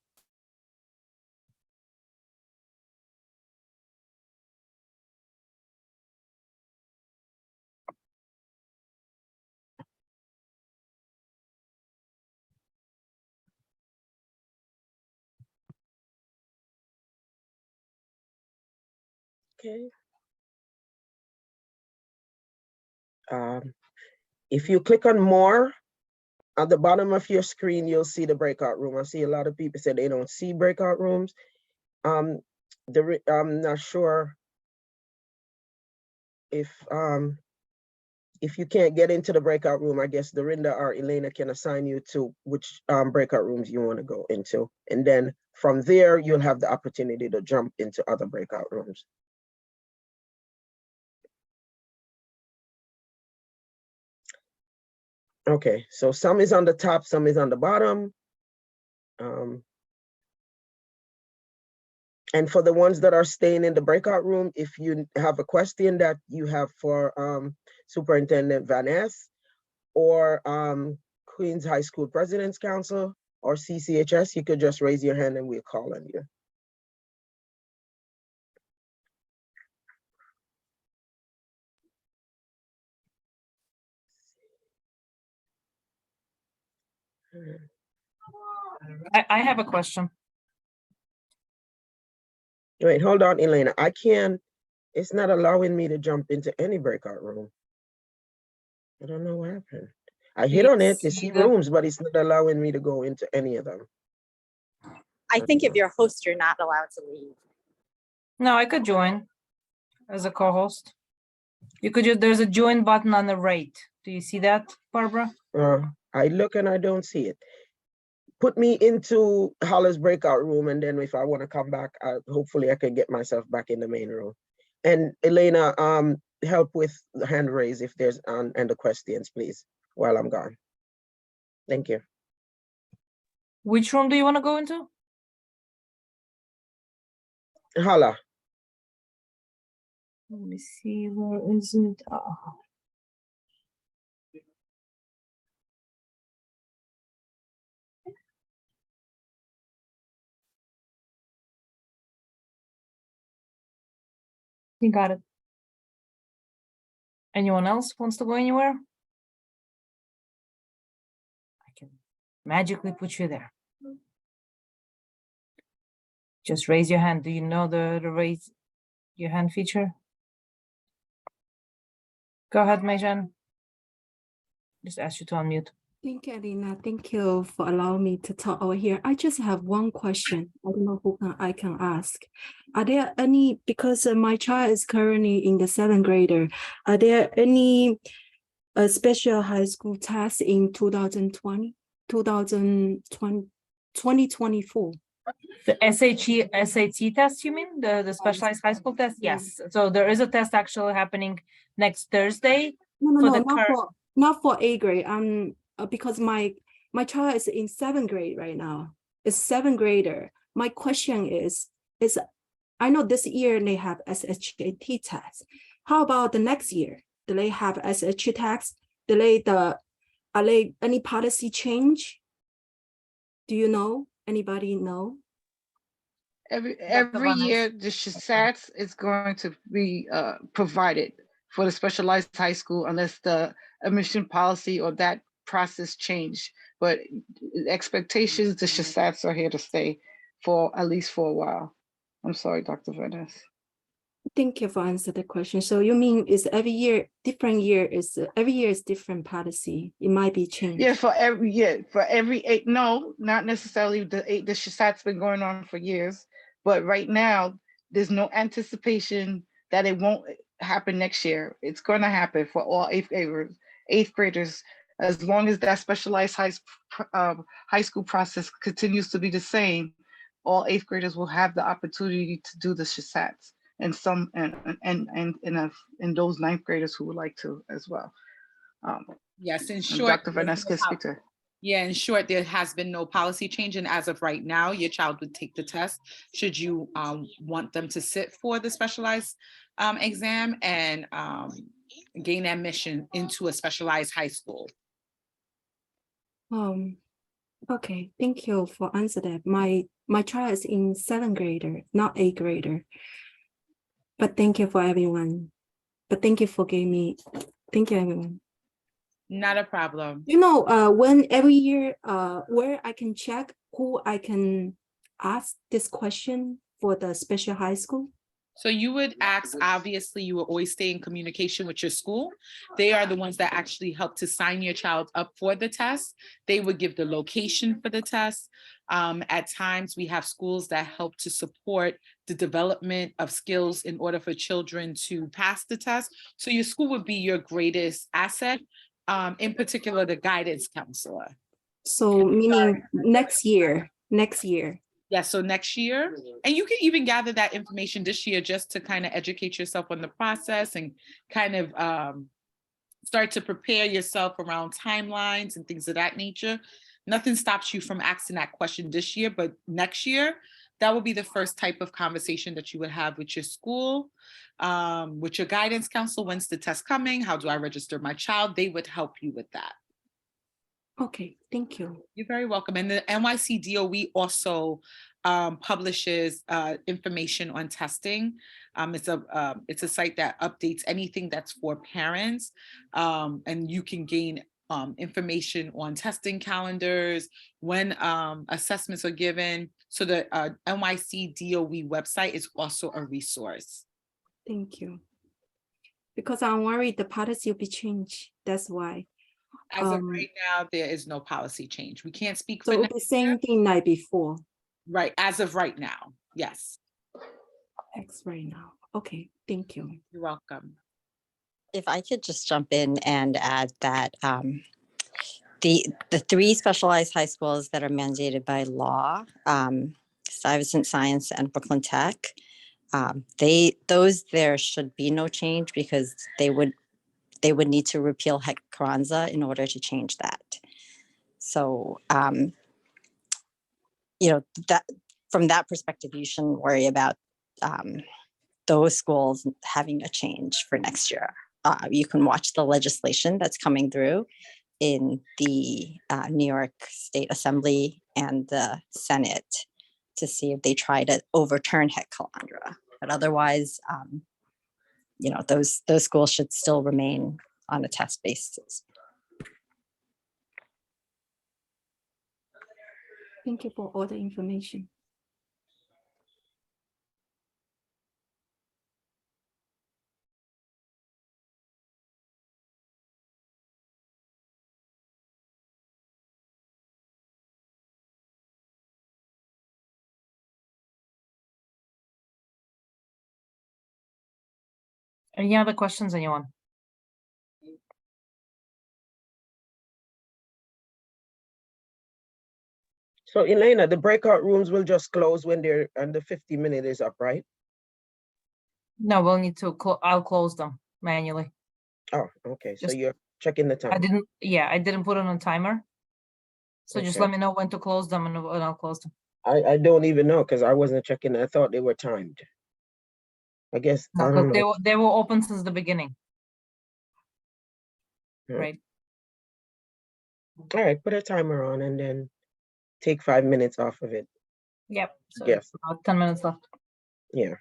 Okay. If you click on more, at the bottom of your screen, you'll see the breakout room. I see a lot of people say they don't see breakout rooms. I'm not sure if you can't get into the breakout room, I guess Dorinda or Elena can assign you to which breakout rooms you want to go into. And then from there, you'll have the opportunity to jump into other breakout rooms. Okay, so some is on the top, some is on the bottom. And for the ones that are staying in the breakout room, if you have a question that you have for Superintendent Van Ness or Queens High School President's Council or CCHS, you could just raise your hand and we'll call on you. I have a question. Wait, hold on, Elena. I can't, it's not allowing me to jump into any breakout room. I don't know what happened. I hit on it to see rooms, but it's not allowing me to go into any of them. I think if you're a host, you're not allowed to leave. No, I could join as a co-host. You could just, there's a join button on the right. Do you see that, Barbara? I look and I don't see it. Put me into Hollis breakout room, and then if I want to come back, hopefully I can get myself back in the main room. And Elena, help with the hand raise if there's and the questions, please, while I'm gone. Thank you. Which room do you want to go into? Hala. Let me see, where is it? Oh. You got it. Anyone else wants to go anywhere? I can magically put you there. Just raise your hand. Do you know the raise your hand feature? Go ahead, Mejan. Just ask you to unmute. Thank you, Alina. Thank you for allowing me to talk over here. I just have one question. I don't know who I can ask. Are there any, because my child is currently in the 7th grader, are there any special high school tests in 2024? The SAT test, you mean? The specialized high school test? Yes. So there is a test actually happening next Thursday. No, not for 8th grade. Because my child is in 7th grade right now. It's 7th grader. My question is I know this year they have SHAT tests. How about the next year? Do they have SHAT tests? Are they any policy change? Do you know? Anybody know? Every year, the SHATs is going to be provided for the specialized high school unless the admission policy or that process change. But expectations, the SHATs are here to stay for at least for a while. I'm sorry, Dr. Venice. Thank you for answering the question. So you mean is every year different year is every year is different policy? It might be changed. Yeah, for every year, for every 8. No, not necessarily the SHAT's been going on for years, but right now there's no anticipation that it won't happen next year. It's going to happen for all 8th graders, as long as that specialized high school process continues to be the same. All 8th graders will have the opportunity to do the SHATs. And some and those 9th graders who would like to as well. Yes, in short, Dr. Van Ness can speak to. Yeah, in short, there has been no policy change, and as of right now, your child would take the test. Should you want them to sit for the specialized exam and gain admission into a specialized high school. Okay, thank you for answer that. My child is in 7th grader, not 8th grader. But thank you for everyone. But thank you for giving me, thank you everyone. Not a problem. You know, when every year, where I can check who I can ask this question for the special high school? So you would ask, obviously, you will always stay in communication with your school. They are the ones that actually help to sign your child up for the test. They would give the location for the test. At times, we have schools that help to support the development of skills in order for children to pass the test. So your school would be your greatest asset, in particular, the guidance counselor. So meaning next year. Yeah, so next year, and you can even gather that information this year just to kind of educate yourself on the process and kind of start to prepare yourself around timelines and things of that nature. Nothing stops you from asking that question this year, but next year, that will be the first type of conversation that you would have with your school, with your guidance counselor. When's the test coming? How do I register my child? They would help you with that. Okay, thank you. You're very welcome. And the NYC DOE also publishes information on testing. It's a site that updates anything that's for parents, and you can gain information on testing calendars, when assessments are given. So the NYC DOE website is also a resource. Thank you. Because I'm worried the policy will be changed. That's why. As of right now, there is no policy change. We can't speak for So it'll be same thing like before. Right, as of right now, yes. Right now. Okay, thank you. You're welcome. If I could just jump in and add that the 3 specialized high schools that are mandated by law, Stuyvesant Science and Brooklyn Tech, there should be no change because they would need to repeal Het Carranza in order to change that. So, you know, that from that perspective, you shouldn't worry about those schools having a change for next year. You can watch the legislation that's coming through in the New York State Assembly and the Senate to see if they try to overturn Het Carranza. But otherwise, you know, those schools should still remain on a test basis. Thank you for all the information. Any other questions, anyone? So Elena, the breakout rooms will just close when the 50-minute is up, right? No, we'll need to, I'll close them manually. Oh, okay. So Just- you're checking the time. I didn't put it on timer. So just Okay. let me know when to close them and I'll close them. I don't even know because I wasn't checking. I thought they were timed. I guess, I No, don't but know. they were open since the beginning. Yeah. Right. All right, put a timer on and then take 5 minutes off of it. Yep. So Yes. it's about 10 minutes left. Yeah.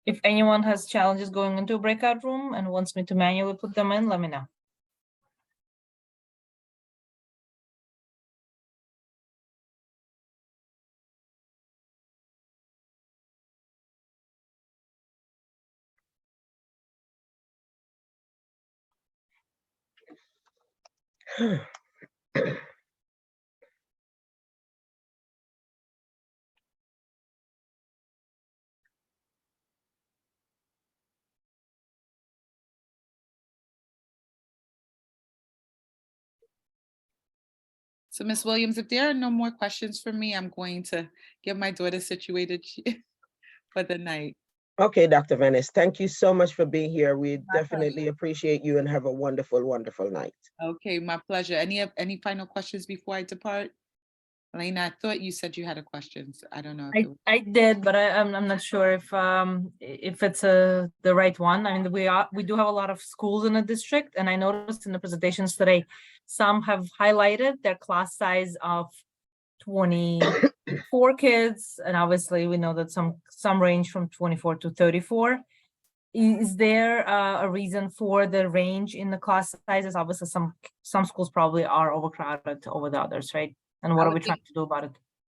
If anyone has challenges going into a breakout room and wants me to manually put them in, let me know. So Ms. Williams, if there are no more questions for me, I'm going to get my daughter situated for the night. Okay, Dr. Venice, thank you so much for being here. We definitely appreciate you and have a wonderful, wonderful night. Okay, my pleasure. Any final questions before I depart? Elena, I thought you said you had a question. So I don't know if it was. I did, but I'm not sure if it's the right one. I mean, we do have a lot of schools in the district, and I noticed in the presentations today, some have highlighted their class size of 24 kids, and obviously we know that some range from 24 to 34. Is there a reason for the range in the class sizes? Obviously, some schools probably are overcrowded over the others, right? And what I are we would trying think- to do about it?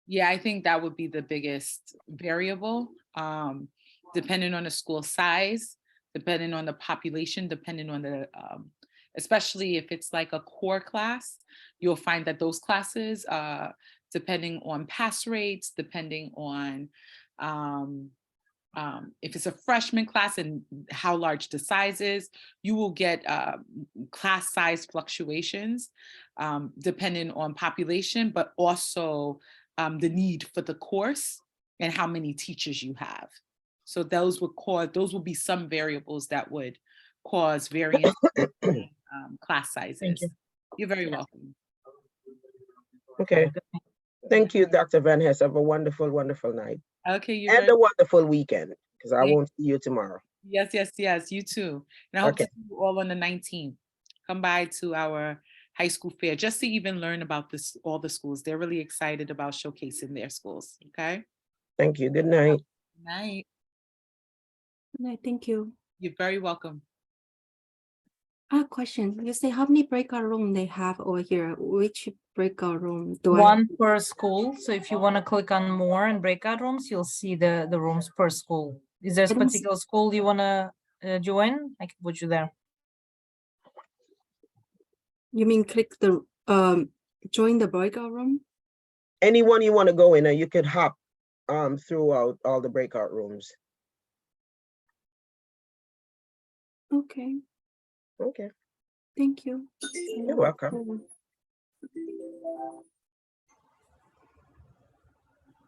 Yeah, I think that would be the biggest variable, depending on the school size, depending on the population, depending on the, especially if it's like a core class, you'll find that those classes, depending on pass rates, depending on if it's a freshman class and how large the size is, you will get class size fluctuations depending on population, but also the need for the course and how many teachers you have. So those will be some variables that would cause variance in class sizes. Thank you. You're very welcome. Okay. Thank you, Dr. Van Hess. Have a wonderful, wonderful night. Okay, you're And very a wonderful weekend, because I Thank- won't see you tomorrow. Yes, yes, yes, you too. And I hope to Okay. see you all on the 19th. Come by to our high school fair just to even learn about this, all the schools. They're really excited about showcasing their schools, okay? Thank you. Good night. Good night. No, thank you. You're very welcome. Question. You say how many breakout room they have over here? Which breakout room do I? One per school. So if you want to click on more and breakout rooms, you'll see the rooms per school. Is there a I don't see- particular school you want to join? I can put you there. You mean click the join the breakout room? Anyone you want to go in, and you could hop throughout all the breakout rooms. Okay, Okay. thank you. You're welcome.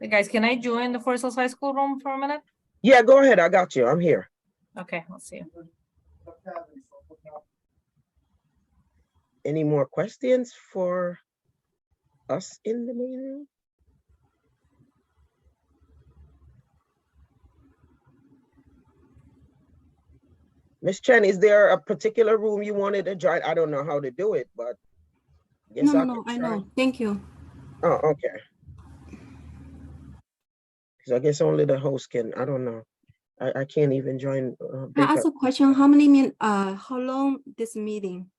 Hey guys, can I join the Forest Hills High School room for a minute? Yeah, go ahead. I got you. I'm here. Okay, let's see. Any more questions for us in the main room? Miss Chen, is there a particular room you wanted to join? I don't know how to do it, but guess No, no, I no, could I try. know. Thank you. Oh, okay. Because I guess only the host can. I don't know. I can't even join. Can I breakout. ask a question? How many minutes? How long this meeting?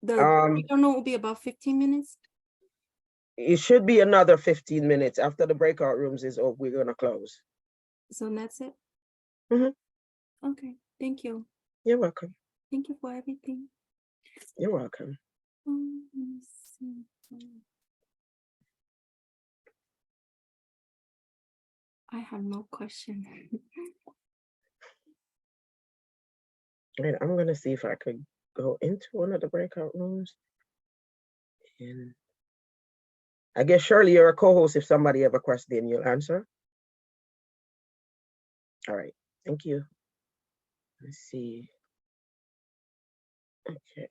The breakout room will be about 15 minutes. It should be another 15 minutes after the breakout rooms is over. We're gonna close. So that's it. Mhm. Okay, thank you. You're welcome. Thank you for everything. You're welcome. Let me see. I have no question. Right, I'm gonna see if I could go into one of the breakout rooms. And I guess Shirley, you're a co-host. If somebody have a question, you'll answer. All right, thank you. Let's see. Okay.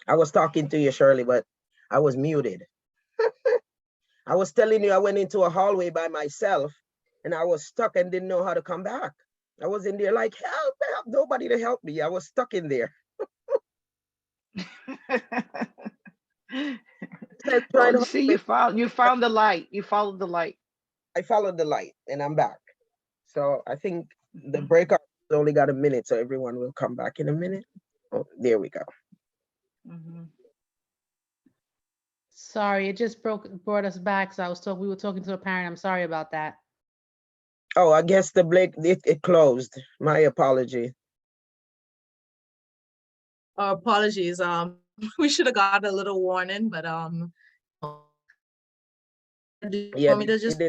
I was talking to you, Shirley, but I was muted. I was telling you I went into a hallway by myself and I was stuck and didn't know how to come back. I was in there like, help, help, nobody to help me. I was stuck in there. Well, you see, you found the light. You followed the light. I followed the light and I'm back. So I think the breakout only got a minute, so everyone will come back in a minute. Oh, there we go. Sorry, it just brought us back. So we were talking to a parent. I'm sorry about that. Oh, I guess it closed. My apology. Apologies. We should have got a little warning, but do you want me to just?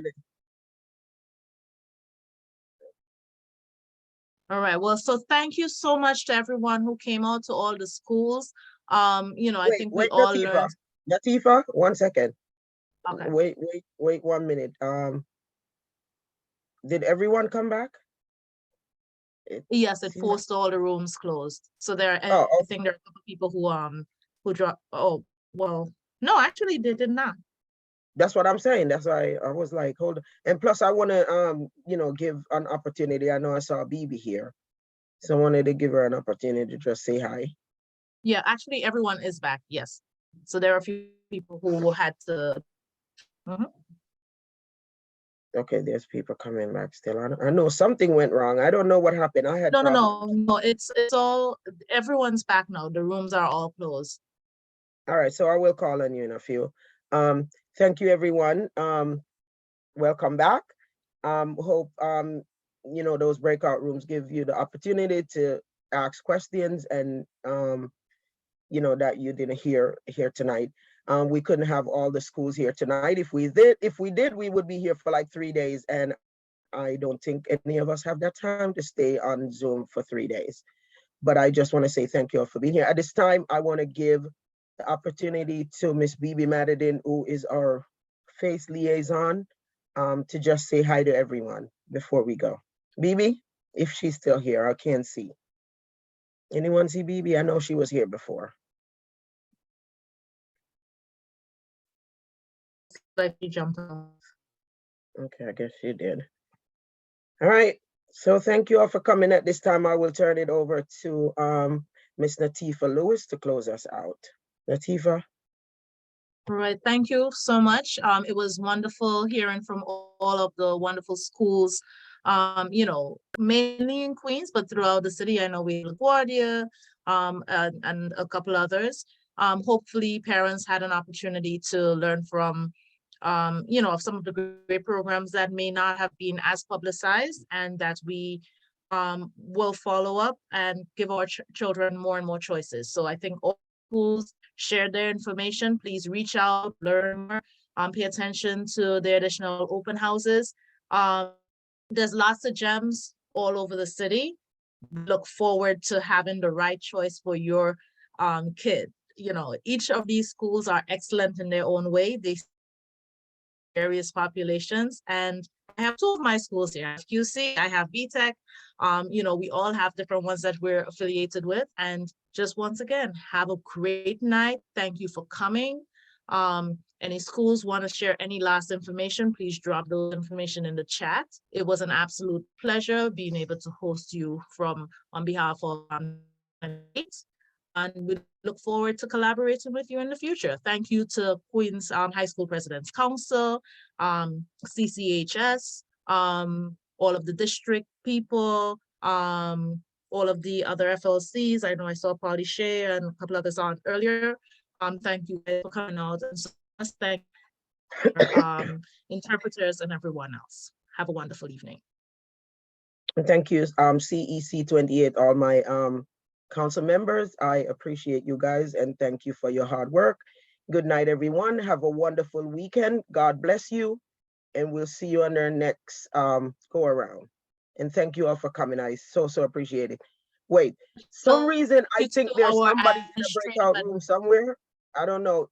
All right. Well, so thank you so much to everyone who came out to all the schools. I think we all learned. Latifa, 1 second. Okay. Wait 1 minute. Did everyone come back? Yes, it forced all the rooms closed. So I think there are a couple of people who dropped. Oh, well, no, actually they did not. That's what I'm saying. That's why I was like, hold on. And plus I want to give an opportunity. I know I saw Bibi here. So I wanted to give her an opportunity to just say hi. Yeah, actually everyone is back. Yes. So there are a few people who had to. Okay, there's people coming back still. I know something went wrong. I don't know what happened. I had No. It's all, everyone's back now. The rooms are all closed. All right, so I will call on you in a few. Thank you, everyone. Welcome back. Hope those breakout rooms give you the opportunity to ask questions and that you didn't hear tonight. We couldn't have all the schools here tonight. If we did, we would be here for like 3 days, and I don't think any of us have that time to stay on Zoom for 3 days. But I just want to say thank you all for being here. At this time, I want to give the opportunity to Miss Bibi Madadin, who is our FACE liaison, to just say hi to everyone before we go. Bibi, if she's still here, I can't see. Anyone see Bibi? I know she was here before. Like you jumped off. Okay, I guess she did. All right. So thank you all for coming. At this time, I will turn it over to Miss Latifa Lewis to close us out. Latifa. All right, thank you so much. It was wonderful hearing from all of the wonderful schools, mainly in Queens, but throughout the city. I know we have LaGuardia and a couple others. Hopefully parents had an opportunity to learn from of some of the great programs that may not have been as publicized, and that we will follow up and give our children more and more choices. So I think all schools share their information. Please reach out, learn more, pay attention to the additional open houses. There's lots of gems all over the city. Look forward to having the right choice for your kid. Each of these schools are excellent in their own way. They various populations, and I have 2 of my schools here. I have QC, I have BTech. We all have different ones that we're affiliated with. And just once again, have a great night. Thank you for coming. Any schools want to share any last information, please drop those information in the chat. It was an absolute pleasure being able to host you on behalf of and we look forward to collaborating with you in the future. Thank you to Queens High School President's Council, CCHS, all of the district people, all of the other FLCs. I know I saw Polly Shea and a couple others on earlier. Thank you guys for coming out, and so thank interpreters and everyone else. Have a wonderful evening. Thank you, CEC28, all my council members. I appreciate you guys and thank you for your hard work. Good night, everyone. Have a wonderful weekend. God bless you, and we'll see you on our next go around. And thank you all for coming. I so appreciate it. Wait, some reason I think there's somebody in a breakout room somewhere. I don't know.